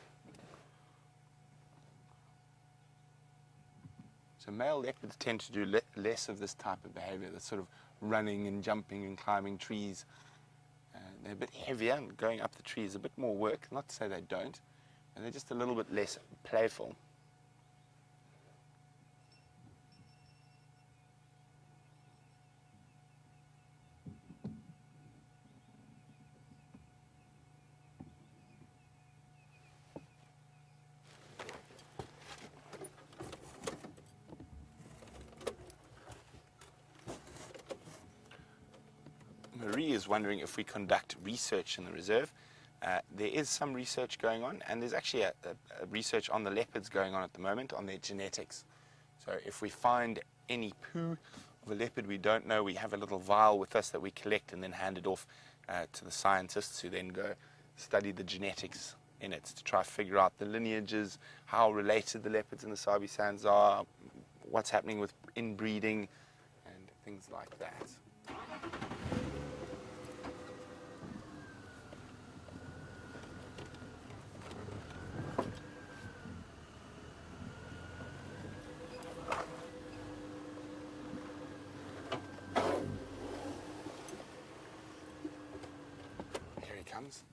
S1: So male leopards tend to do less of this type of behavior, the sort of running and jumping and climbing trees. They're a bit heavier, and going up the tree is a bit more work. Not to say they don't, but they're just a little bit less playful. Marie is wondering if we conduct research in the reserve. There is some research going on, and there's actually a research on the leopards going on at the moment on their genetics. So if we find any poo of a leopard we don't know, we have a little vial with us that we collect and then hand it off to the scientists, who then go study the genetics in it to try to figure out the lineages, how related the leopards in the Sabi Sands are, what's happening with inbreeding, and things like that. Here he comes.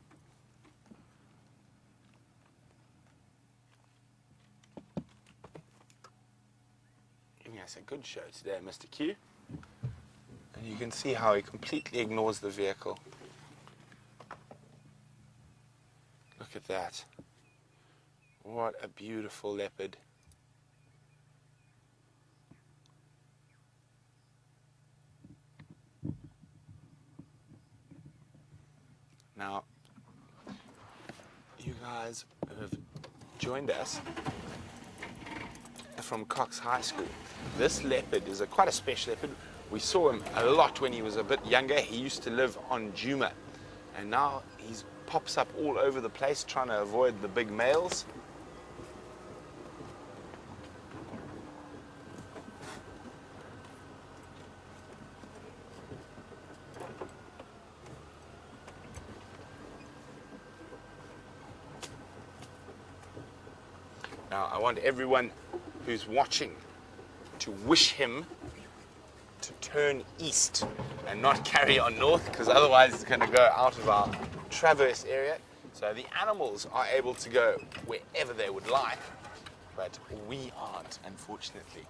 S1: Giving us a good show today, Mr. Q. And you can see how he completely ignores the vehicle. Look at that. What a beautiful leopard. Now, you guys have joined us from Cox High School. This leopard is quite a special leopard. We saw him a lot when he was a bit younger. He used to live on Djuma, and now he pops up all over the place trying to avoid the big males. Now, I want everyone who's watching to wish him to turn east and not carry on north, because otherwise it's going to go out of our traverse area. So the animals are able to go wherever they would like, but we aren't, unfortunately.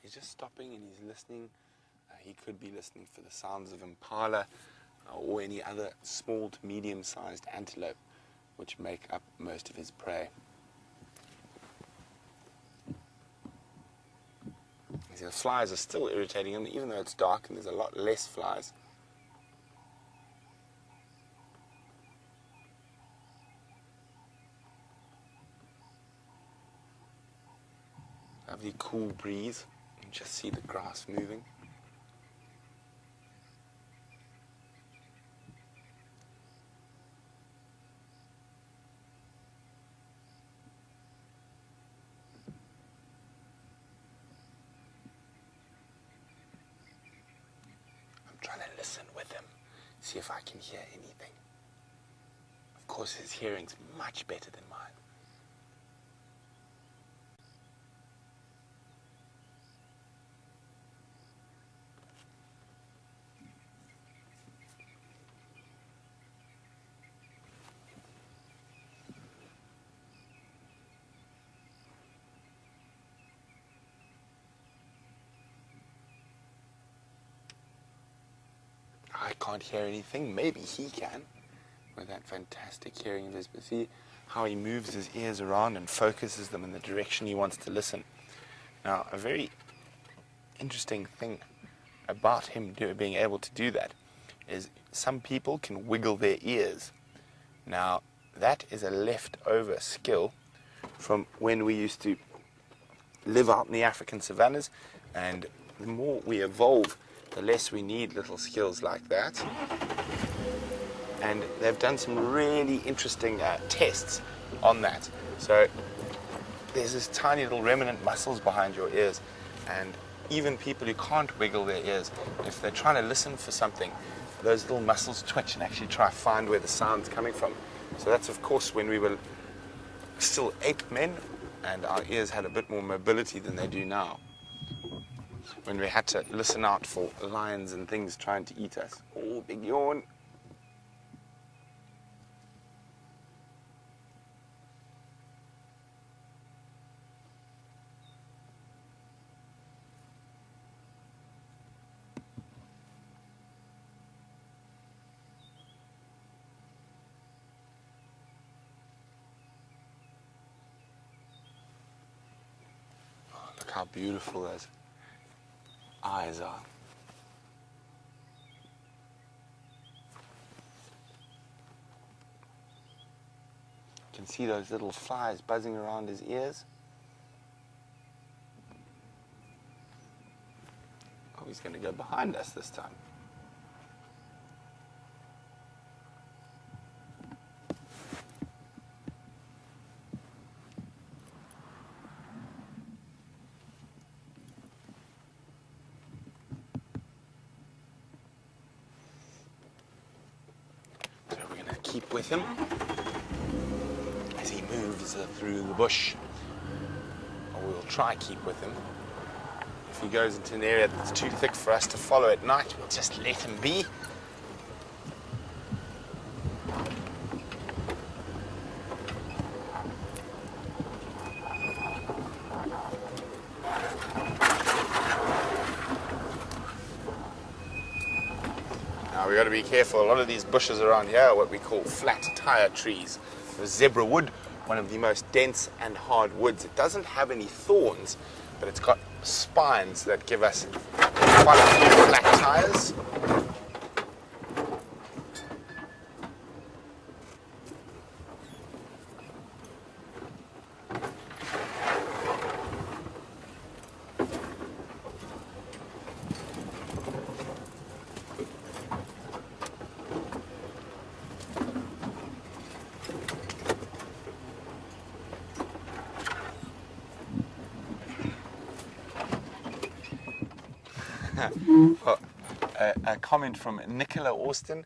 S1: He's just stopping and he's listening. He could be listening for the sounds of impala or any other small to medium-sized antelope, which make up most of his prey. You see, the flies are still irritating him, even though it's dark and there's a lot less flies. Lovely cool breeze. You can just see the grass moving. I'm trying to listen with him, see if I can hear anything. Of course, his hearing's much better than mine. I can't hear anything. Maybe he can, with that fantastic hearing of his. But see how he moves his ears around and focuses them in the direction he wants to listen. Now, a very interesting thing about him being able to do that is some people can wiggle their ears. Now, that is a leftover skill from when we used to live out in the African savannas, and the more we evolve, the less we need little skills like that. And they've done some really interesting tests on that. So there's this tiny little remnant muscles behind your ears, and even people who can't wiggle their ears, if they're trying to listen for something, those little muscles twitch and actually try to find where the sound's coming from. So that's, of course, when we were still ape men and our ears had a bit more mobility than they do now, when we had to listen out for lions and things trying to eat us. Oh, big yawn. how beautiful those eyes are. You can see those little flies buzzing around his ears. Oh, he's going to go behind us this time. So we're going to keep with him as he moves through the bush. Or we'll try keep with him. If he goes into an area that's too thick for us to follow at night, we'll just let him be. Now we've got to be careful. A lot of these bushes around here are what we call flat tire trees. The zebra wood, one of the most dense and hard woods. It doesn't have any thorns, but it's got spines that give us quite a few flat tires. Well, a comment from Nicola Austin,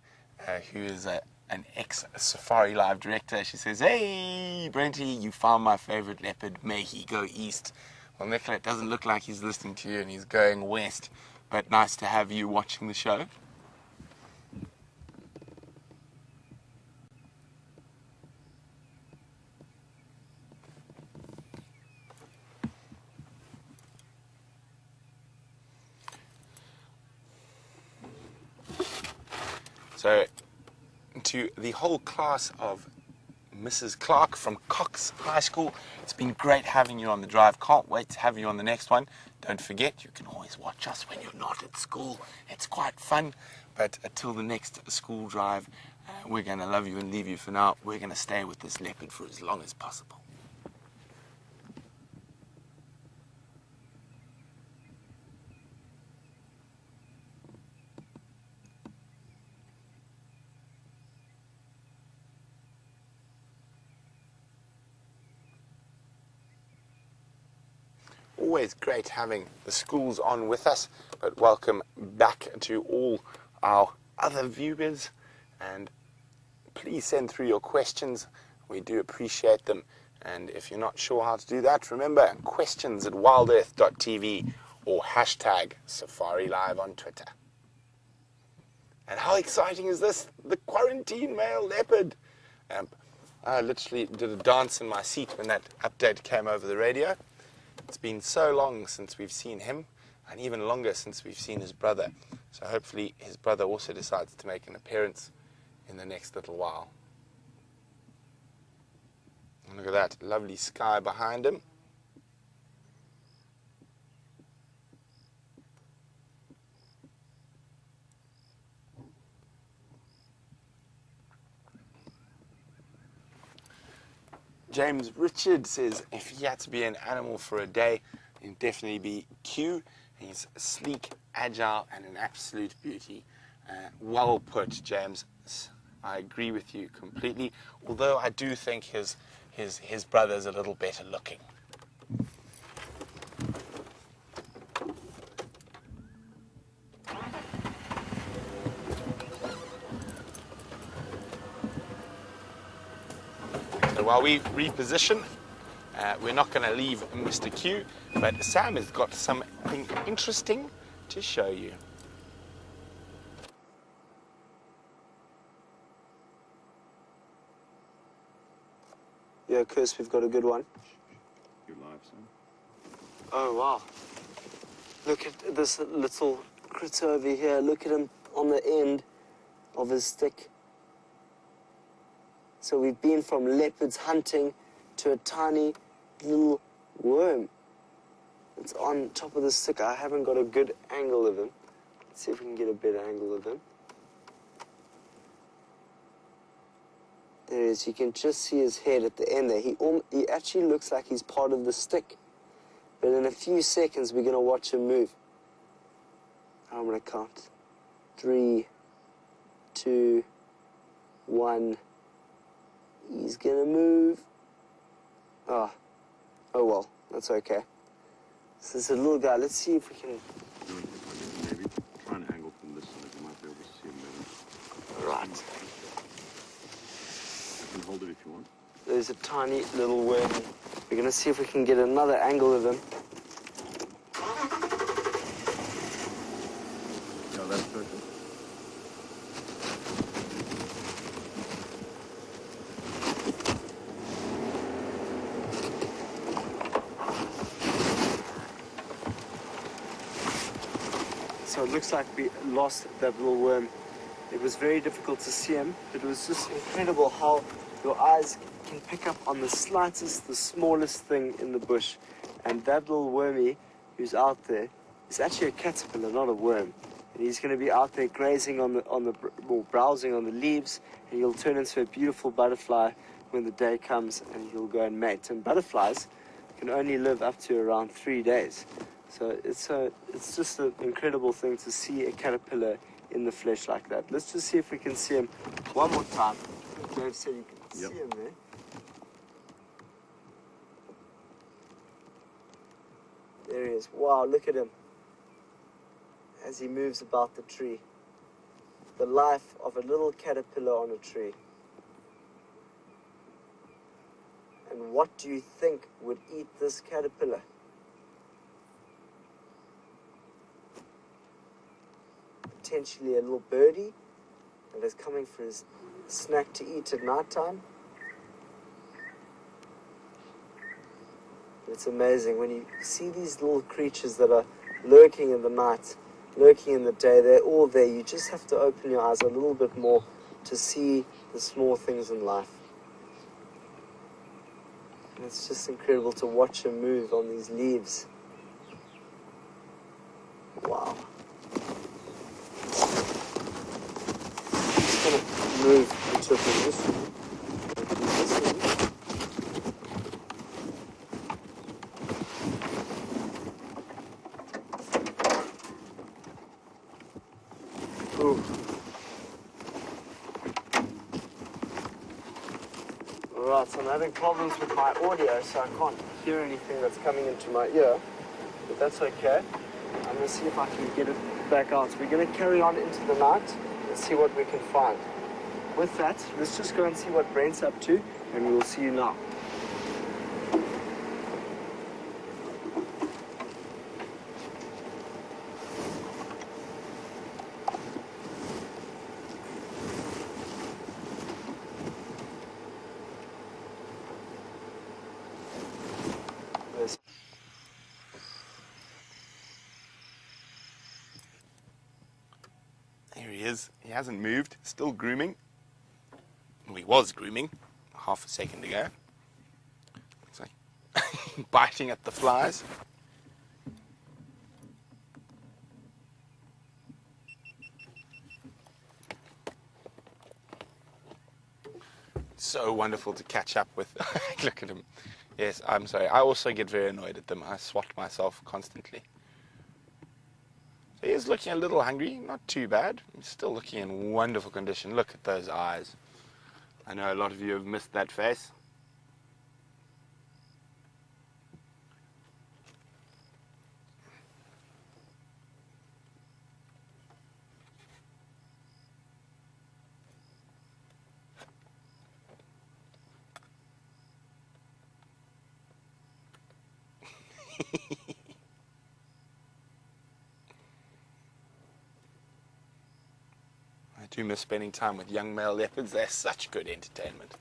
S1: who is an ex-SafariLIVE director. She says, "Hey, Brenty, you found my favorite leopard. May he go east." Well, Nicola, it doesn't look like he's listening to you and he's going west, but nice to have you watching the show. So, to the whole class of Mrs. Clark from Cox High School, it's been great having you on the drive. Can't wait to have you on the next one. Don't forget, you can always watch us when you're not at school. It's quite fun. But until the next school drive, we're going to love you and leave you for now. We're going to stay with this leopard for as long as possible. Always great having the schools on with us, but welcome back to all our other viewers, and please send through your questions. We do appreciate them, and if you're not sure how to do that, remember, questions@wildearth.tv or hashtag SafariLIVE on Twitter. And how exciting is this? The quarantine male leopard. I literally did a dance in my seat when that update came over the radio. It's been so long since we've seen him, and even longer since we've seen his brother. So hopefully his brother also decides to make an appearance in the next little while. And look at that lovely sky behind him. James Richard says if he had to be an animal for a day, it'd definitely be Q. He's sleek, agile, and an absolute beauty. Well put, James. I agree with you completely. Although I do think his brother's a little better looking. So while we reposition, we're not going to leave Mr. Q, but Sam has got something interesting to show you.
S3: Yeah, Kirsten, we've got a good one.
S2: You're live, son.
S3: Oh, wow. Look at this little critter over here. Look at him on the end of his stick. So we've been from leopards hunting to a tiny little worm. It's on top of the stick. I haven't got a good angle of him. Let's see if we can get a better angle of him. There he is. You can just see his head at the end there. He actually looks like he's part of the stick. But in a few seconds, we're going to watch him move. I'm going to count. 3, 2, 1. He's going to move. Oh well, that's okay. So this is a little guy. Let's see if we can...
S2: Maybe try an angle from this side. You might be able to see him better.
S3: Right.
S2: I can hold it if you want.
S3: There's a tiny little worm. We're going to see if we can get another angle of him.
S2: Yeah, that's perfect.
S3: So it looks like we lost that little worm. It was very difficult to see him, but it was just incredible how your eyes can pick up on the slightest, the smallest thing in the bush. And that little wormy who's out there is actually a caterpillar, not a worm. And he's going to be out there grazing or browsing on the leaves, and he'll turn into a beautiful butterfly when the day comes, and he'll go and mate. And butterflies can only live up to around 3 days. So it's just an incredible thing to see a caterpillar in the flesh like that. Let's just see if we can see him one more time. Dave said you can see him there. There he is. Wow, look at him as he moves about the tree. The life of a little caterpillar on a tree. And what do you think would eat this caterpillar? Potentially a little birdie that is coming for his snack to eat at night time. It's amazing when you see these little creatures that are lurking in the night, lurking in the day. They're all there. You just have to open your eyes a little bit more to see the small things in life. And it's just incredible to watch him move on these leaves. Wow. Just going to move into a position. Alright, so I'm having problems with my audio, so I can't hear anything that's coming into my ear. But that's okay. I'm going to see if I can get it back out. So we're going to carry on into the night and see what we can find. With that, let's just go and see what Brent's up to, and we'll see you now.
S1: There he is. He hasn't moved. Still grooming. Well, he was grooming half a second ago. Looks like biting at the flies. So wonderful to catch up with. Look at him. Yes, I'm sorry. I also get very annoyed at them. I swat myself constantly. So he is looking a little hungry. Not too bad. He's still looking in wonderful condition. Look at those eyes. I know a lot of you have missed that face. I do miss spending time with young male leopards. They're such good entertainment.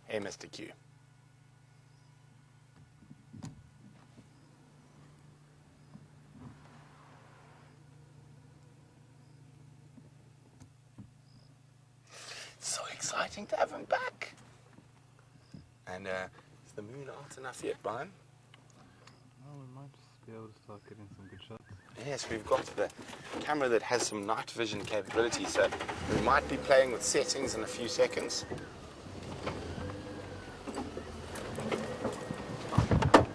S1: Hey, Mr. Q. It's so exciting to have him back. And the moon out enough yet, Bryan?
S4: Well, we might just be able to start getting some good shots.
S1: Yes, we've got the camera that has some night vision capability, so we might be playing with settings in a few seconds.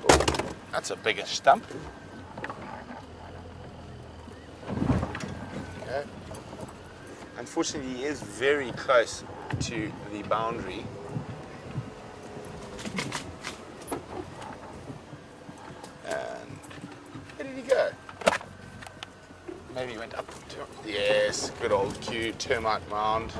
S1: Oh, that's a bigger stump. Okay. Unfortunately, he is very close to the boundary. And where did he go? Maybe he went up to, yes, good old cue, termite mound.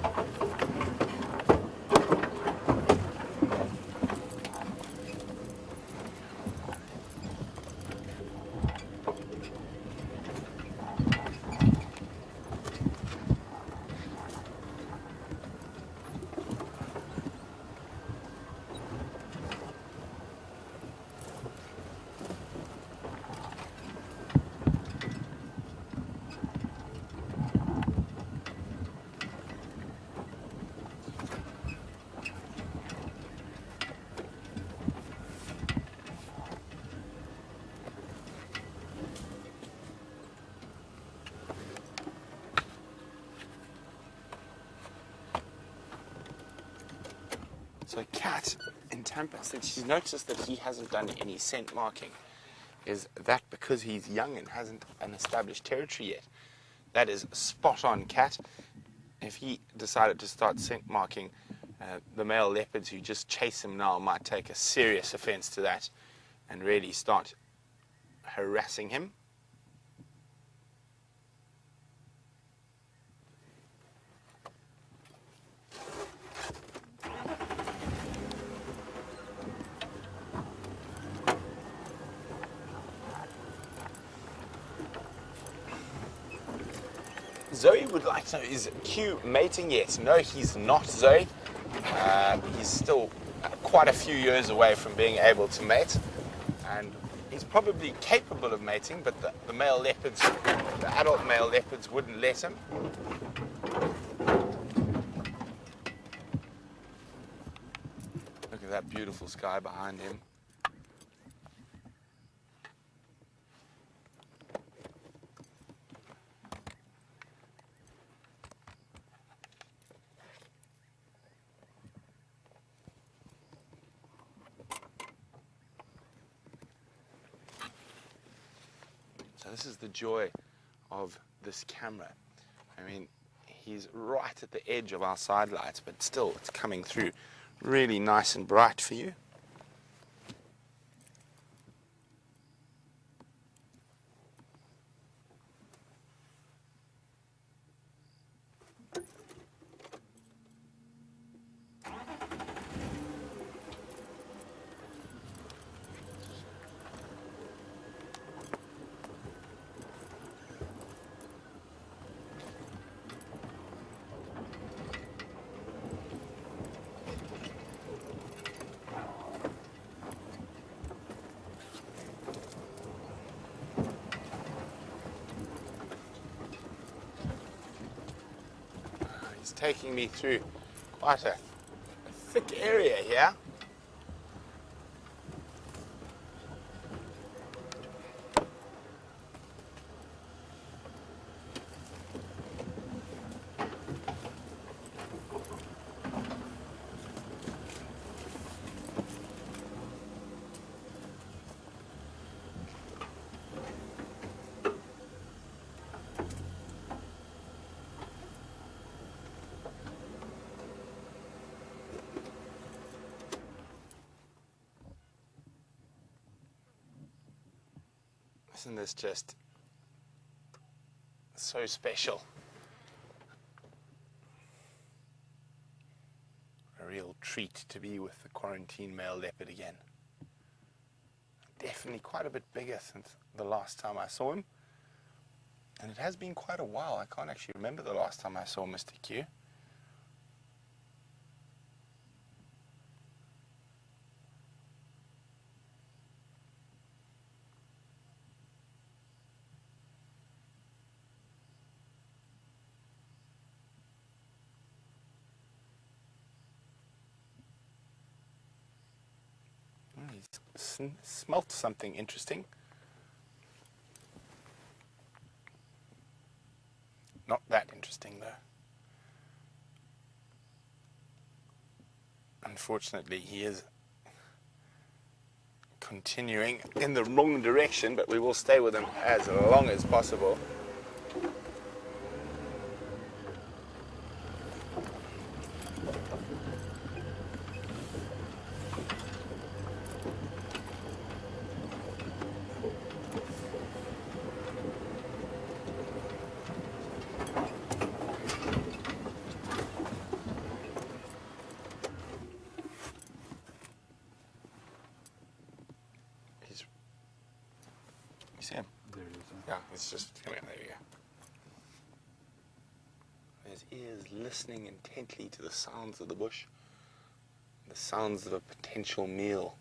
S1: So Kat in Tampa said she's noticed that he hasn't done any scent marking. Is that because he's young and hasn't an established territory yet? That is spot on, Kat. If he decided to start scent marking, the male leopards who just chase him now might take a serious offense to that and really start harassing him. Zoe would like to know, is Q mating yet? No, he's not, Zoe. He's still quite a few years away from being able to mate. And he's probably capable of mating, but the male leopards, the adult male leopards wouldn't let him. Look at that beautiful sky behind him. So this is the joy of this camera. I mean, he's right at the edge of our side lights, but still it's coming through really nice and bright for you. He's taking me through quite a thick area here. Isn't this just so special? A real treat to be with the quarantine male leopard again. Definitely quite a bit bigger since the last time I saw him. And it has been quite a while. I can't actually remember the last time I saw Mr. Q. smelt something interesting. Not that interesting, though. Unfortunately, he is continuing in the wrong direction, but we will stay with him as long as possible. See him?
S4: There it is.
S1: Yeah, it's just coming out. There we go. His ears listening intently to the sounds of the bush, the sounds of a potential meal.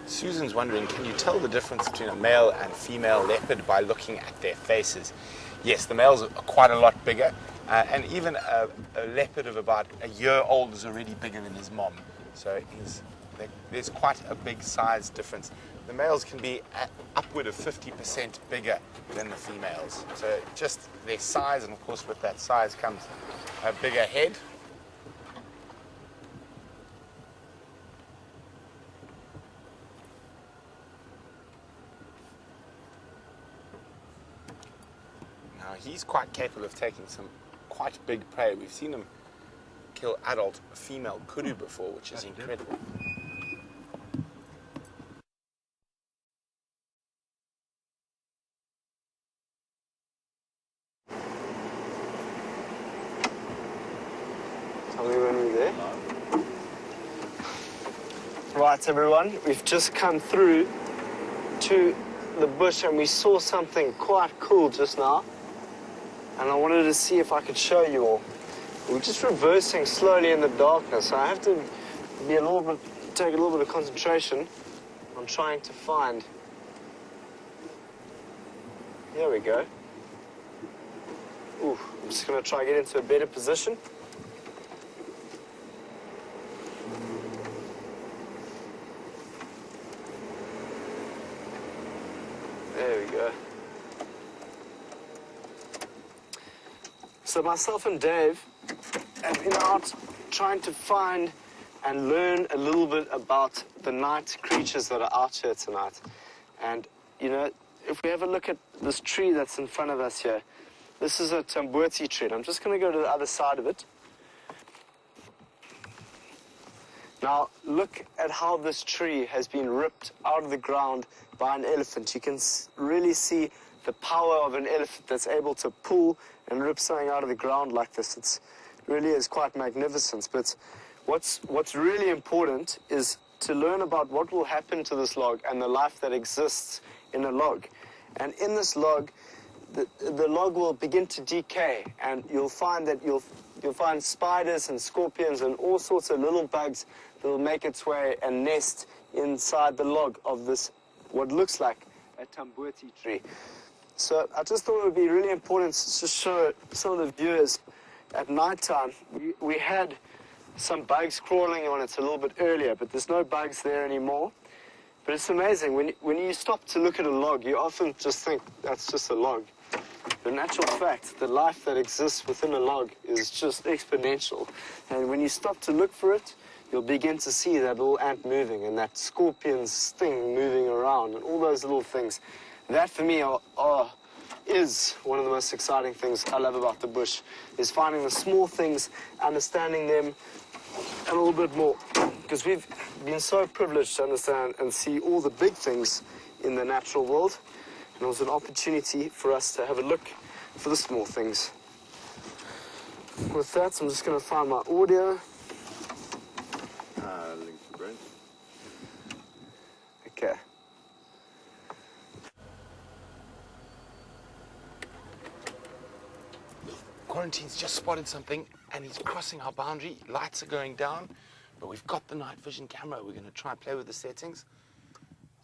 S1: Susan's wondering, can you tell the difference between a male and female leopard by looking at their faces? Yes, the males are quite a lot bigger, and even a leopard of about a year old is already bigger than his mom. So there's quite a big size difference. The males can be upward of 50% bigger than the females. So just their size, and of course with that size comes a bigger head. He's quite capable of taking some quite big prey. We've seen him kill adult female kudu before, which is incredible.
S3: Tell me when we're there. Right, everyone, we've just come through to the bush and we saw something quite cool just now. And I wanted to see if I could show you all. We're just reversing slowly in the darkness. I have to be take a little bit of concentration on trying to find. There we go. Ooh, I'm just going to try to get into a better position. There we go. So myself and Dave have been out trying to find and learn a little bit about the night creatures that are out here tonight. And, you know, if we have a look at this tree that's in front of us here, this is a tamboti tree. And I'm just going to go to the other side of it. Now, look at how this tree has been ripped out of the ground by an elephant. You can really see the power of an elephant that's able to pull and rip something out of the ground like this. It really is quite magnificent. But what's really important is to learn about what will happen to this log and the life that exists in a log. And in this log, the log will begin to decay, and you'll find that you'll find spiders and scorpions and all sorts of little bugs that will make its way and nest inside the log of this, what looks like a tamboti tree. So I just thought it would be really important to show some of the viewers at nighttime. We had some bugs crawling on it a little bit earlier, but there's no bugs there anymore. But it's amazing. When you stop to look at a log, you often just think that's just a log. But in actual fact, the life that exists within a log is just exponential. And when you stop to look for it, you'll begin to see that little ant moving and that scorpion's thing moving around and all those little things. That, for me, is one of the most exciting things I love about the bush, is finding the small things, understanding them a little bit more. Because we've been so privileged to understand and see all the big things in the natural world. And it was an opportunity for us to have a look for the small things. With that, I'm just going to find my audio.
S2: Link to Brent.
S3: Okay.
S1: Quarantine's just spotted something, and he's crossing our boundary. Lights are going down. But we've got the night vision camera. We're going to try and play with the settings.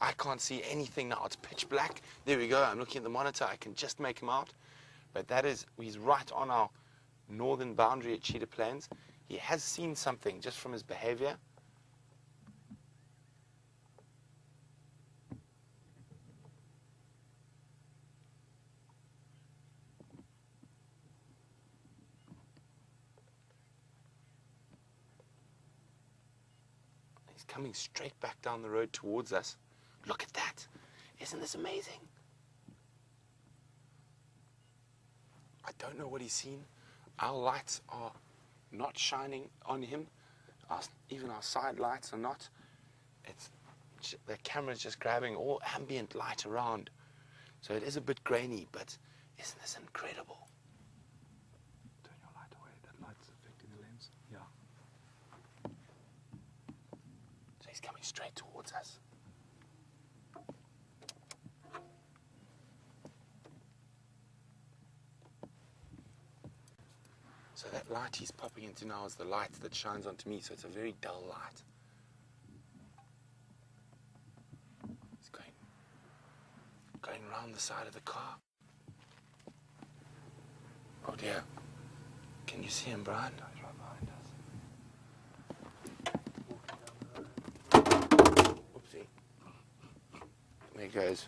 S1: I can't see anything now. It's pitch black. There we go. I'm looking at the monitor. I can just make him out. But that is, he's right on our northern boundary at Cheetah Plains. He has seen something just from his behavior. He's coming straight back down the road towards us. Look at that. Isn't this amazing? I don't know what he's seen. Our lights are not shining on him. Even our side lights are not. The camera's just grabbing all ambient light around. So it is a bit grainy, but isn't this incredible?
S4: Turn your light away. That light's affecting the lens. Yeah.
S1: So he's coming straight towards us. So that light he's popping into now is the light that shines onto me, so it's a very dull light. He's going around the side of the car. Oh dear. Can you see him, Bryan?
S4: He's right behind us.
S1: Whoopsie. There goes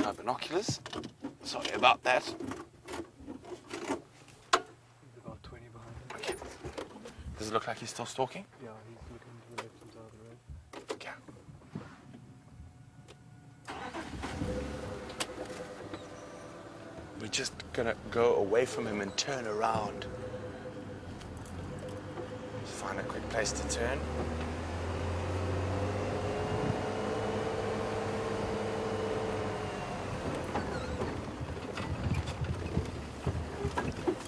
S1: my binoculars. Sorry about that. Does it look like he's still stalking?
S4: Yeah, he's looking to the left-hand side of the road.
S1: Okay. We're just gonna go away from him and turn around. Just find a quick place to turn.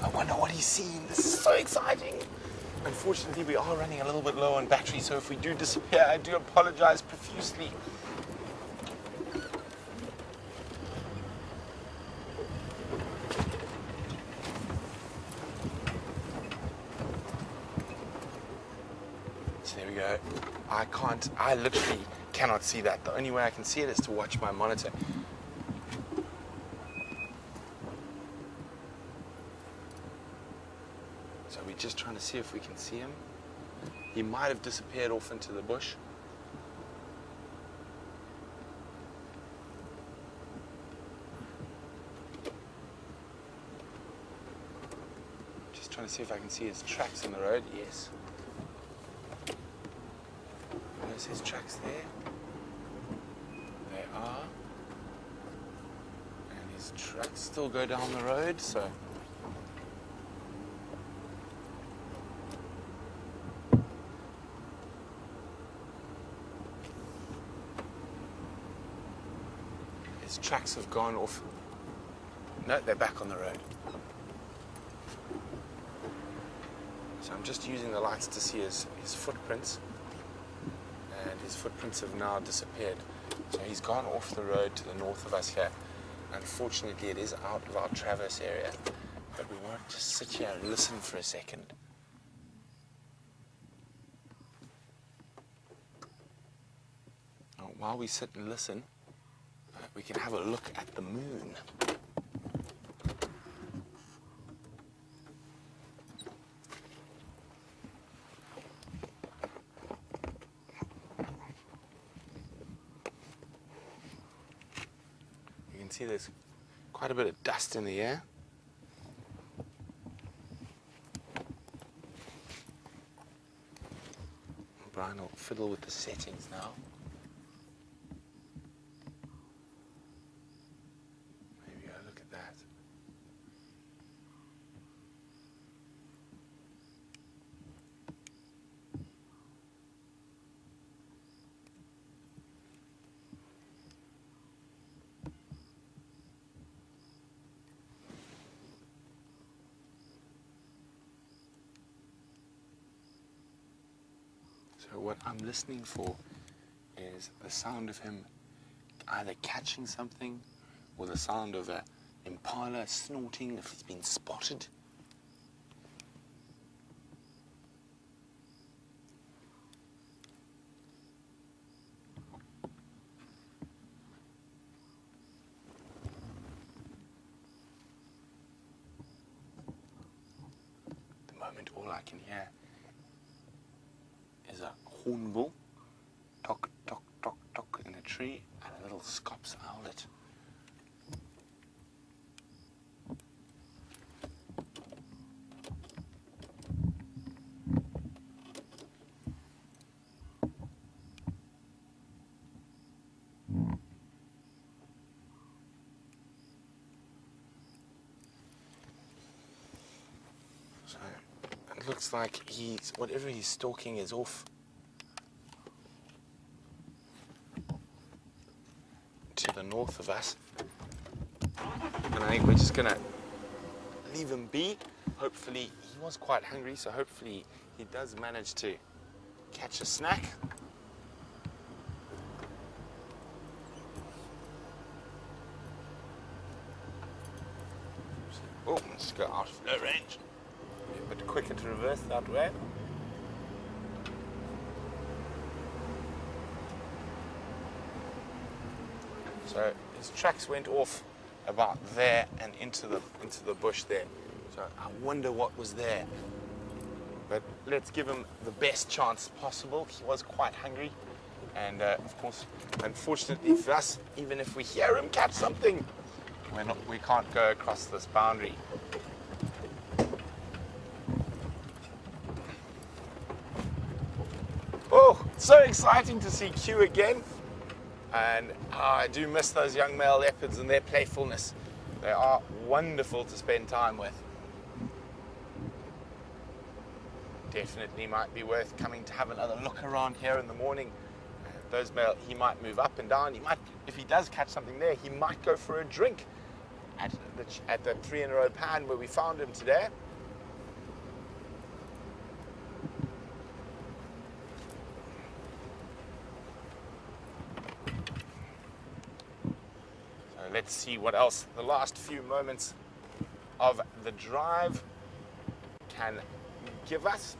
S1: I wonder what he's seen. This is so exciting. Unfortunately, we are running a little bit low on battery, so if we do disappear, I do apologize profusely. So there we go. I literally cannot see that. The only way I can see it is to watch my monitor. So we're just trying to see if we can see him. He might have disappeared off into the bush. Just trying to see if I can see his tracks in the road. Yes. There's his tracks there. They are. And his tracks still go down the road, so... His tracks have gone off. No, they're back on the road. So I'm just using the lights to see his footprints. And his footprints have now disappeared. So he's gone off the road to the north of us here. Unfortunately, it is out of our traverse area. But we won't just sit here and listen for a second. Now, while we sit and listen, we can have a look at the moon. You can see there's quite a bit of dust in the air. Bryan will fiddle with the settings now. So what I'm listening for is the sound of him either catching something or the sound of an impala snorting if he's been spotted. moment, all I can hear is a hornbill, tock, tock, tock, tock in a tree, and a little scops owlet. So it looks like whatever he's stalking is off to the north of us. And I think we're just gonna leave him be. Hopefully, he was quite hungry, so hopefully he does manage to catch a snack. Oh, let's go out of flow range. A bit quicker to reverse that way. So his tracks went off about there and into the bush there. So I wonder what was there. But let's give him the best chance possible. He was quite hungry. And of course, unfortunately for us, even if we hear him catch something, we can't go across this boundary. Oh, so exciting to see Q again. And I do miss those young male leopards and their playfulness. They are wonderful to spend time with. Definitely might be worth coming to have another look around here in the morning. Those male, he might move up and down. He might, if he does catch something there, he might go for a drink at the 3 in a row pan where we found him today. So let's see what else the last few moments of the drive can give us.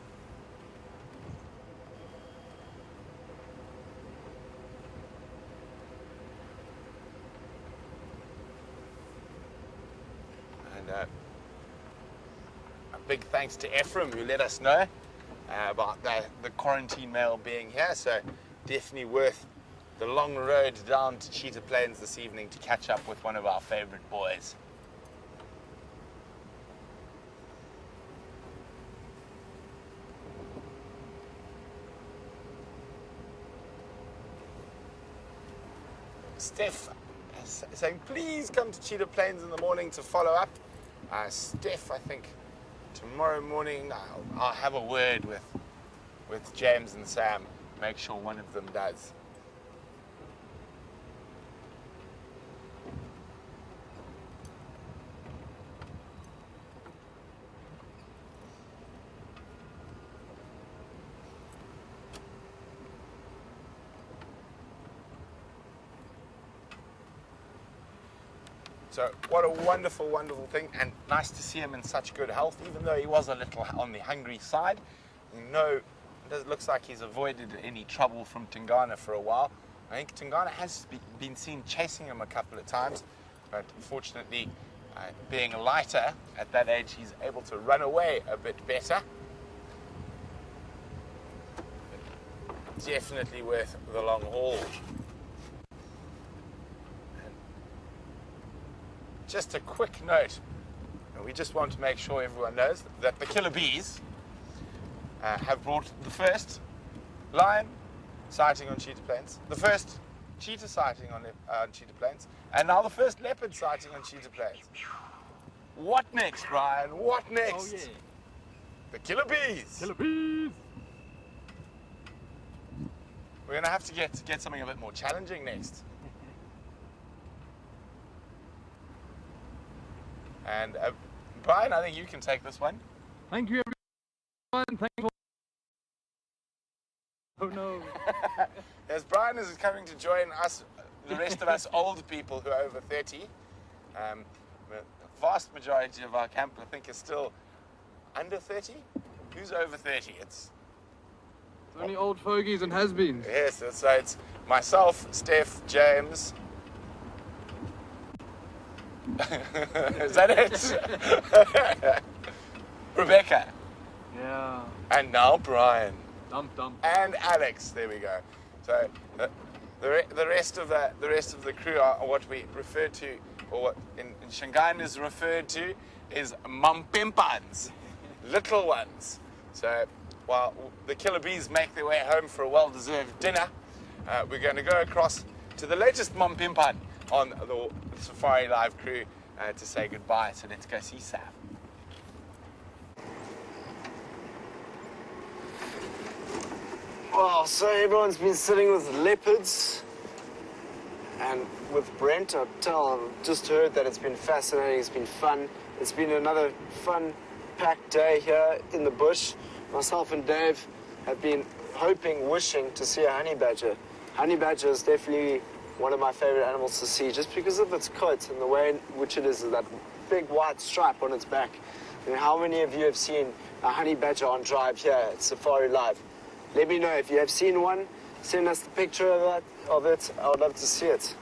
S1: A big thanks to Ephraim who let us know about the quarantine male being here. So definitely worth the long road down to Cheetah Plains this evening to catch up with one of our favorite boys. Steph saying please come to Cheetah Plains in the morning to follow up. Steph, I think tomorrow morning I'll have a word with James and Sam, make sure one of them does. So what a wonderful, wonderful thing, and nice to see him in such good health, even though he was a little on the hungry side. It looks like he's avoided any trouble from Tingana for a while. I think Tingana has been seen chasing him a couple of times, but fortunately, being lighter at that age, he's able to run away a bit better. But definitely worth the long haul. Just a quick note, we just want to make sure everyone knows that the killer bees have brought the first lion sighting on Cheetah Plains, the first cheetah sighting on Cheetah Plains, and now the first leopard sighting on Cheetah Plains. What next, Bryan? What next? Oh, yeah. The killer bees.
S4: Killer bees.
S1: We're going to have to get something a bit more challenging next. And Bryan, I think you can take this one.
S4: Thank you, everyone. Thank you. Oh no.
S1: As Bryan is coming to join us, the rest of us old people who are over 30. The vast majority of our camp, I think, is still under 30. Who's over 30? It's
S4: only old fogies and has-beens.
S1: Yes, so it's myself, Steph, James. Is that it? Rebecca.
S4: Yeah.
S1: And now Bryan.
S4: Dump.
S1: And Alex. There we go. So the rest of the crew are what we refer to, or what in Shanghai is referred to, is mampimpans, little ones. So while the killer bees make their way home for a well-deserved dinner, we're going to go across to the latest mampimpan on the SafariLIVE crew to say goodbye. So let's go see Sam.
S3: Well, so everyone's been sitting with leopards and with Brent. I've just heard that it's been fascinating, it's been fun. It's been another fun-packed day here in the bush. Myself and Dave have been wishing to see a honey badger. Honey badger is definitely one of my favorite animals to see just because of its coat and the way in which it is that big white stripe on its back. I mean, how many of you have seen a honey badger on drive here at SafariLIVE? Let me know if you have seen one. Send us the picture of it. I would love to see it.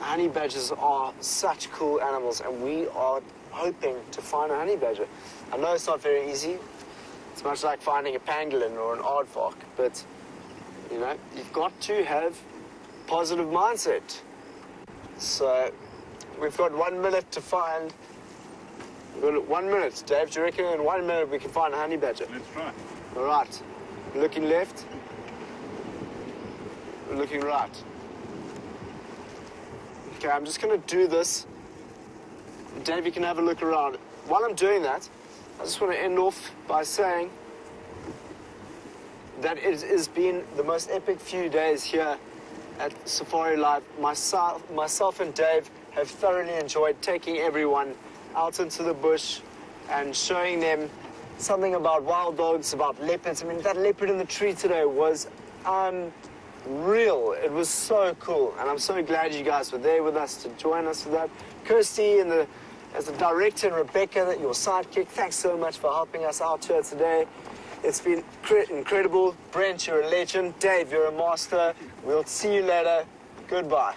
S3: Honey badgers are such cool animals, and we are hoping to find a honey badger. I know it's not very easy. It's much like finding a pangolin or an aardvark, but you know, you've got to have positive mindset. So we've got 1 minute to find. We've got 1 minute. Dave, do you reckon in 1 minute we can find a honey badger?
S2: Let's try.
S3: All right. Looking left. Looking right. Okay, I'm just going to do this. Dave, you can have a look around. While I'm doing that, I just want to end off by saying that it has been the most epic few days here at SafariLIVE. Myself and Dave have thoroughly enjoyed taking everyone out into the bush and showing them something about wild dogs, about leopards. I mean, that leopard in the tree today was unreal. It was so cool, and I'm so glad you guys were there with us to join us for that. Kirsty and as the director, and Rebecca, your sidekick, thanks so much for helping us out here today. It's been incredible. Brent, you're a legend. Dave, you're a master. We'll see you later. Goodbye.